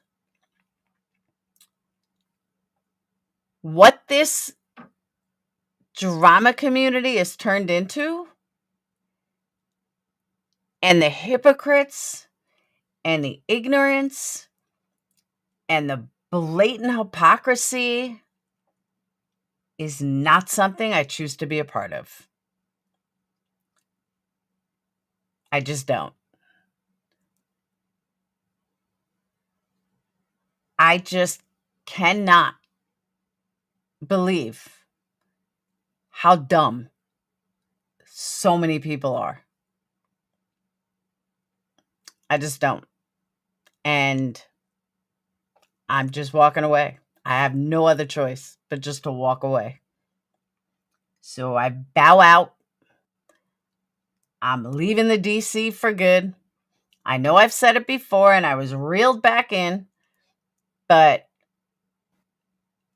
What this drama community is turned into, and the hypocrites and the ignorance and the blatant hypocrisy is not something I choose to be a part of. I just don't. I just cannot believe how dumb so many people are. I just don't. And I'm just walking away. I have no other choice but just to walk away. So I bow out. I'm leaving the DC for good. I know I've said it before and I was reeled back in, but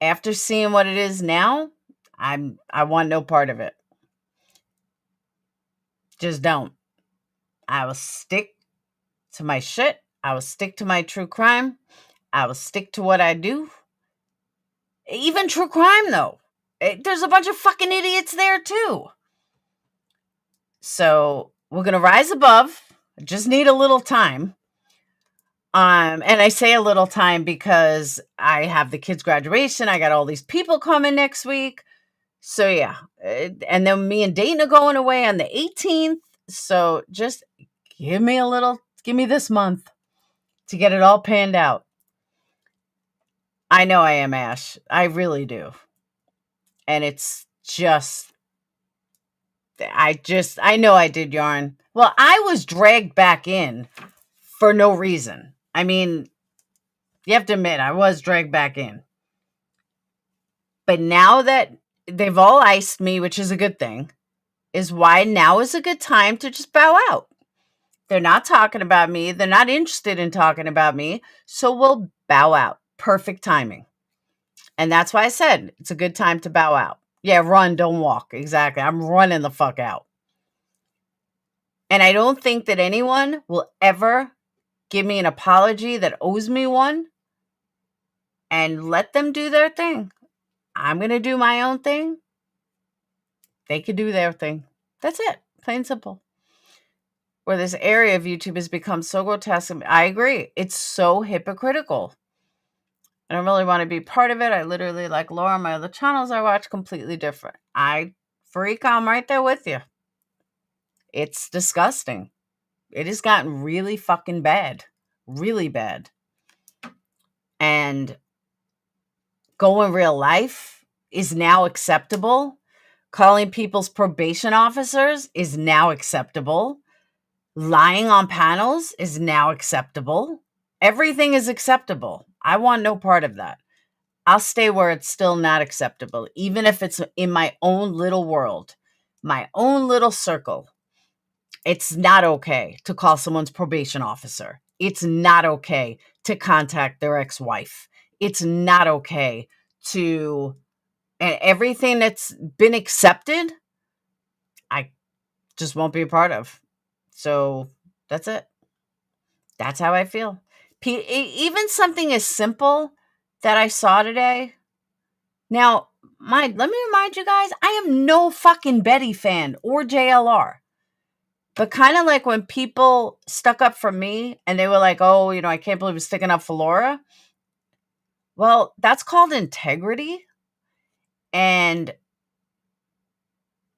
after seeing what it is now, I want no part of it. Just don't. I will stick to my shit. I will stick to my true crime. I will stick to what I do. Even true crime, though. There's a bunch of fucking idiots there, too. So we're going to rise above. Just need a little time. And I say a little time because I have the kids' graduation. I got all these people coming next week. So, yeah. And then me and Dayton are going away on the 18th. So just give me this month to get it all panned out. I know I am, Ash. I really do. And it's just, I know I did yarn. Well, I was dragged back in for no reason. I mean, You have to admit, I was dragged back in. But now that they've all iced me, which is a good thing, is why now is a good time to just bow out. They're not talking about me. They're not interested in talking about me. So we'll bow out. Perfect timing. And that's why I said it's a good time to bow out. Yeah, run, don't walk. Exactly. I'm running the fuck out. And I don't think that anyone will ever give me an apology that owes me one, and let them do their thing. I'm going to do my own thing. They could do their thing. That's it. Plain and simple. Where this area of YouTube has become so grotesque. I agree. It's so hypocritical. I don't really want to be part of it. I literally, like Laura, my other channels I watch, completely different. I'm right there with you. It's disgusting. It has gotten really fucking bad. Really bad. And go in real life is now acceptable. Calling people's probation officers is now acceptable. Lying on panels is now acceptable. Everything is acceptable. I want no part of that. I'll stay where it's still not acceptable, even if it's in my own little world, my own little circle. It's not okay to call someone's probation officer. It's not okay to contact their ex-wife. It's not okay to, and everything that's been accepted, I just won't be a part of. So that's it. That's how I feel. Even something as simple that I saw today. Now, let me remind you guys, I am no fucking Betty fan or JLR. But kind of like when people stuck up for me and they were like, oh, I can't believe you're sticking up for Laura. Well, that's called integrity. And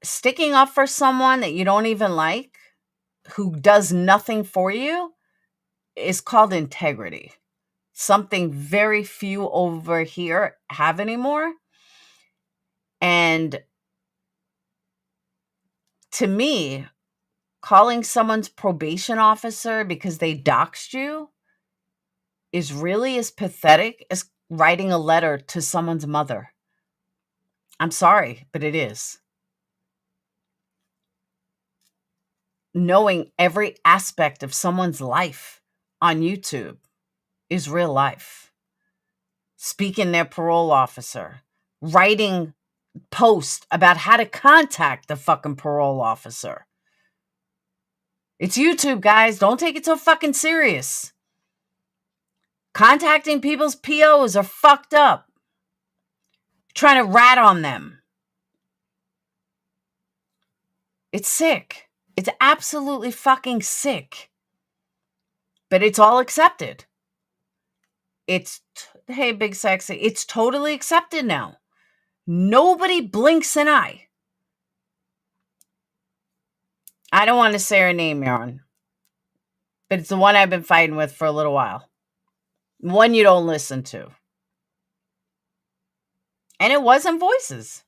sticking up for someone that you don't even like, who does nothing for you, is called integrity. Something very few over here have anymore. And to me, calling someone's probation officer because they doxed you is really as pathetic as writing a letter to someone's mother. I'm sorry, but it is. Knowing every aspect of someone's life on YouTube is real life. Speaking their parole officer, writing posts about how to contact the fucking parole officer. It's YouTube, guys. Don't take it so fucking serious. Contacting people's POs are fucked up. Trying to rat on them. It's sick. It's absolutely fucking sick. But it's all accepted. Hey, Big Sexy, it's totally accepted now. Nobody blinks an eye. I don't want to say her name, Aaron. But it's the one I've been fighting with for a little while. One you don't listen to. And it wasn't voices.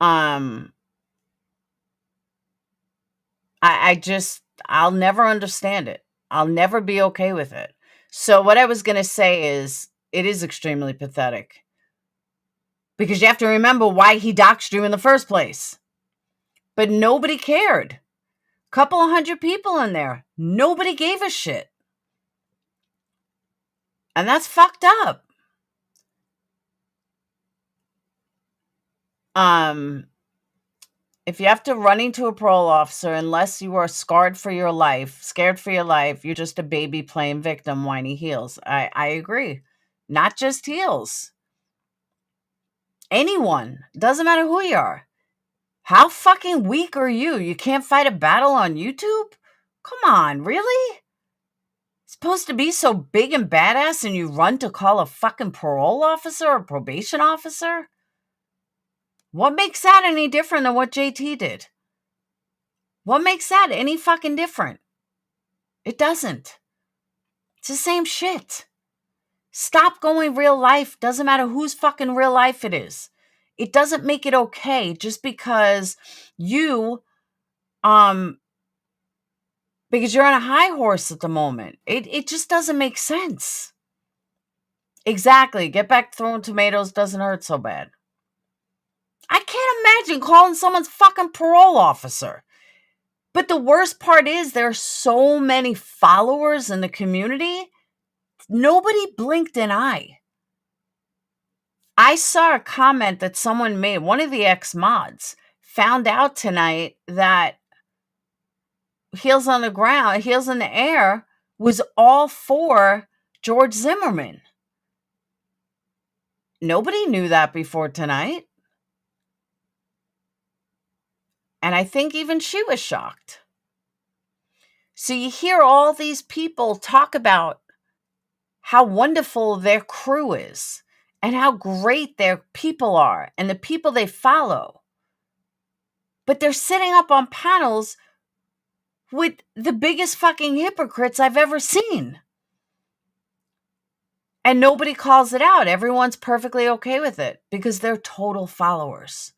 I'll never understand it. I'll never be okay with it. So what I was going to say is, it is extremely pathetic. Because you have to remember why he doxed you in the first place. But nobody cared. Couple of 100 people in there. Nobody gave a shit. And that's fucked up. If you have to run into a parole officer, unless you are scared for your life, you're just a baby playing victim, whiny heels. I agree. Not just heels. Anyone. Doesn't matter who you are. How fucking weak are you? You can't fight a battle on YouTube? Come on, really? Supposed to be so big and badass and you run to call a fucking parole officer or probation officer? What makes that any different than what JT did? What makes that any fucking different? It doesn't. It's the same shit. Stop going real life. Doesn't matter whose fucking real life it is. It doesn't make it okay just because you because you're on a high horse at the moment. It just doesn't make sense. Exactly. Get back throwing tomatoes doesn't hurt so bad. I can't imagine calling someone's fucking parole officer. But the worst part is there are so many followers in the community. Nobody blinked an eye. I saw a comment that someone made, one of the ex-mods, found out tonight that Heels on the Ground, Heels in the Air was all for George Zimmerman. Nobody knew that before tonight. And I think even she was shocked. So you hear all these people talk about how wonderful their crew is and how great their people are and the people they follow. But they're sitting up on panels with the biggest fucking hypocrites I've ever seen. And nobody calls it out. Everyone's perfectly okay with it because they're total followers.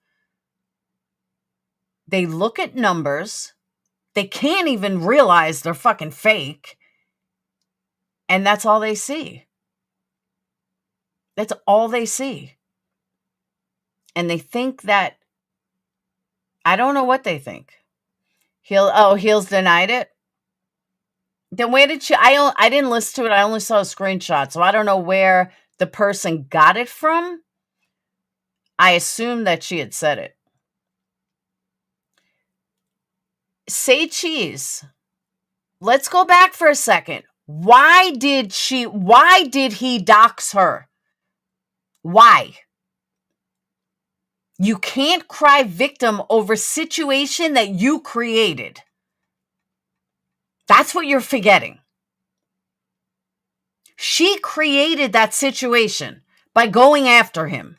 They look at numbers. They can't even realize they're fucking fake. And that's all they see. That's all they see. And they think that, I don't know what they think. Heels denied it. Then where did she, I didn't listen to it. I only saw a screenshot. So I don't know where the person got it from. I assumed that she had said it. Say cheese. Let's go back for a second. Why did he dox her? Why? You can't cry victim over situation that you created. That's what you're forgetting. She created that situation by going after him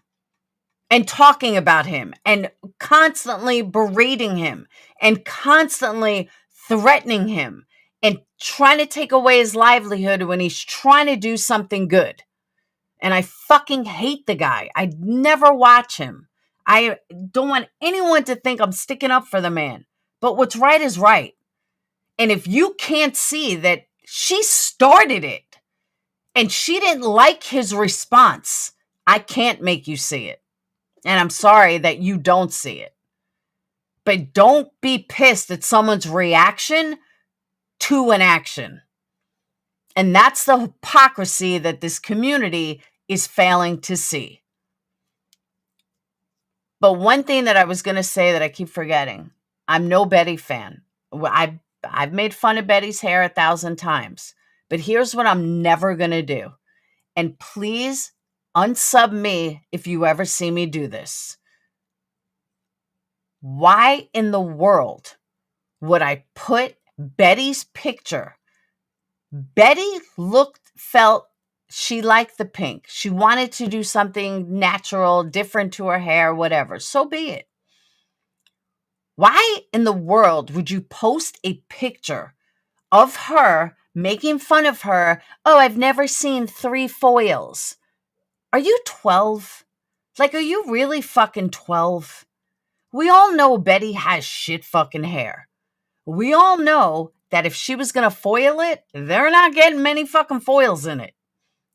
and talking about him and constantly berating him and constantly threatening him and trying to take away his livelihood when he's trying to do something good. And I fucking hate the guy. I'd never watch him. I don't want anyone to think I'm sticking up for the man. But what's right is right. And if you can't see that she started it and she didn't like his response, I can't make you see it. And I'm sorry that you don't see it. But don't be pissed at someone's reaction to an action. And that's the hypocrisy that this community is failing to see. But one thing that I was going to say that I keep forgetting, I'm no Betty fan. I've made fun of Betty's hair 1,000 times. But here's what I'm never going to do. And please unsub me if you ever see me do this. Why in the world would I put Betty's picture? Betty felt she liked the pink. She wanted to do something natural, different to her hair, whatever. So be it. Why in the world would you post a picture of her making fun of her? Oh, I've never seen 3 foils. Are you 12? Like, are you really fucking 12? We all know Betty has shit fucking hair. We all know that if she was going to foil it, they're not getting many fucking foils in it.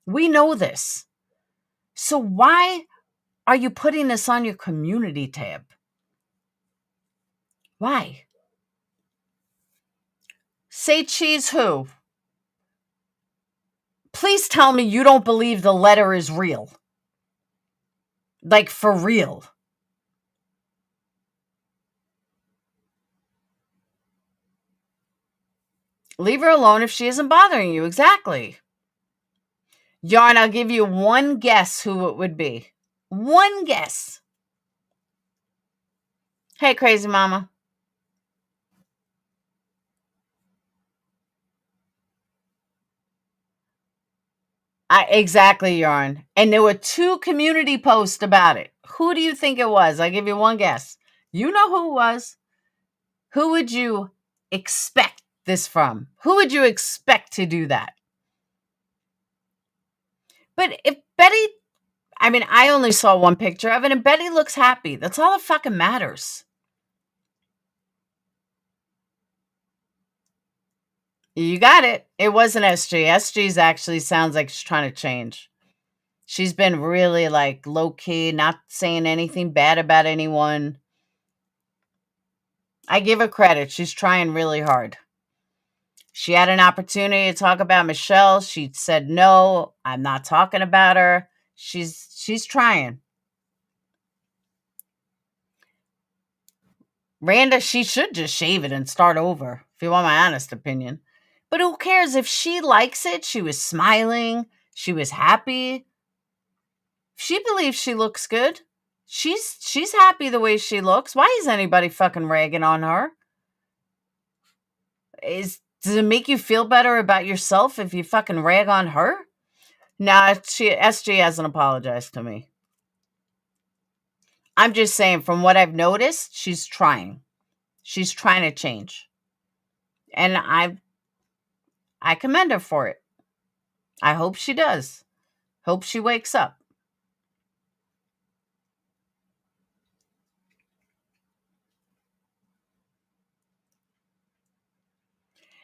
We know this. So why are you putting this on your community tab? Why? Say cheese who? Please tell me you don't believe the letter is real. Like, for real. Leave her alone if she isn't bothering you. Exactly. Yarn, I'll give you one guess who it would be. One guess. Hey, crazy mama. Exactly, Yarn. And there were 2 community posts about it. Who do you think it was? I'll give you one guess. You know who it was. Who would you expect this from? Who would you expect to do that? But if Betty, I mean, I only saw one picture of it, and Betty looks happy. That's all that fucking matters. You got it. It wasn't SG. SG's actually sounds like she's trying to change. She's been really like low key, not saying anything bad about anyone. I give her credit. She's trying really hard. She had an opportunity to talk about Michelle. She said, no, I'm not talking about her. She's trying. Randa, she should just shave it and start over, if you want my honest opinion. But who cares? If she likes it, she was smiling, she was happy. She believes she looks good. She's happy the way she looks. Why is anybody fucking ragging on her? Does it make you feel better about yourself if you fucking rag on her? Nah, SG hasn't apologized to me. I'm just saying, from what I've noticed, she's trying. She's trying to change. And I commend her for it. I hope she does. Hope she wakes up.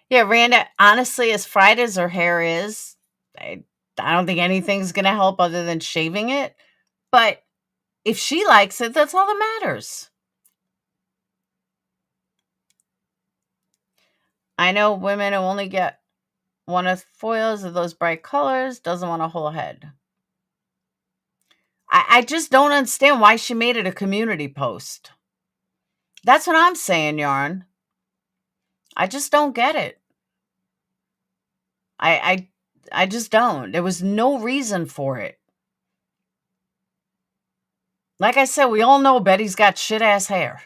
Yeah, Randa, honestly, as fried as her hair is, I don't think anything's going to help other than shaving it. But if she likes it, that's all that matters. I know women who only get one of foils of those bright colors, doesn't want a whole head. I just don't understand why she made it a community post. That's what I'm saying, Yarn. I just don't get it. I just don't. There was no reason for it. Like I said, we all know Betty's got shit-ass hair.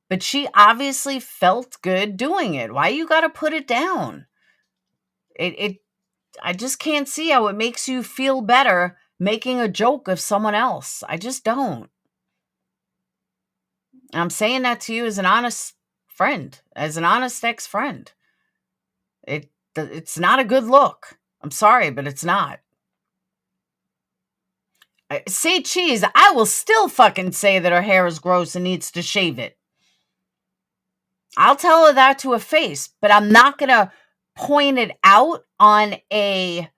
But she obviously felt good doing it. Why you gotta put it down? I just can't see how it makes you feel better making a joke of someone else. I just don't. I'm saying that to you as an honest friend, as an honest ex-friend. It's not a good look. I'm sorry, but it's not. Say cheese, I will still fucking say that her hair is gross and needs to shave it. I'll tell her that to her face, but I'm not going to point it out on a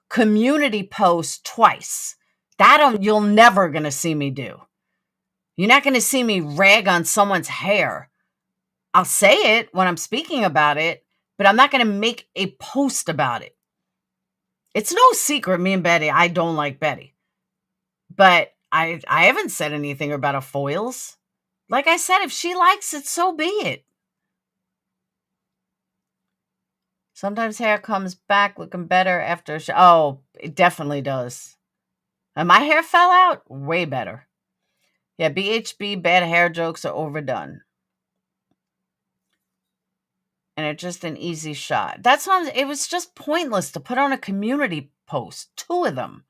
community post twice. That you're never going to see me do. You're not going to see me rag on someone's hair. I'll say it when I'm speaking about it, but I'm not going to make a post about it. It's no secret, me and Betty, I don't like Betty. But I haven't said anything about her foils. Like I said, if she likes it, so be it. Sometimes hair comes back looking better after oh, it definitely does. And my hair fell out way better. Yeah, BHB, bad hair jokes are overdone. And it's just an easy shot. That's not, it was just pointless to put on a community post. 2 of them.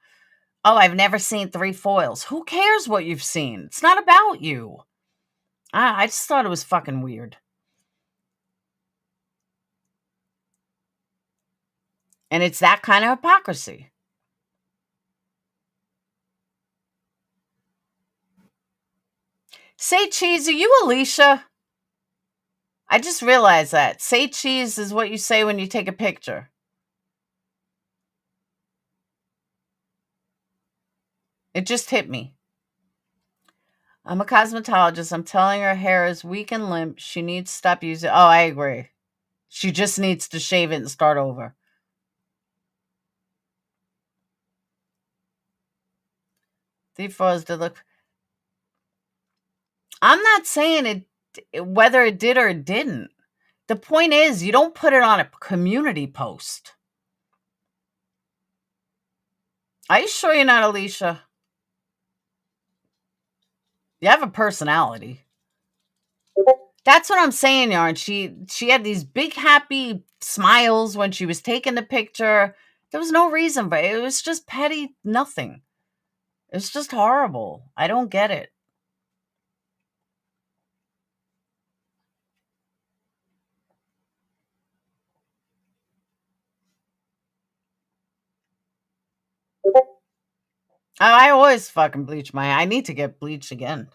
Oh, I've never seen 3 foils. Who cares what you've seen? It's not about you. I just thought it was fucking weird. And it's that kind of hypocrisy. Say cheese, are you Alicia? I just realized that. Say cheese is what you say when you take a picture. It just hit me. I'm a cosmetologist. I'm telling her hair is weak and limp. She needs to stop using. Oh, I agree. She just needs to shave it and start over. The froze to look. I'm not saying it whether it did or it didn't. The point is, you don't put it on a community post. Are you sure you're not Alicia? You have a personality. That's what I'm saying, Yarn. She had these big happy smiles when she was taking the picture. There was no reason, but it was just petty nothing. It's just horrible. I don't get it. I always fucking bleach my hair. I need to get bleached again.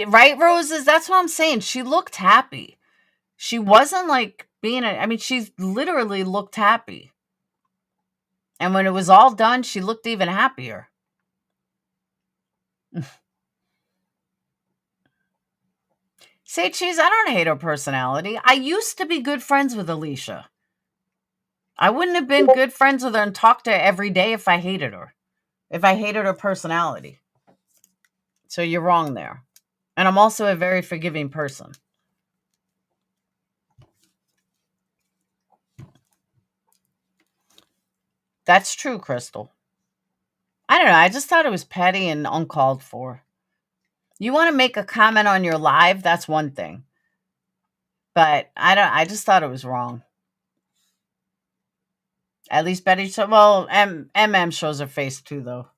Right, Roses? That's what I'm saying. She looked happy. She wasn't like I mean, she literally looked happy. And when it was all done, she looked even happier. Say Cheese, I don't hate her personality. I used to be good friends with Alicia. I wouldn't have been good friends with her and talked to her every day if I hated her. If I hated her personality. So you're wrong there. And I'm also a very forgiving person. That's true, Crystal. I don't know. I just thought it was petty and uncalled for. You want to make a comment on your live, that's one thing. But I just thought it was wrong. At least Betty, well, MM shows her face too, though.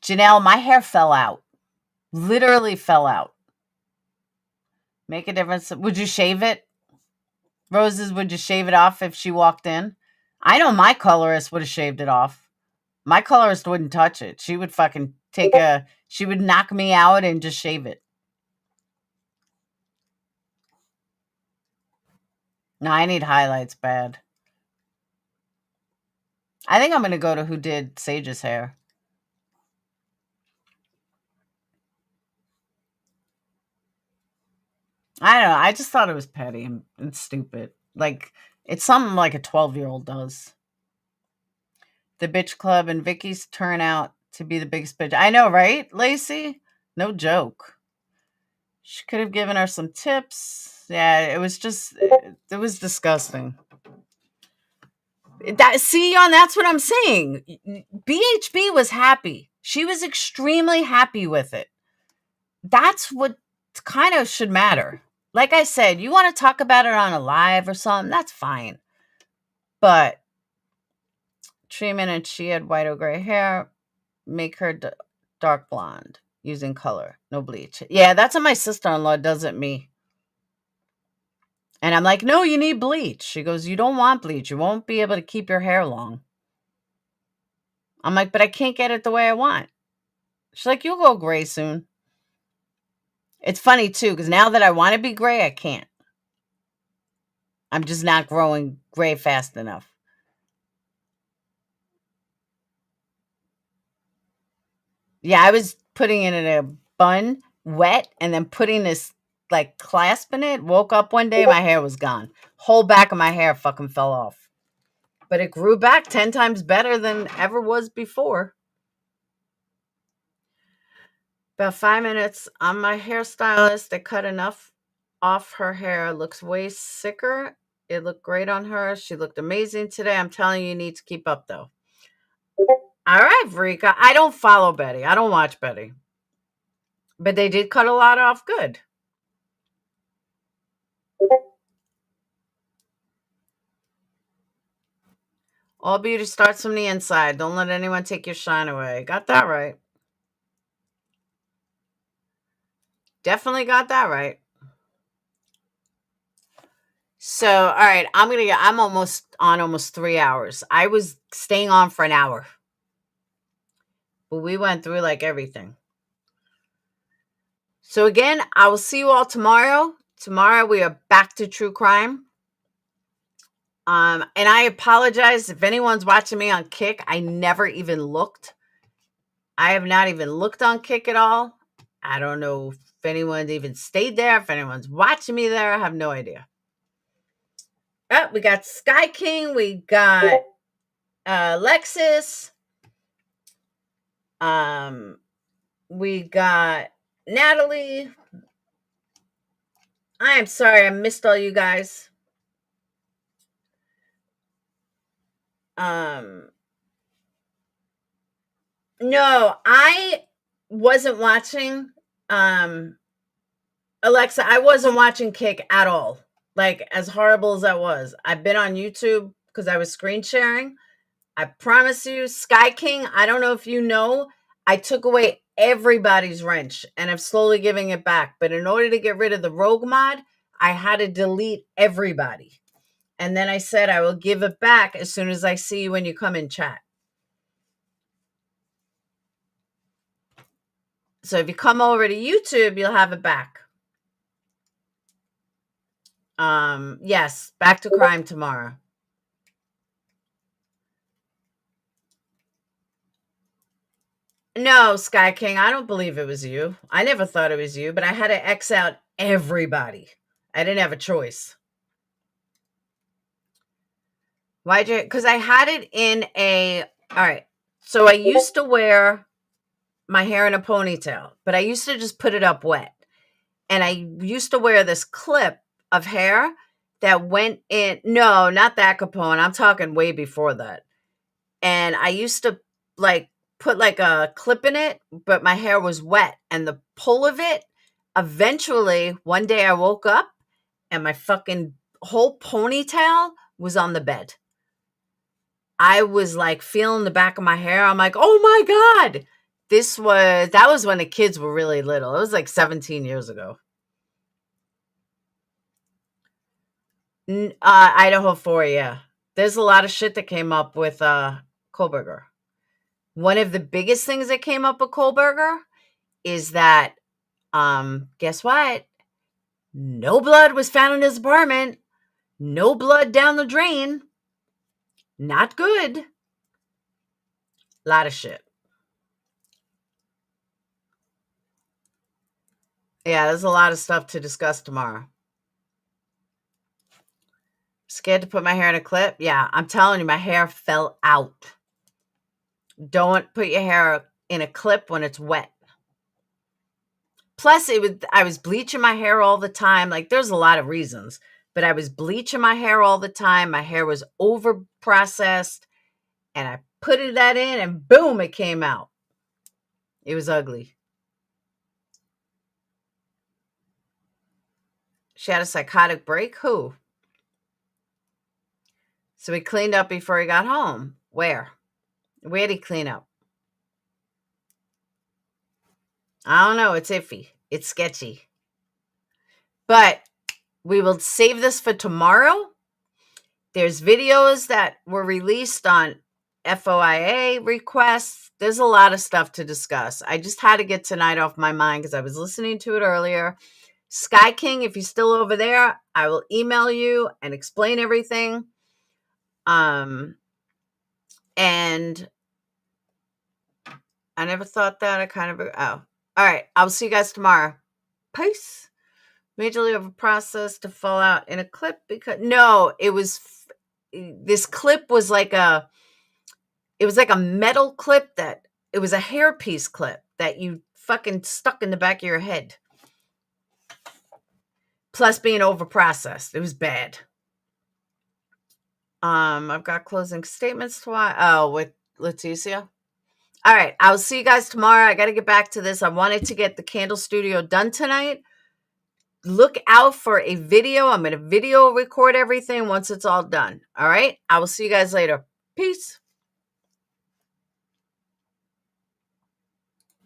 Janelle, my hair fell out. Literally fell out. Make a difference. Would you shave it? Roses, would you shave it off if she walked in? I know my colorist would have shaved it off. My colorist wouldn't touch it. She would fucking she would knock me out and just shave it. No, I need highlights bad. I think I'm going to go to who did Sage's hair. I don't know. I just thought it was petty and stupid. Like, it's something like a 12-year-old does. The bitch club and Vicky's turn out to be the biggest bitch. I know, right, Lacey? No joke. She could have given her some tips. Yeah, it was just, it was disgusting. That's what I'm saying. BHB was happy. She was extremely happy with it. That's what kind of should matter. Like I said, you want to talk about it on a live or something, that's fine. But treatment, and she had white or gray hair, make her dark blonde using color, no bleach. Yeah, that's what my sister-in-law does at me. And I'm like, no, you need bleach. She goes, you don't want bleach. You won't be able to keep your hair long. I'm like, but I can't get it the way I want. She's like, you'll go gray soon. It's funny, too, because now that I want to be gray, I can't. I'm just not growing gray fast enough. Yeah, I was putting it in a bun, wet, and then putting this, like, clasp in it. Woke up one day, my hair was gone. Whole back of my hair fucking fell off. But it grew back 10 times better than ever was before. About 5 minutes. I'm my hairstylist. They cut enough off her hair. Looks way sicker. It looked great on her. She looked amazing today. I'm telling you, you need to keep up, though. All right, Verika. I don't follow Betty. I don't watch Betty. But they did cut a lot off good. All beauty starts from the inside. Don't let anyone take your shine away. Got that right. Definitely got that right. So, all right, I'm almost 3 hours. I was staying on for an hour. But we went through like everything. So again, I will see you all tomorrow. Tomorrow we are back to true crime. And I apologize if anyone's watching me on Kick. I never even looked. I have not even looked on Kick at all. I don't know if anyone's even stayed there, if anyone's watching me there. I have no idea. Oh, we got Sky King. We got Lexus. We got Natalie. I am sorry I missed all you guys. No, I wasn't watching. Alexa, I wasn't watching Kick at all. Like, as horrible as that was. I've been on YouTube because I was screen sharing. I promise you, Sky King, I don't know if you know, I took away everybody's wrench and I'm slowly giving it back. But in order to get rid of the rogue mod, I had to delete everybody. And then I said I will give it back as soon as I see you when you come in chat. So if you come over to YouTube, you'll have it back. Yes, back to crime tomorrow. No, Sky King, I don't believe it was you. I never thought it was you, but I had to X out everybody. I didn't have a choice. Why'd you? Because I had it in a, all right. So I used to wear my hair in a ponytail, but I used to just put it up wet. And I used to wear this clip of hair that went in. No, not that Capone. I'm talking way before that. And I used to like put like a clip in it, but my hair was wet. And the pull of it, eventually, one day I woke up and my fucking whole ponytail was on the bed. I was like feeling the back of my hair. I'm like, oh my God. That was when the kids were really little. It was like 17 years ago. Idaho 4, yeah. There's a lot of shit that came up with Kohlberger. One of the biggest things that came up with Kohlberger is that, guess what? No blood was found in his apartment. No blood down the drain. Not good. A lot of shit. Yeah, there's a lot of stuff to discuss tomorrow. Scared to put my hair in a clip? Yeah, I'm telling you, my hair fell out. Don't put your hair in a clip when it's wet. Plus, I was bleaching my hair all the time. Like, there's a lot of reasons, but I was bleaching my hair all the time. My hair was over processed, and I put that in, and boom, it came out. It was ugly. She had a psychotic break? Who? So he cleaned up before he got home. Where? Where'd he clean up? I don't know. It's iffy. It's sketchy. But we will save this for tomorrow. There's videos that were released on FOIA requests. There's a lot of stuff to discuss. I just had to get tonight off my mind because I was listening to it earlier. Sky King, if you're still over there, I will email you and explain everything. And I never thought that. All right. I'll see you guys tomorrow. Peace. Majorly over process to fall out in a clip because this clip was like a metal clip it was a hairpiece clip that you fucking stuck in the back of your head. Plus being over processed. It was bad. I've got closing statements with Leticia. All right. I'll see you guys tomorrow. I got to get back to this. I wanted to get the candle studio done tonight. Look out for a video. I'm going to video record everything once it's all done. All right. I will see you guys later. Peace.